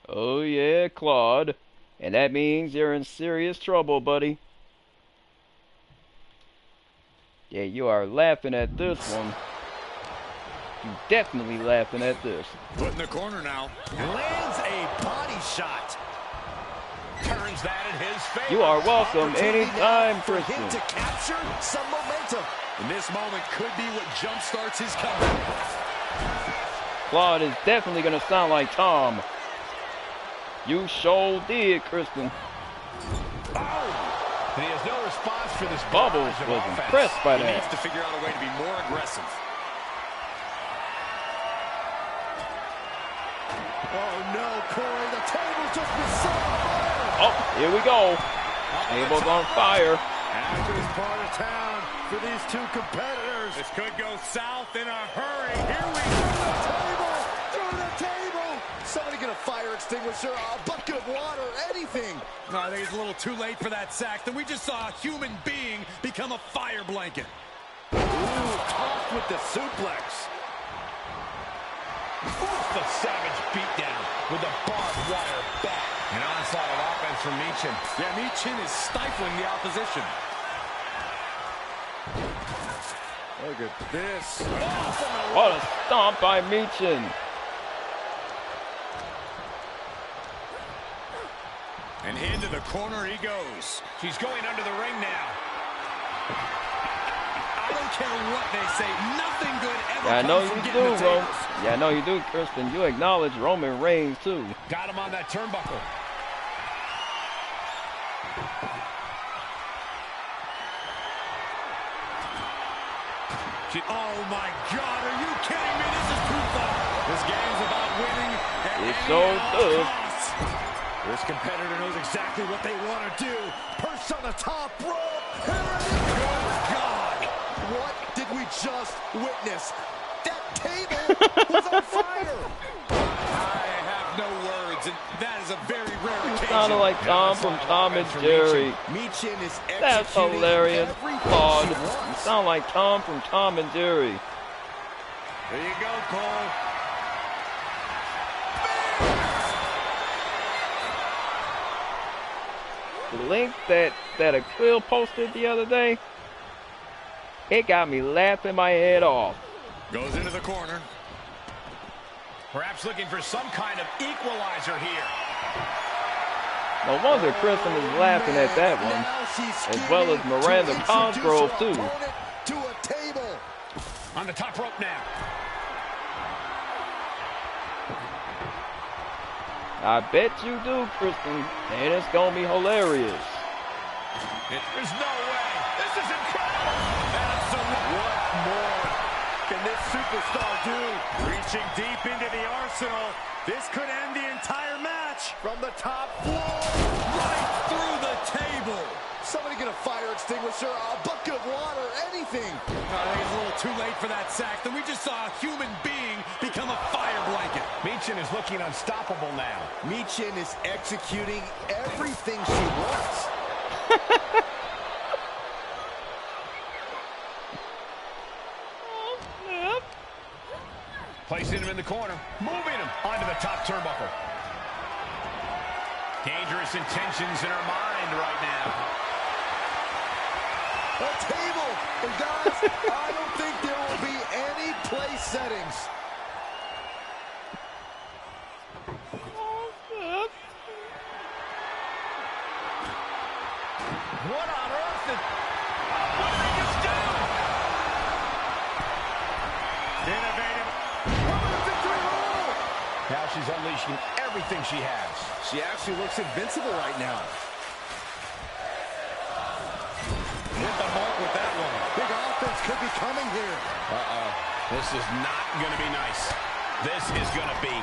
Oh, yeah, Claude. And that means you're in serious trouble, buddy. Yeah, you are laughing at this one. You definitely laughing at this. Put in the corner now. Lands a body shot. Turns that in his favor. You are welcome Opportunity anytime, now for Kristen. him to capture some momentum. And this moment could be what jumpstarts his comeback. Claude is definitely going to sound like Tom. You sure did, Kristen. And he has no response for this Bubbles barrage of was offense. impressed by He needs that. to figure out a way to be more aggressive. Oh no, Corey, the table's just been set on fire. Oh, here we go. Table's on fire. After this part of town for these two competitors. This could go south in a hurry. Here we go. Through the table. Somebody get a fire extinguisher, a bucket of water, anything. No, I think it's a little too late for that, Saxton. We just saw a human being become a fire blanket. Ooh, tossed with the suplex. The savage beatdown with a barbed wire bat. An onslaught of offense from Meacham. Yeah, Meacham is stifling the opposition. Look at this. What a stomp by Meacham. And into the corner he goes. She's going under the ring now. I don't care what they say. Nothing good ever Yeah, I know comes from you getting do, the bro. tables. Yeah, I know you do, Kristen. You acknowledge Roman Reigns, too. Got him on that turnbuckle. Oh my God, are you kidding me? This is too far. This game's about winning at It any sure does. cost. This competitor knows exactly what they want to do. Perched on the top rope. Here it is. Good God. What did we just witness? That table was on fire. I have no words, and that is a very rare occasion. Sounded like Tom from Tom and Jerry. Meacham is That's executing hilarious. everything Claude. she You wants. sound like Tom from Tom and Jerry. There you go, Cole. The link that Aquil posted the other day, it got me laughing my head off. Goes into the corner. Perhaps looking for some kind of equalizer here. No wonder Kristen is laughing at that one. Now she's As well as scheming Miranda to Cosgrove, introduce her too. opponent to a table. On the top rope now. I bet you do, Kristen. And it's gonna be hilarious. There's no way. This is incredible. Absolutely. What more can this superstar do. Reaching deep into the arsenal. This could end the entire match. From the top floor. Right through the table. Somebody get a fire extinguisher, a bucket of water, anything. I think it's a little too late for that, Saxton. We just saw a human being become a fire blanket. Michin is looking unstoppable now. Michin is executing everything she wants. Placing him in the corner, moving him onto the top turnbuckle. Dangerous intentions in her mind right now. A table! And guys, I don't think there will be any place settings. What on earth is... What did they just do? Innovative. Now she's unleashing everything she has. She actually looks invincible right now. Hit the mark with that one. Big offense could be coming here. Uh-oh. This is not going to be nice. This is going to be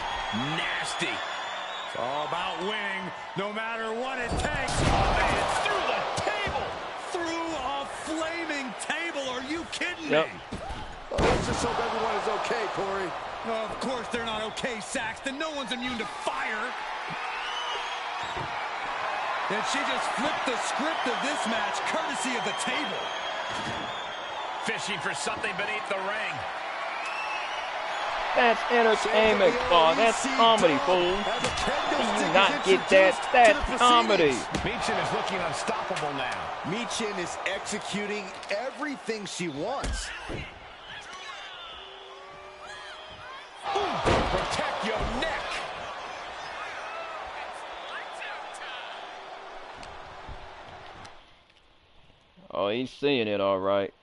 nasty. It's all about winning, no matter what it takes. Oh, man, it's through the table. Through a flaming table. Are you kidding Yep. me? Let's just hope everyone is okay, Corey. Of course they're not okay, Saxton. No one's immune to fire. And she just flipped the script of this match, courtesy of the table. Fishing for something beneath the ring. That's entertainment, Claude. That's comedy, fool. Do you not get that? That's comedy. Michin is looking unstoppable now. Michin is executing everything she wants. Protect your neck. Oh, he's seeing it all right.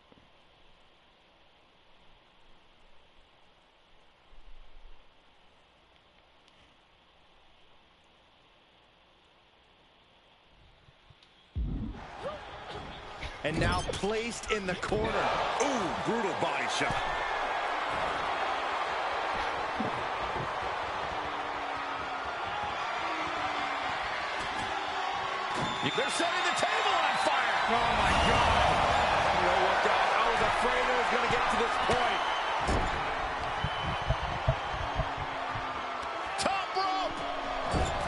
And now placed in the corner. Ooh, brutal body shot. They're setting the table on fire. Oh, my God. You know what, guys? I was afraid it was going to get to this point. Top rope.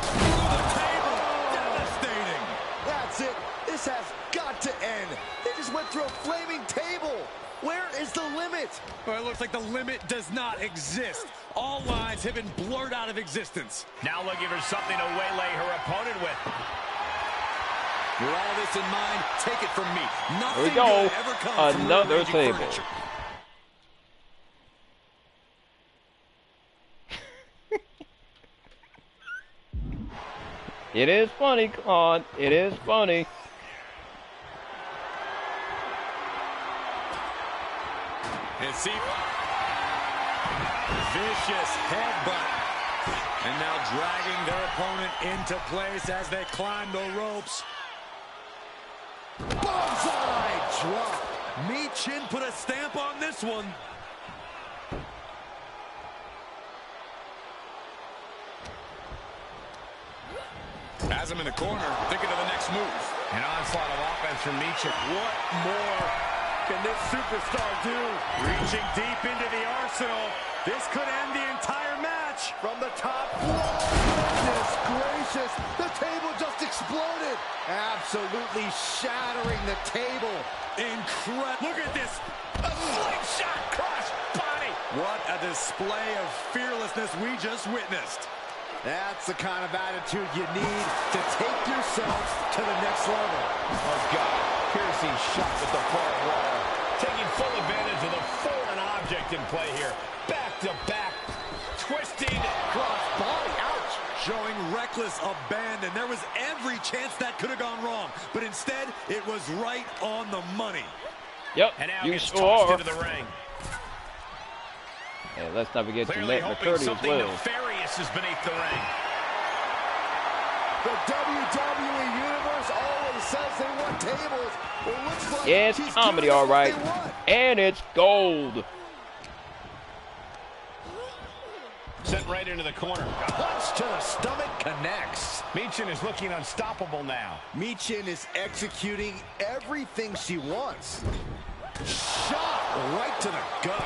Through the table. Devastating. That's it. This has got to end. They just went through a flaming table. Where is the limit? Well, it looks like the limit does not exist. All lines have been blurred out of existence. Now looking for something to waylay her opponent with. With all this in mind, take it from me. Here Nothing we go. good ever comes from Another rearranging table. furniture. It is funny, Claude. It is funny. And see, vicious headbutt. And now dragging their opponent into place as they climb the ropes. Bullseye drop. Michin put a stamp on this one. Has him in the corner, thinking of the next move. An onslaught of offense from Michin. What more can this superstar do? Reaching deep into the arsenal. This could end the entire match. From the top floor. Goodness gracious. The table just exploded. Absolutely shattering the table. Incredible. Look at this. A slingshot cross body. What a display of fearlessness we just witnessed. That's the kind of attitude you need to take yourself to the next level. Oh, God. Piercing shot with the far wall. Taking full advantage of the foreign object in play here. Back to back. Twisting. Cross body. Ouch. Showing reckless abandon. There was every chance that could have gone wrong. But instead, it was right on the money. Yep, And now you gets sure tossed are. into the ring. And let's not forget Clearly Jeanette hoping McCurdy as something well. nefarious is beneath the ring. The WWE Universe always says they want tables. Well, it looks like Yeah, it's she's comedy, giving them all right. what they want. And it's gold. Sent right into the corner. Punch to the stomach connects. Michin is looking unstoppable now. Michin is executing everything she wants. Shot right to the gut.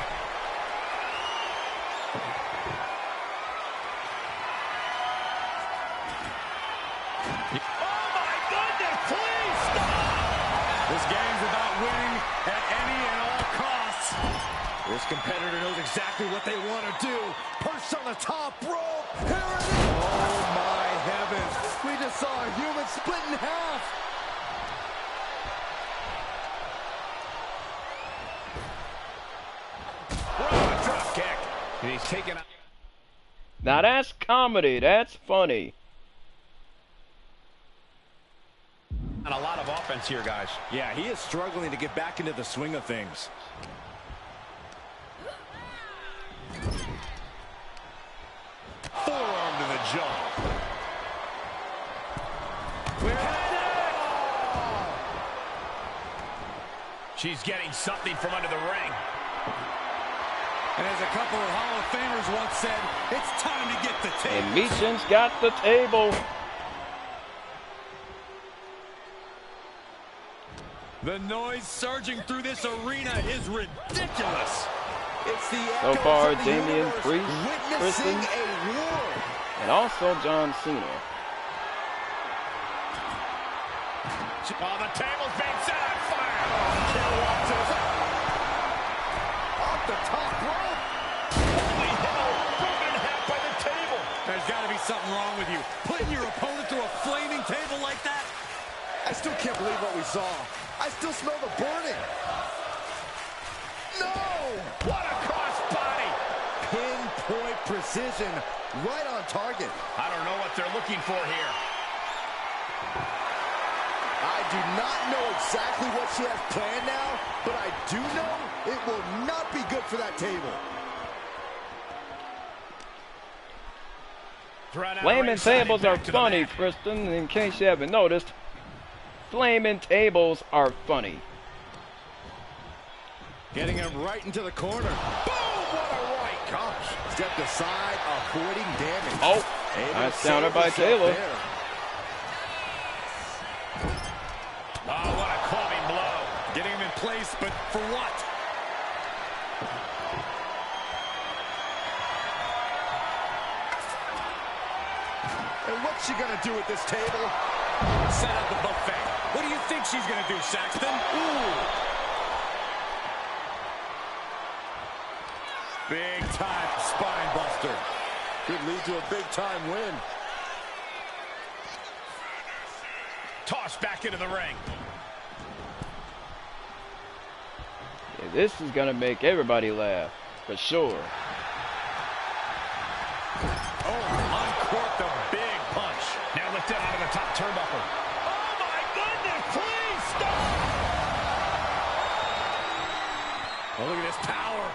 Oh my goodness, please stop! This game's about winning at any and all costs. This competitor knows exactly what they want to do. Perched on the top rope. Here it is. Oh my heavens. We just saw a human split in half. Raw drop kick. And he's taken out. Now that's comedy. That's funny. And a lot of offense here, guys. Yeah, he is struggling to get back into the swing of things. Forearm to the jaw. She's getting something from under the ring. And as a couple of Hall of Famers once said, it's time to get the tape. And Michin's got the table. The noise surging through this arena is ridiculous. It's the So echoes far, of the Damian universe Priest, witnessing Kristen, a war. and also John Cena. Oh, the table's being set on fire. Off the top rope. Holy hell, broken in half by the table. There's got to be something wrong with you. Putting your opponent through a flaming table like that? I still can't believe what we saw. I still smell the burning. No! What a crossbody. Pinpoint precision, right on target. I don't know what they're looking for here. I do not know exactly what she has planned now, but I do know it will not be good for that table. Flaming tables are funny, Kristen, in case you haven't noticed. Flaming tables are funny. Getting him right into the corner. Boom! What a right. Gosh. Stepped aside, avoiding damage. Oh, nice counter by Taylor. Oh, what a clubbing blow. Getting him in place, but for what? And what's she gonna do with this table? Set up the buffet. What do you think she's going to do, Saxton? Ooh. Big time spine buster. Could lead to a big time win. Tossed back into the ring. Yeah, this is gonna make everybody laugh, for sure. Oh, uncorked a big punch. Now lifted onto the top turnbuckle. Oh my goodness, please stop! Oh, look at this power.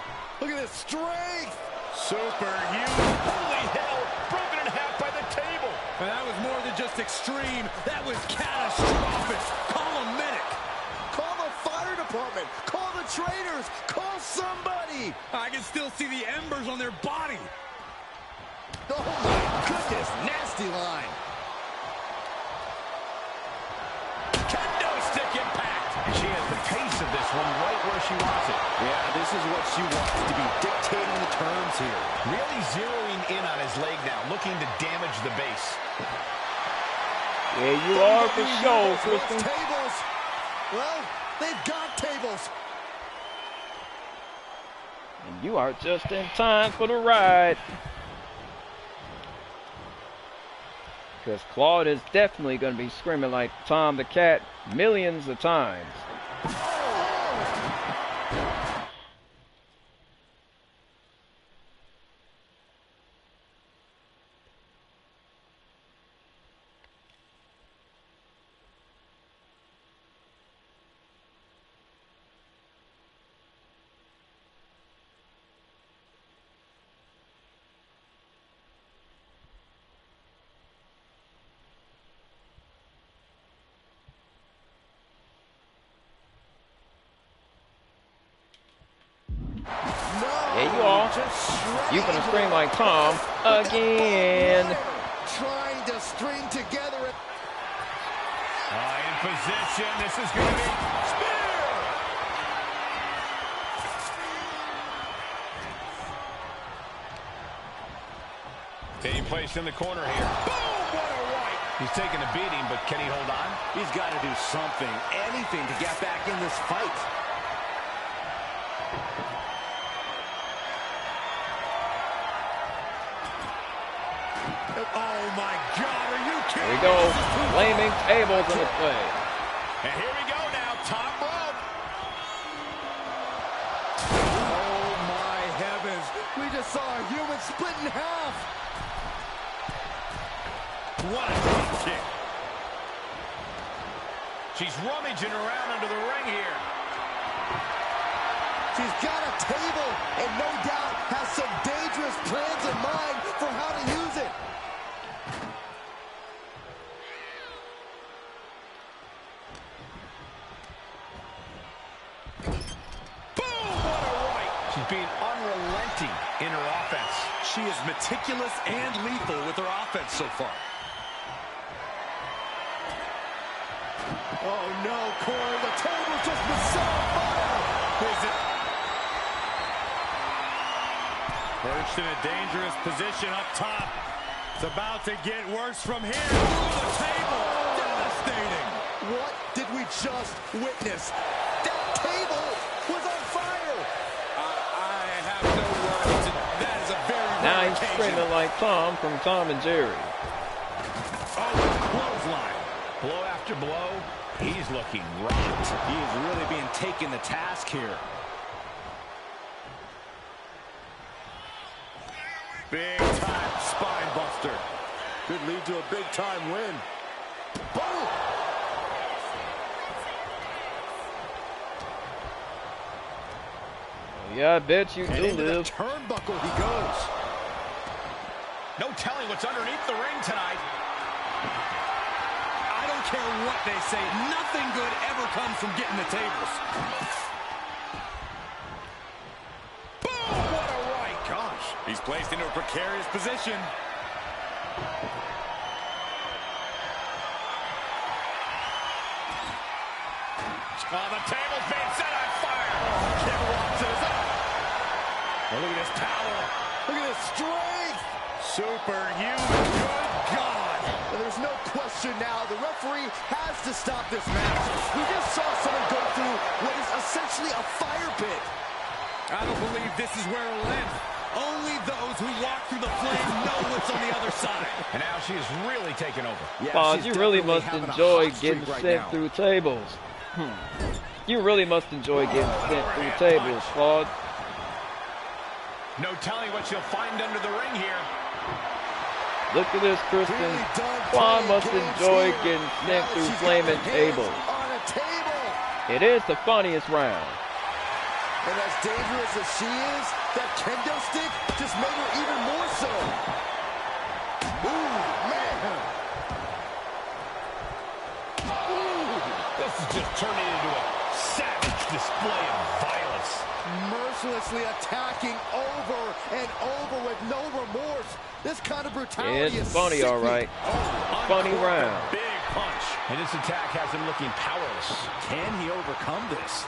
Look at this strength. Superhuman. Holy hell, broken in half by the table. And that was more than just extreme. That was catastrophic. Call a medic. Call the fire department. Call the trainers. Call somebody. I can still see the embers on their body. Oh my goodness, nasty line. Kendo stick impact. And she has the pace of this one right where she wants it. Yeah, this is what she wants, to be dictating the terms here. Really zeroing in on his leg now, looking to damage the base. Yeah, you are for sure, Kristen. Tables. Well, they've got tables. And you are just in time for the ride. Because Claude is definitely going to be screaming like Tom the Cat millions of times. Hey, you all. You gonna scream like Tom again. Trying to string together. In position. This is going to be spear. Being placed in the corner here. Boom! What a right. He's taking a beating, but can he hold on? He's got to do something, anything to get back in this fight. Oh, my God. Are you kidding? Here we go. Flaming tables in the play. And here we go now. Top rope. Oh, my heavens. We just saw a human split in half. What a deep kick. She's rummaging around under the ring here. She's got a table and no doubt has some dangerous plans in mind for how to use it. Boom! What a right. She's being unrelenting in her offense. She is meticulous and lethal with her offense so far. Oh no, Corey, the table's just been set on fire. Is it? Perched in a dangerous position up top. It's about to get worse from here. Through the table. Devastating. What did we just witness? That table was on fire. I have no words. That is a very Now rare he's occasion. screaming like Tom from Tom and Jerry. Oh, clothesline. Blow after blow. He's looking rocked. He is really being taken to task here. Big time spine buster. Could lead to a big time win. Boom! Yeah, I bet you And do into the live. turnbuckle he goes. No telling what's underneath the ring tonight. I don't care what they say. Nothing good ever comes from getting the tables. Boom! What a right. Gosh, he's placed into a precarious position. Oh, the table's being set on fire. Kim watches it. Oh, look at this power. Look at his strength. Superhuman. Good God. And there's no question now, the referee has to stop this match. We just saw someone go through what is essentially a fire pit. I don't believe this is where it'll end. Only those who walk through the flame know what's on the other side. And now she is really taking over. Boz, you really must enjoy getting sent through tables. You really must enjoy getting sent through tables, Claude. No telling what she'll find under the ring here. Look at this, Kristen. Claude must enjoy getting sent through flaming tables. On a table. It is the funniest round. And as dangerous as she is, that kendo stick just made her even more so. Ooh, man. This is just turning into a savage display of violence. Mercilessly attacking over and over with no remorse. This kind of brutality is It's funny, all right. Funny round. Big punch. And this attack has him looking powerless. Can he overcome this?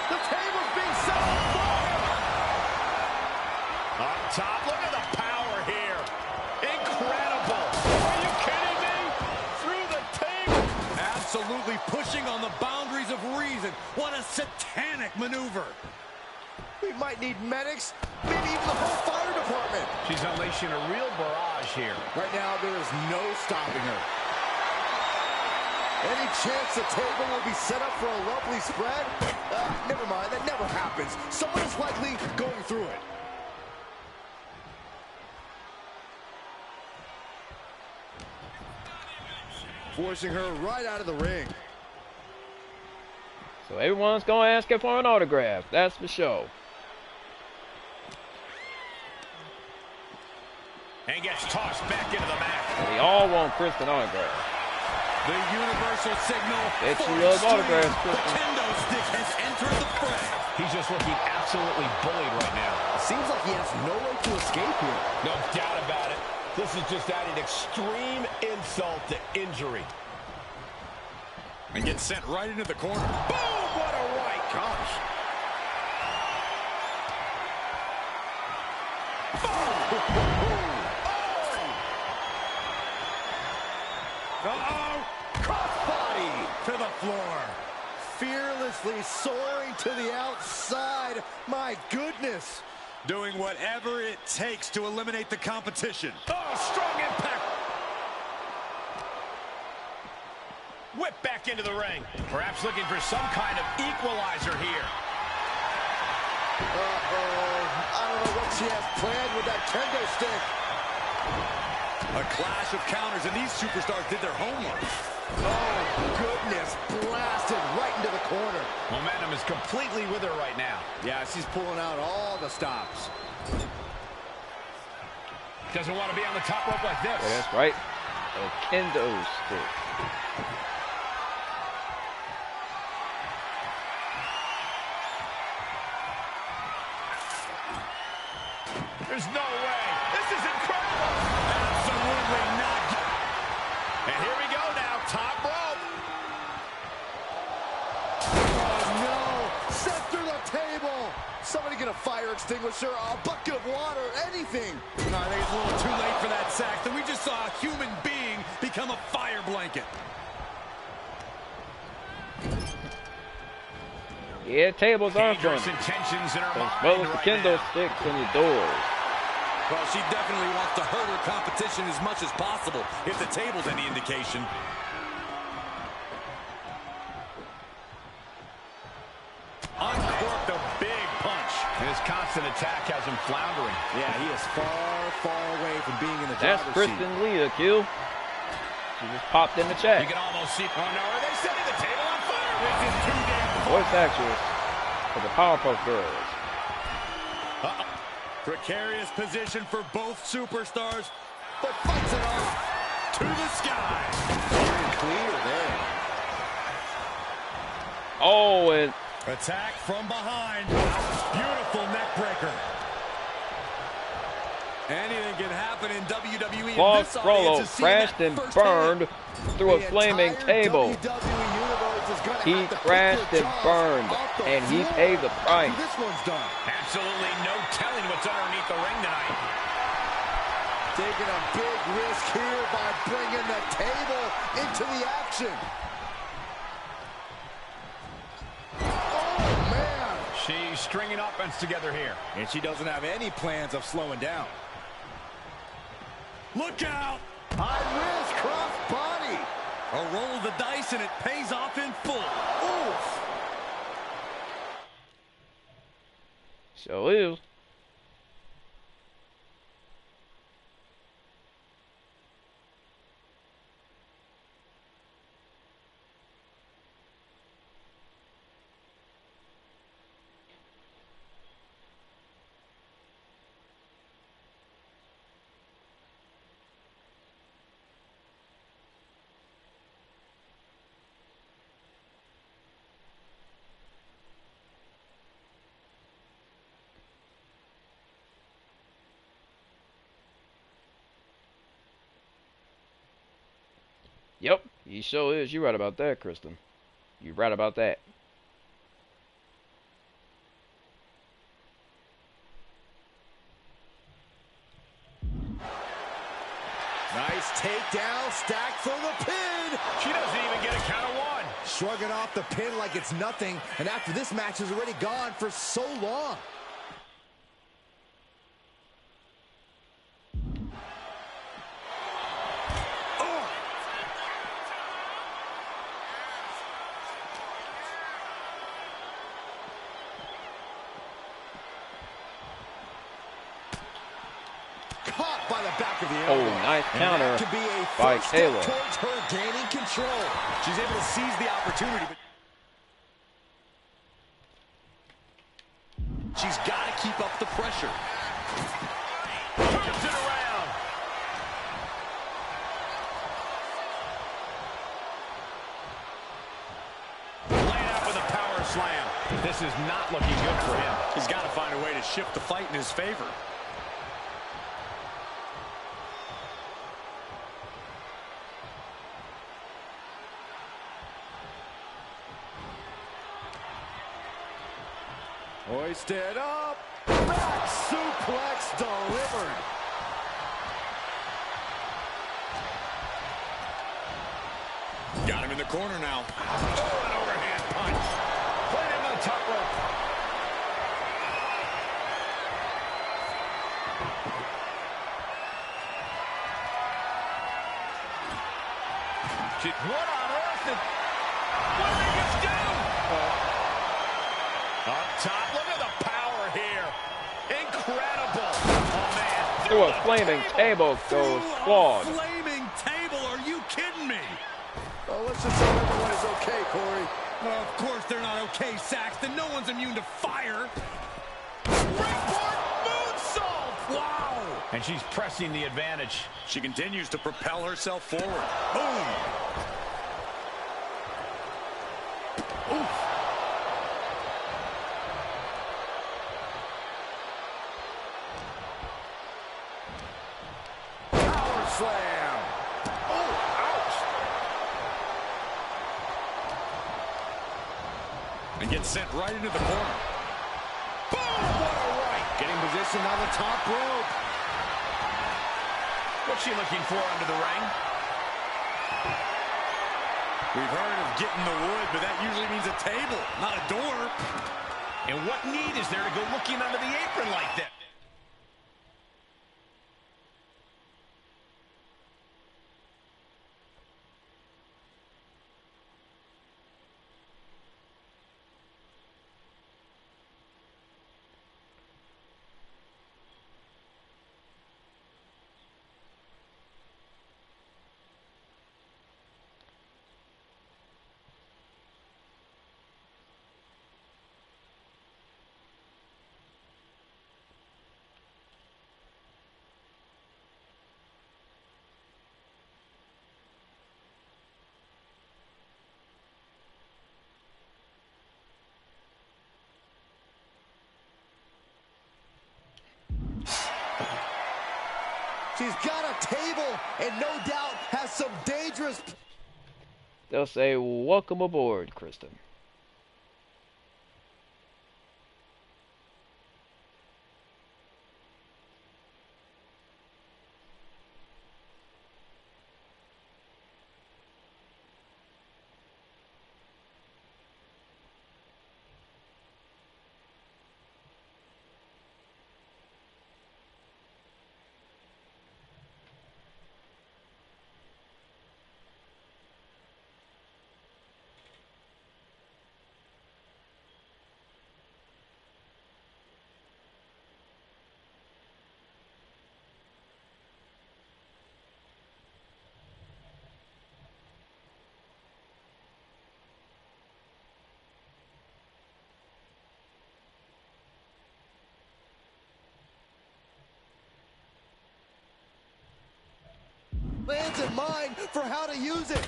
The table's being set on fire. Up top, look at the power here. Incredible. Are you kidding me? Through the table. Absolutely pushing on the boundaries of reason. What a satanic maneuver. We might need medics, maybe even the whole fire department. She's unleashing a real barrage here. Right now, there is no stopping her. Any chance the table will be set up for a lovely spread? Never mind, that never happens. Someone is likely going through it. forcing her right out of the ring. So everyone's going to ask her for an autograph. That's for sure. And gets tossed back into the mat. They all want Kristen autograph. The universal signal. Bet you love autographs, The Kristen. kendo stick has entered the fray. He's just looking absolutely bullied right now. Seems like he has no way to escape here. No doubt about it. This is just adding extreme insult to injury. And gets sent right into the corner. Boom! What a right. Gosh. Uh-oh! Crossbody to the floor. Fearlessly soaring to the outside. My goodness. Doing whatever it takes to eliminate the competition. Oh, strong impact. Whip back into the ring. Perhaps looking for some kind of equalizer here. Uh-oh. I don't know what she has planned with that kendo stick. A clash of counters, and these superstars did their homework. Oh, goodness. Blasted right into the corner. Momentum is completely with her right now. Yeah, she's pulling out all the stops. Doesn't want to be on the top rope like this. Yeah, that's right. A kendo stick. There's no way. This is incredible. Absolutely not. And here we go now. Top rope. Oh, no. Set through the table. Somebody get a fire extinguisher, a bucket of water, anything. No, I think it's a little too late for that, Saxton. We just saw a human being become a fire blanket. Yeah, tables are Dangerous funny. intentions in her As mind well as the right kendo now. sticks and the doors. Well, she definitely wants to hurt her competition as much as possible, if the table's any indication. Uncorked a big punch. His constant attack has him floundering. Yeah, he is far, far away from being in the That's driver's seat. Kristen Lee, a kill. She just popped in the chat. You can almost see. Oh no, are they setting the table on fire? This is too damn close. Voice actress for the Powerpuff Girls. Precarious position for both superstars. But fights it off. To the sky. Very clear there. Oh, and Attack from behind. Beautiful neck breaker. Anything can happen in WWE. Claude and this audience Frollo is seeing crashed that and firsthand. burned through a The flaming entire table. WWE universe is gonna He have to pick crashed their and jaws burned, off the and he floor paid the price. after This one's done. Absolutely no telling what's underneath the ring tonight. Taking a big risk here by bringing the table into the action. Oh, man. She's stringing offense together here. And she doesn't have any plans of slowing down. Look out! High risk cross body. A roll of the dice, and it pays off in full. Oof. So is. Yep, he sure is. You're right about that, Kristen. You're right about that. Nice takedown, stacked for the pin. She doesn't even get a count of one. Shrugging off the pin like it's nothing, and after this match is already gone for so long. Caught by the back of the Oh, nice counter could be a by first step Kayla. towards her gaining control. She's able to seize the opportunity, but she's got to keep up the pressure. Turns it around. Laying out with a power slam. This is not looking good for him. He's got to find a way to shift the fight in his favor. Hoisted up. Back suplex delivered. Got him in the corner now. Oh, an overhand punch. Put him on the top rope. What on earth? What did they just do? Up top, look at the power here. Incredible. Oh, man. Through a flaming table goes Claude. Flaming table, are you kidding me? Oh, let's just hope everyone is okay, Corey. Of course they're not okay, Saxton. No one's immune to fire. Springboard moonsault. Wow. And she's pressing the advantage. She continues to propel herself forward. Boom. Power slam. Oh, ouch. And gets sent right into the corner. Boom. What a right. Getting positioned on the top rope. What's she looking for under the ring? We've heard of getting the wood, but that usually means a table, not a door. And what need is there to go looking under the apron like that? She's got a table and no doubt has some dangerous... They'll say, welcome aboard, Kristen. Plans in mind for how to use it.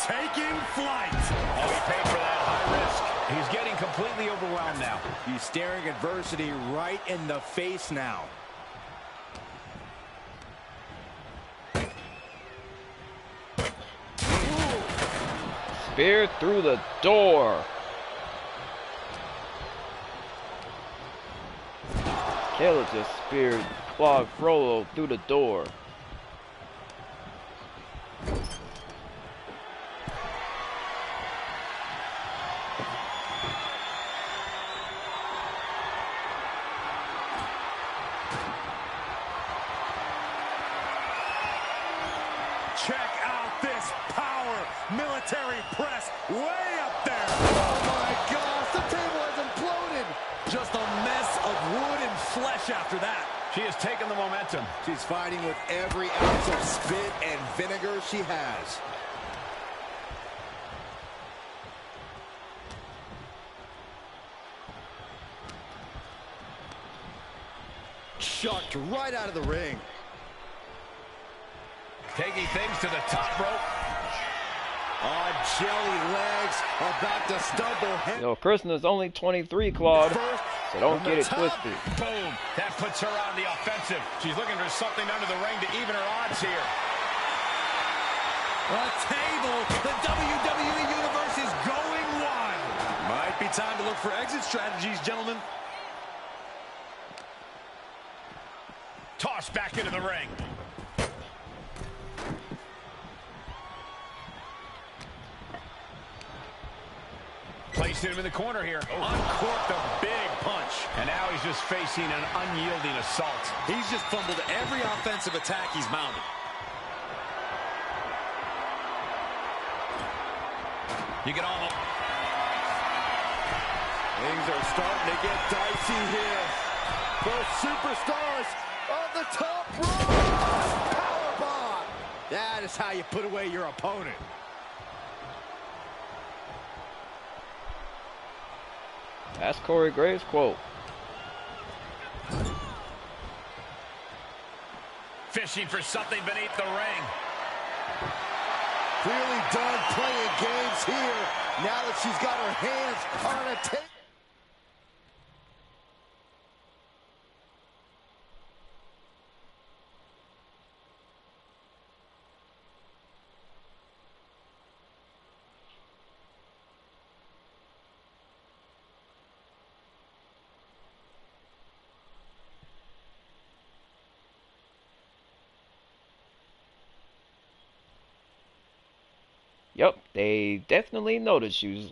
Taking flight. Oh, he paid for that high risk. He's getting completely overwhelmed now. He's staring adversity right in the face now. Spear through the door. Kayla just speared Claude Frollo through the door. Check out this power military press way up there. Oh my Just a mess of wood and flesh after that. She has taken the momentum. She's fighting with every ounce of spit and vinegar she has. Chucked right out of the ring. Taking things to the top rope. On jelly legs, about to stumble. Yo, Kristen is only 23, Claude, so don't get it twisted. Boom. That puts her on the offensive. She's looking for something under the ring to even her odds here. A table. The WWE Universe is going wild. Might be time to look for exit strategies, gentlemen. Tossed back into the ring. Placing him in the corner here. Uncorked a big punch. And now he's just facing an unyielding assault. He's just fumbled every offensive attack he's mounted. You get all. Things are starting to get dicey here. Both superstars on the top rope. Powerbomb. That is how you put away your opponent. That's Corey Graves' quote. Fishing for something beneath the ring. Really done playing games here. Now that she's got her hands on a table. Yep, they definitely noticed you.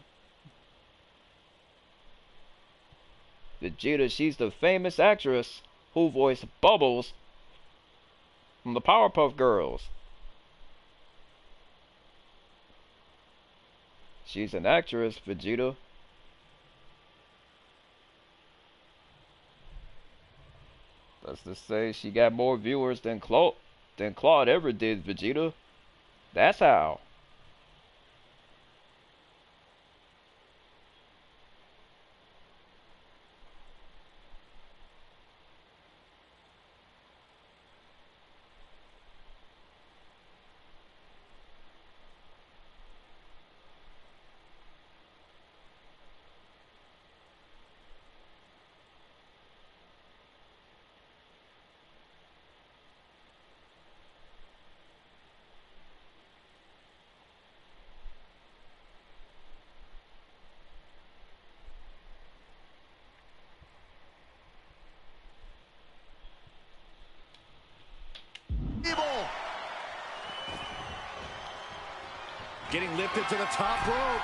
Vegeta, she's the famous actress who voiced Bubbles from the Powerpuff Girls. She's an actress, Vegeta. Let's just say she got more viewers than Claude ever did, Vegeta. That's how. Getting lifted to the top rope.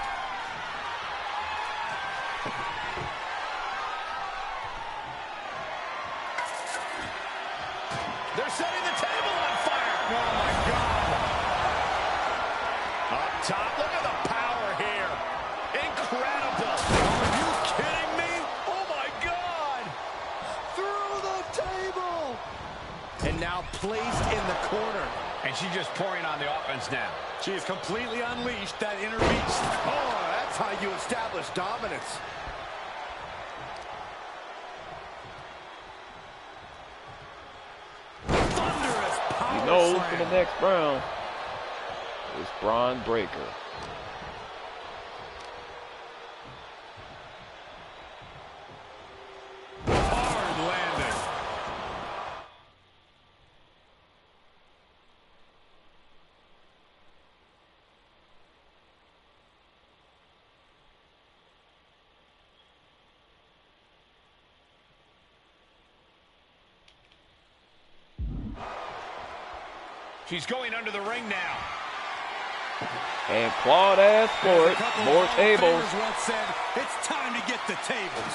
They're setting the table on fire. Oh, my God. Up top, look at the power here. Incredible. Are you kidding me? Oh, my God. Through the table. And now placed in the corner. And she's just pouring on the offense now. She has completely unleashed that inner beast. Oh, that's how you establish dominance. Thunderous power You know, slam. for the next round is Braun Breaker. Hard landing. She's going under the ring now. And Claude asked for it. More tables. Once said, it's time to get the tables.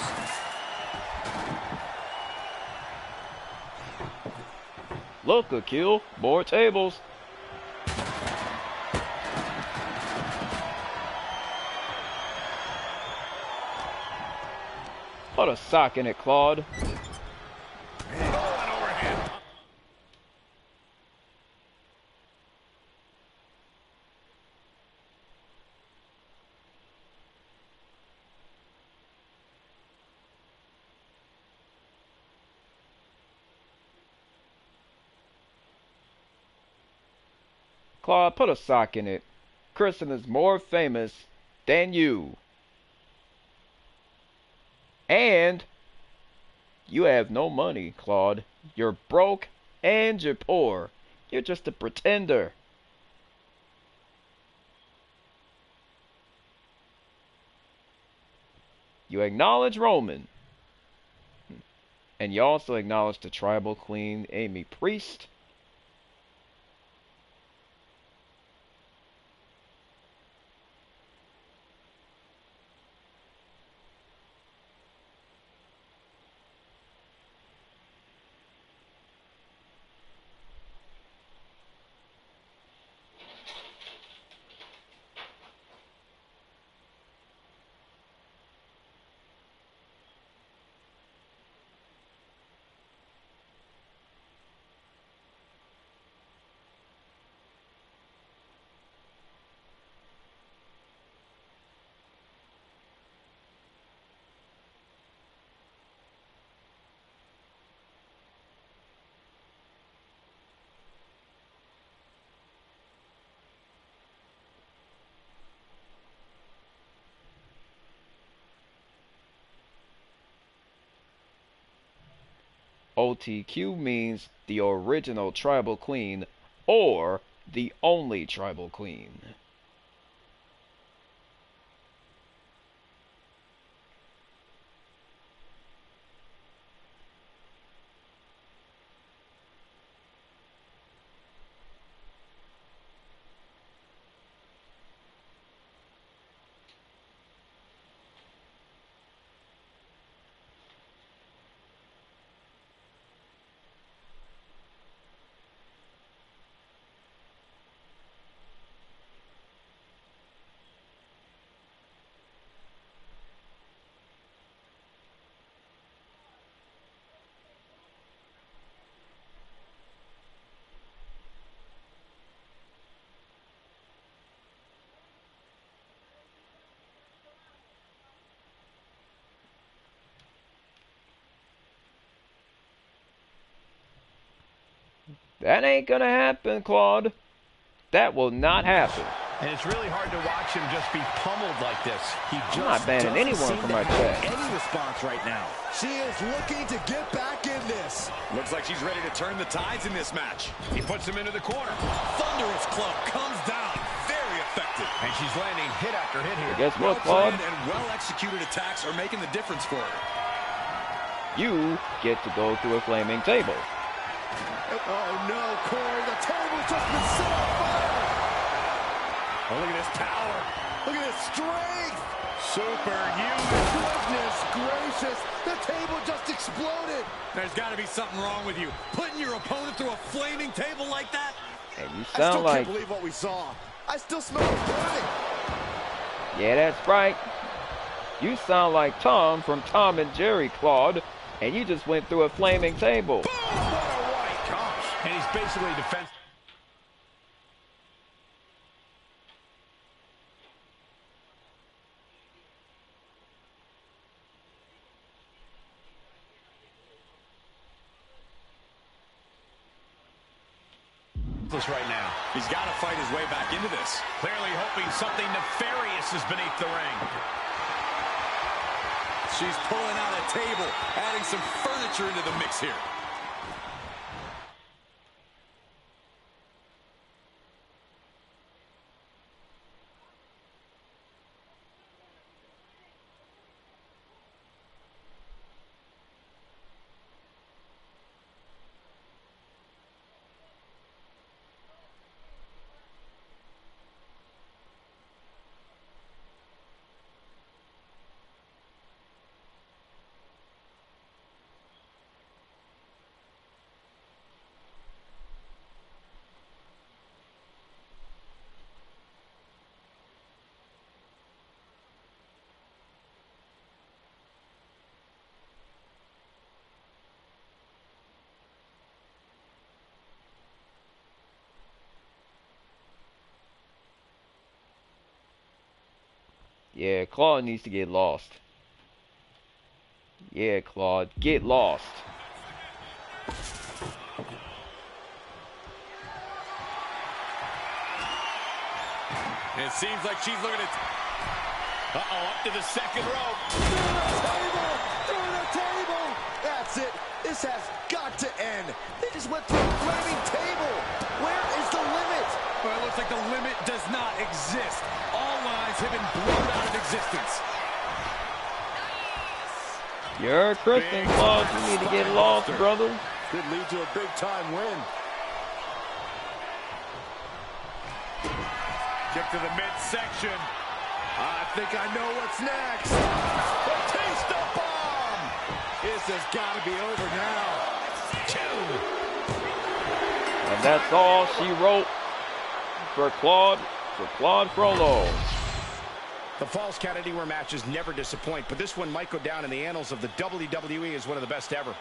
Look, Akil. More tables. Put a sock in it, Claude. Oh, an overhand. Claude, put a sock in it. Kristen is more famous than you. And you have no money, Claude. You're broke and you're poor. You're just a pretender. You acknowledge Roman. And you also acknowledge the tribal queen, Amy Priest. OTQ means the original tribal queen or the only tribal queen. That ain't gonna happen, Claude. That will not happen. And it's really hard to watch him just be pummeled like this. He I'm not banning anyone from our chat. Any response right now. She is looking to get back in this. Looks like she's ready to turn the tides in this match. He puts him into the corner. Thunderous club comes down. Very effective. And she's landing hit after hit here. Guess what, Claude? Well-planned and well-executed attacks are making the difference for her. You get to go through a flaming table. Oh no, Corey, the table's just been set on fire. Oh, look at this power. Look at this strength. Superhuman. Goodness gracious, the table just exploded. There's got to be something wrong with you. Putting your opponent through a flaming table like that? And you I sound still like... can't believe what we saw. I still smell it burning. Yeah, that's right. You sound like Tom from Tom and Jerry, Claude. And you just went through a flaming table. Boom! What a right. Gosh. And he's basically defense. Right now. He's got to fight his way back into this. Clearly hoping something nefarious is beneath the ring. She's pulling out a table, adding some furniture into the mix here. Yeah, Claude needs to get lost. Yeah, Claude, get lost. And it seems like she's looking at... Uh-oh, up to the second rope. Through the table! That's it. This has got to end. They just went through a flaming table. Where is the limit? Well, it looks like the limit does not exist. All lines have been blown out of existence. You're a Christian, Claude. You need to get lost, brother. Could lead to a big-time win. Kick to the midsection. I think I know what's next. Batista bomb! This has got to be over now. And that's all she wrote for Claude Frollo. The Falls Count Anywhere matches never disappoint, but this one might go down in the annals of the WWE as one of the best ever.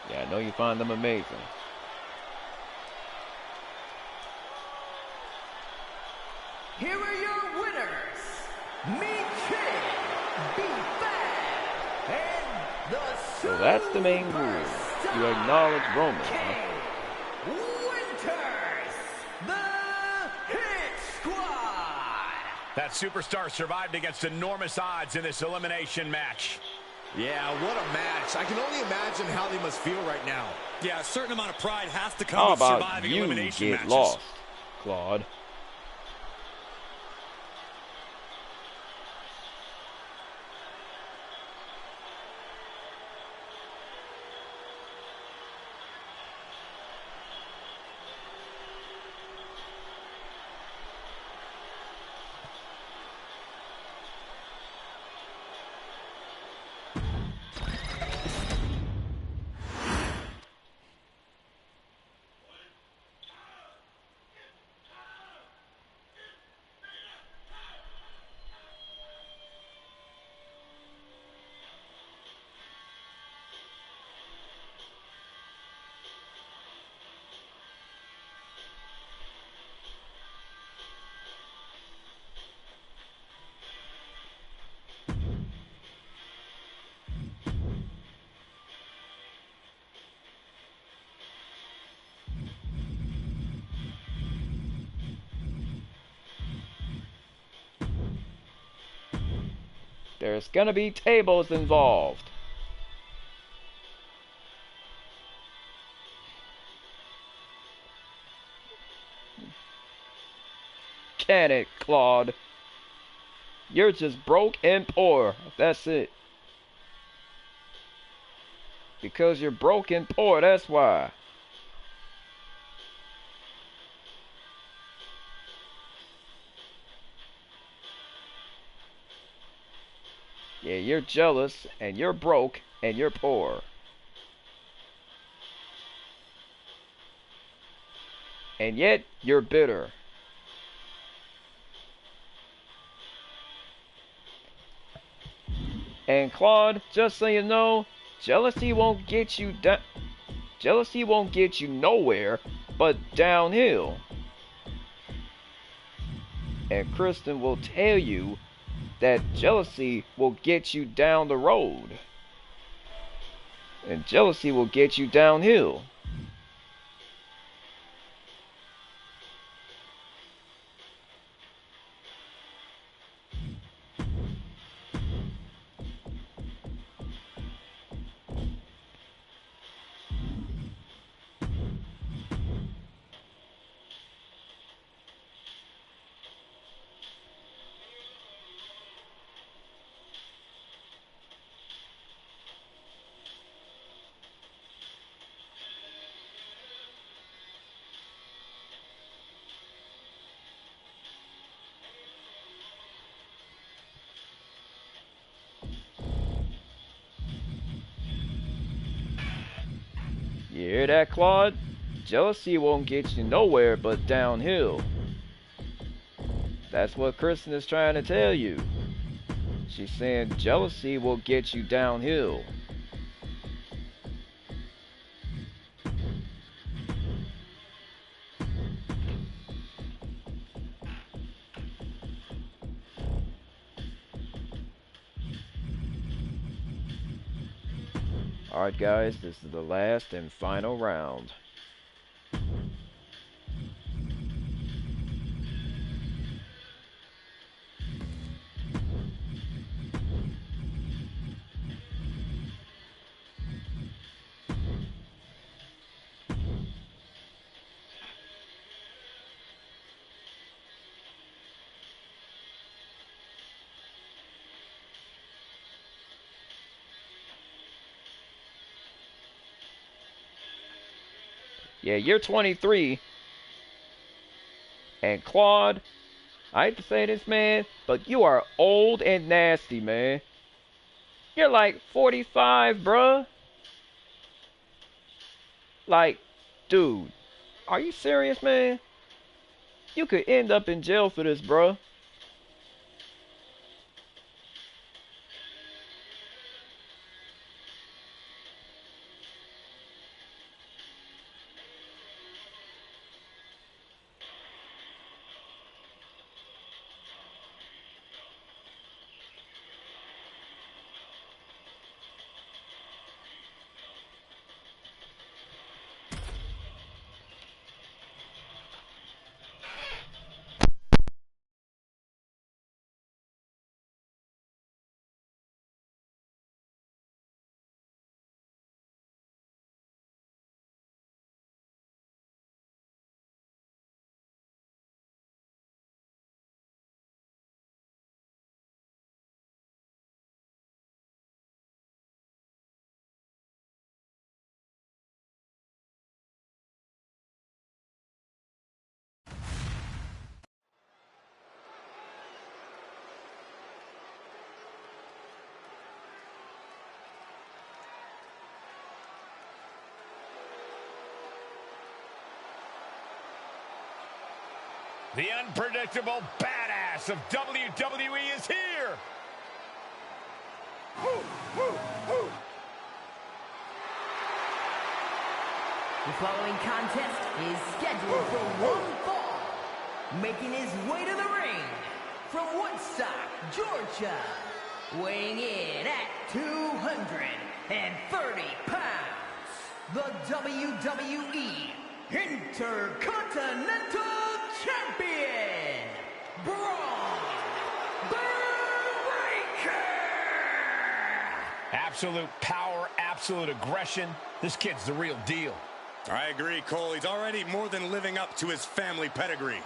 Yeah, I know you find them amazing. Here are your winners, Miche, B-Fab, and the So that's the main rule. You acknowledge Roman, huh? Winters, the Hit Squad. That superstar survived against enormous odds in this elimination match. Yeah, what a match. I can only imagine how they must feel right now. Yeah, a certain amount of pride has to come How with about surviving you elimination get matches. lost, Claude? There's gonna be tables involved. Can it, Claude? You're just broke and poor. That's it. Because you're broke and poor, that's why. Yeah, you're jealous, and you're broke, and you're poor. And yet, you're bitter. And Claude, just so you know, jealousy won't get you down. Jealousy won't get you nowhere but downhill. And Kristen will tell you that jealousy will get you down the road. And jealousy will get you downhill. You hear that, Claude? Jealousy won't get you nowhere but downhill. That's what Kristen is trying to tell you. She's saying jealousy will get you downhill. Alright guys, this is the last and final round. Yeah, you're 23. And Claude, I hate to say this, man, but you are old and nasty, man. You're like 45, bruh. Like, dude, are you serious, man? You could end up in jail for this, bruh. The unpredictable badass of WWE is here. The following contest is scheduled for one fall. Making his way to the ring from Woodstock, Georgia. Weighing in at 230 pounds. The WWE Intercontinental Champion, Braun Breaker. Absolute power, absolute aggression. This kid's the real deal. I agree, Cole. He's already more than living up to his family pedigree.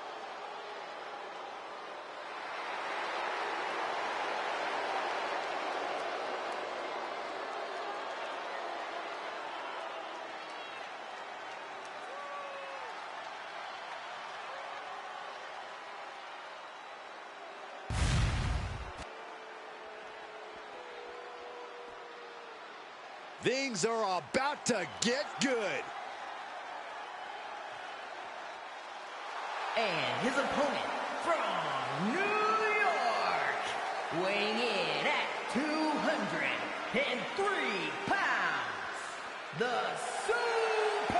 Things are about to get good. And his opponent from New York, weighing in at 230 the Superstar.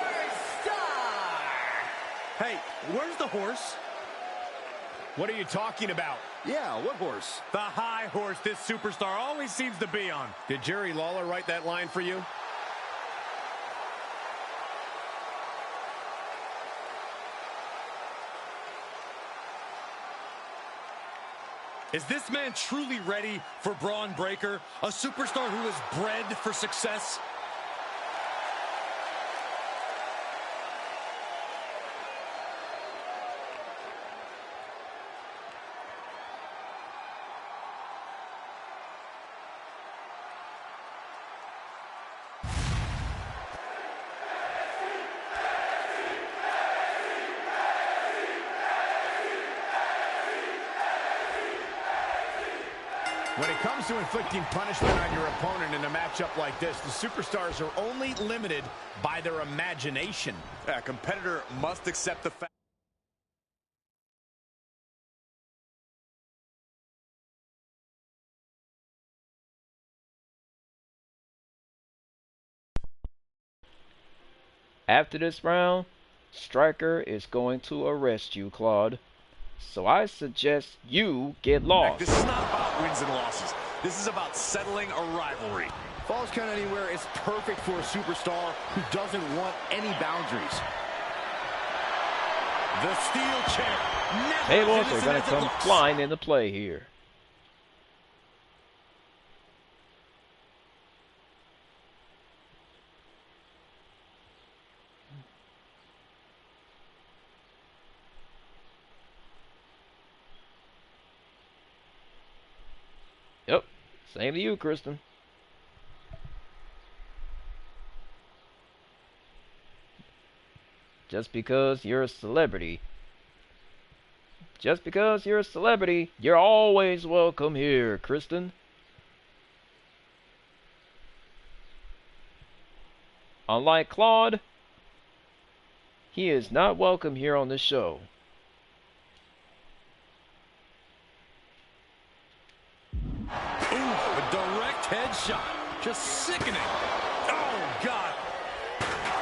Hey, where's the horse? What are you talking about? Yeah, what horse? The high horse this superstar always seems to be on. Did Jerry Lawler write that line for you? Is this man truly ready for Braun Breaker? A superstar who is bred for success? When it comes to inflicting punishment on your opponent in a matchup like this, the superstars are only limited by their imagination. A competitor must accept the fact. After this round, Striker is going to arrest you, Claude. So I suggest you get lost. This is not about wins and losses. This is about settling a rivalry. Falls Count Anywhere is perfect for a superstar who doesn't want any boundaries. The steel chair. Never Tables as are innocent going as to it come looks. flying into play here. Yep, same to you, Kristen. Just because you're a celebrity. Just because you're a celebrity, you're always welcome here, Kristen. Unlike Claude, he is not welcome here on this show. Ooh, a direct headshot. Just sickening. Oh, God.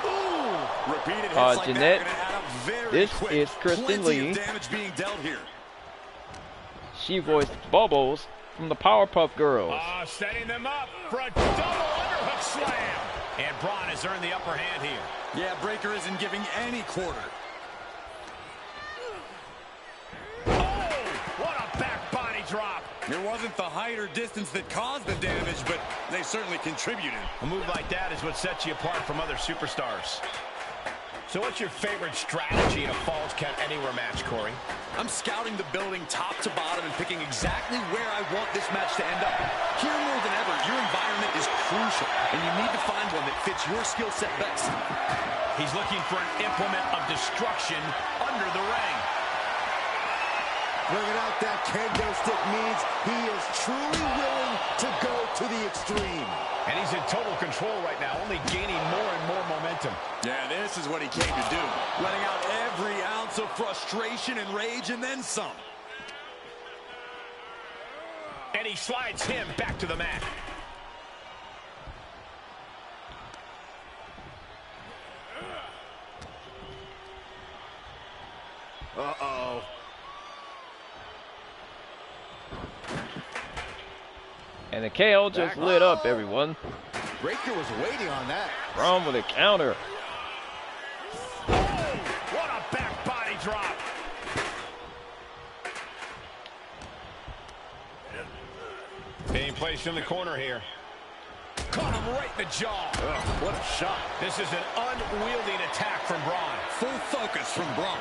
Ooh, repeated hits like Jeanette, that are gonna add up very this quick. is Kristen Plenty Lee. of damage being dealt here. She voiced Bubbles from the Powerpuff Girls. Setting them up for a double underhook slam. And Braun has earned the upper hand here. Yeah, Breaker isn't giving any quarter. Oh, what a back body drop. It wasn't the height or distance that caused the damage, but they certainly contributed. A move like that is what sets you apart from other superstars. So what's your favorite strategy in a Falls Count Anywhere match, Corey? I'm scouting the building top to bottom and picking exactly where I want this match to end up. Here more than ever, your environment is crucial, and you need to find one that fits your skill set best. He's looking for an implement of destruction under the ring. Bringing out that kendo stick means he is truly willing to go to the extreme. And he's in total control right now, only gaining more and more momentum. Yeah, this is what he came to do. Letting out every ounce of frustration and rage and then some. And he slides him back to the mat. Uh-oh. And the KO just lit up, everyone. Breaker was waiting on that. Braun with a counter. What a back body drop. Being placed in the corner here. Caught him right in the jaw. What a shot. This is an unwieldy attack from Braun. Full focus from Braun.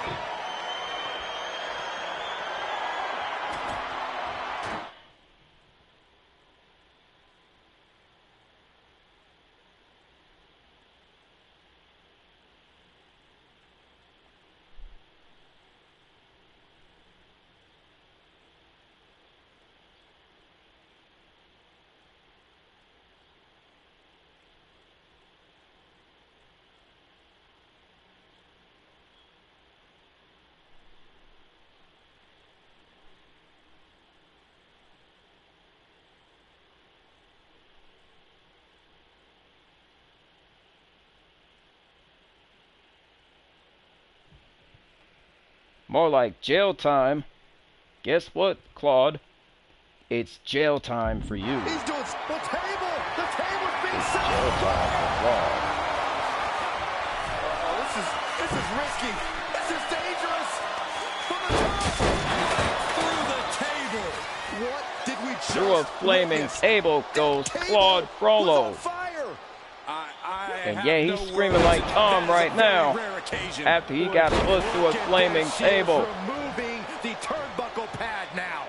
More like jail time. Guess what, Claude? It's jail time for you. He's doing the table. The table's being set. Jail time for Claude. Oh, this is risky. This is dangerous. From the top. Through the table. What did we just Through a flaming witness? table goes That Claude table Frollo. was on fire. And yeah, he's screaming like Tom right now after he got put through a flaming table. Removing the turnbuckle pad now.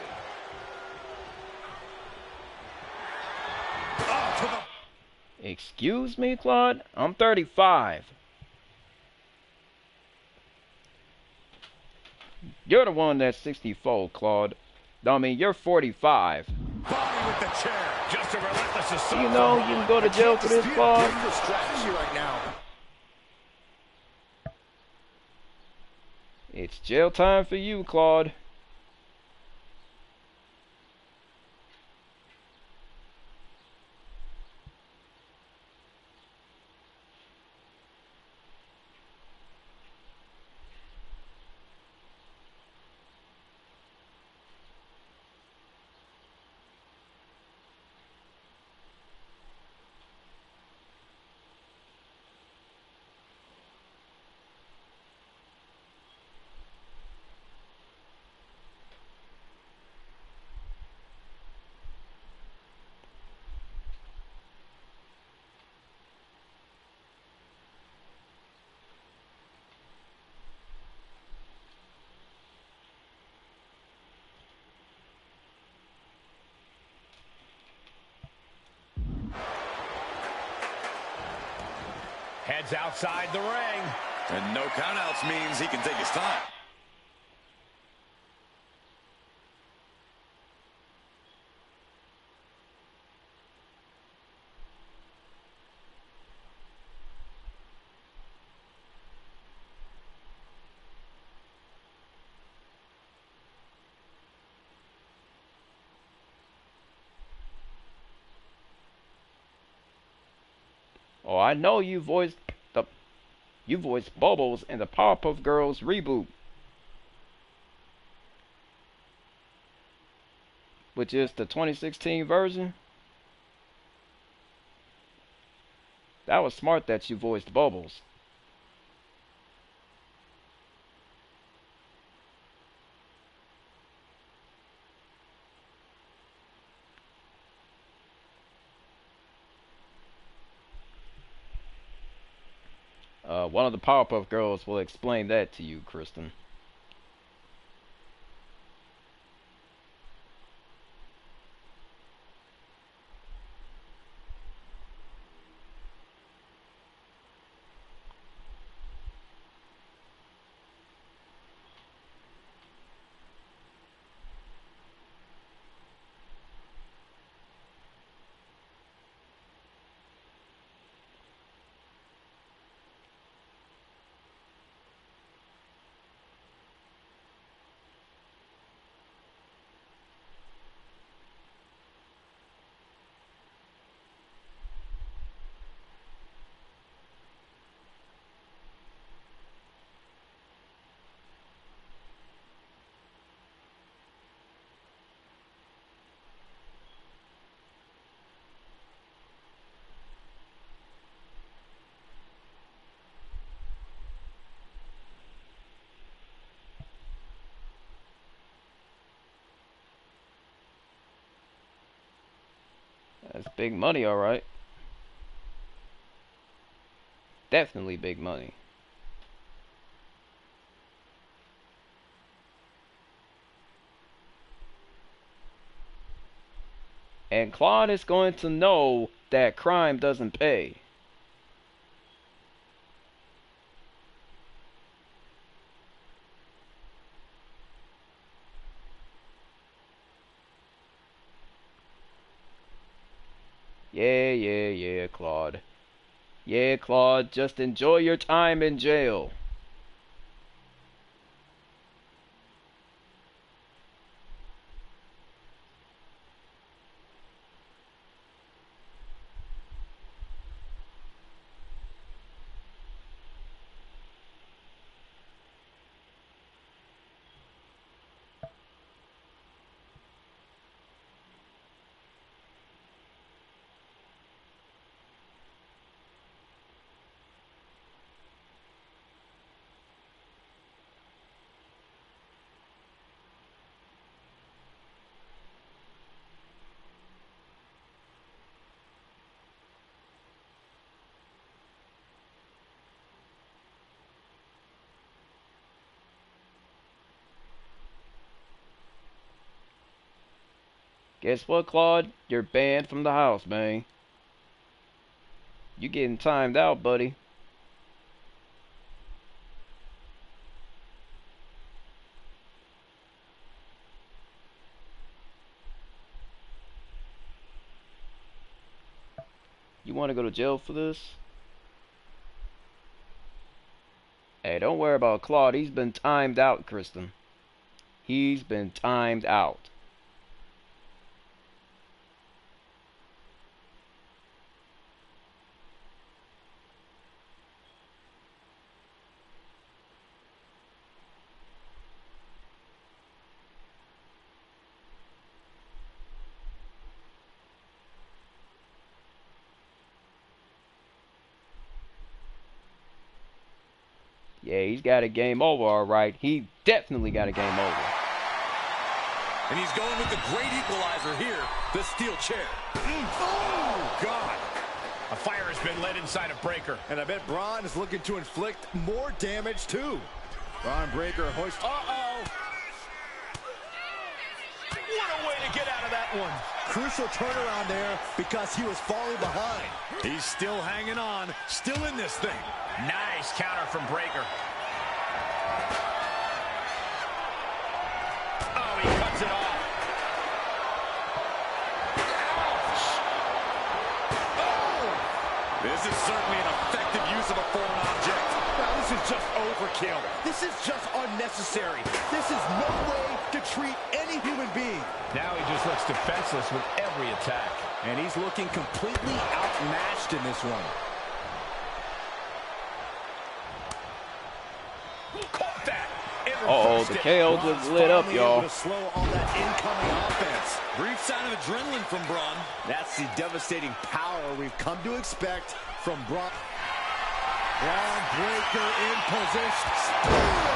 Oh, to the Excuse me, Claude? I'm 35. You're the one that's 64, Claude. I mean, you're 45. Body with the chair. Just a relentless assault. You know you can go to jail for this, Claude. Dangerous strategy right now. It's jail time for you, Claude. Heads outside the ring. And no countouts means he can take his time. Oh, I know you voiced Bubbles in the Powerpuff Girls reboot, which is the 2016 version. That was smart that you voiced Bubbles. One of the Powerpuff Girls will explain that to you, Kristen. That's big money, alright. Definitely big money. And Claude is going to know that crime doesn't pay. Yeah, Claude. Yeah, Claude, just enjoy your time in jail. Guess what, Claude? You're banned from the house, man. You getting timed out, buddy. You want to go to jail for this? Hey, don't worry about Claude. He's been timed out, Kristen. He's been timed out. Yeah, he's got a game over, all right. He definitely got a game over. And he's going with the great equalizer here, the steel chair. Oh, God. A fire has been lit inside of Breaker. And I bet Braun is looking to inflict more damage, too. Braun Breaker hoist. Uh-oh. What a way to get out of that one. Crucial turnaround there because he was falling behind. He's still hanging on, still in this thing. Nice counter from Breaker. Oh, he cuts it off. Ouch. Oh! This is certainly an effective use of a foreign object. Now, this is just overkill. This is just unnecessary. This is no way to treat any human being. Now he just looks defenseless with every attack. And he's looking completely outmatched in this one. Caught that. Uh-oh, the KO just lit up, y'all. Slow on that incoming offense. Brief sign of adrenaline from Braun. That's the devastating power we've come to expect from Braun. Braun Breaker in position.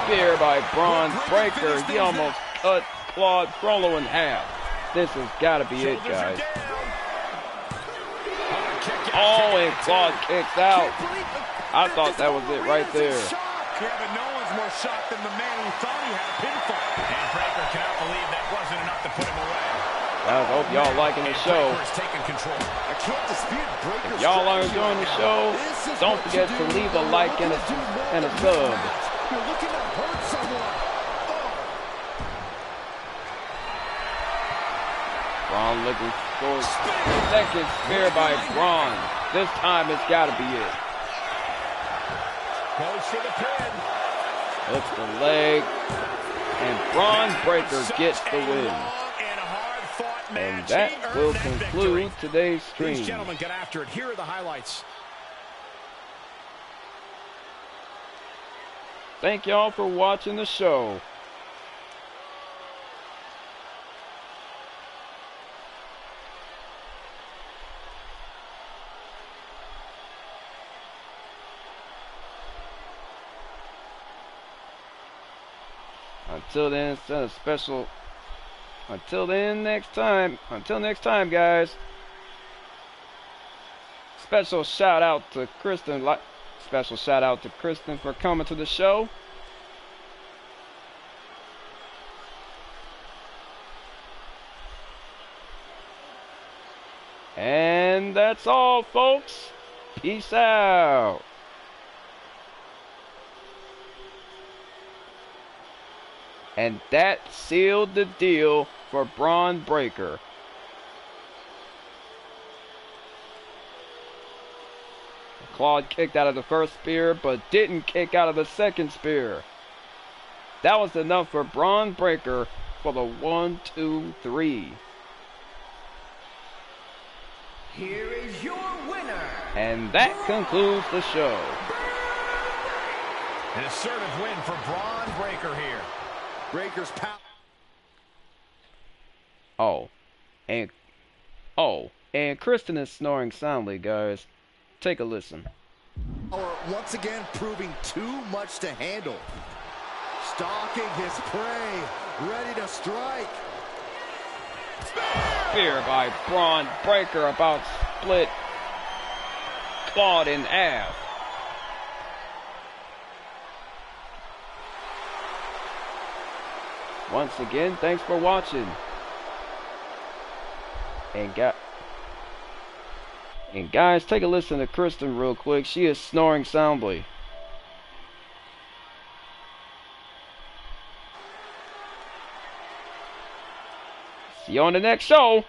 Spear by Braun Breaker. He almost cut Claude Frollo in half. This has got to be it, guys. Oh, and Claude kicks out. I thought that was it right there. Yeah, but no one's more shocked than the man who thought he had a pinfall. And Breaker cannot believe that wasn't enough to put him away. I hope y'all liking the show. Taking control. I can't dispute Breaker's If y'all are strategy enjoying right the now. show, This is don't what forget you to do leave a when you like want and to do more a in this sub. match. You're looking to hurt someone. Braun looking for second spear by Braun. This time it's got to be it. Goes for the pin. Hooks the leg. And Braun Breaker gets the win. And that will conclude today's stream. These gentlemen get after it. Here are the highlights. Thank y'all for watching the show. Until then, it's a special. Until next time, guys. Special shout out to Kristen. Special shout out to Kristen for coming to the show. And that's all, folks. Peace out. And that sealed the deal for Braun Breaker. Claude kicked out of the first spear, but didn't kick out of the second spear. That was enough for Braun Breaker for the 1, 2, 3. Here is your winner. And that concludes the show. An assertive win for Braun Breaker here. Breaker's power. And Kristen is snoring soundly, guys. Take a listen. Once again proving too much to handle. Stalking his prey, ready to strike. Spear by Braun Breaker about split Claude in half. Once again, thanks for watching. And guys, take a listen to Kristen real quick. She is snoring soundly. See you on the next show.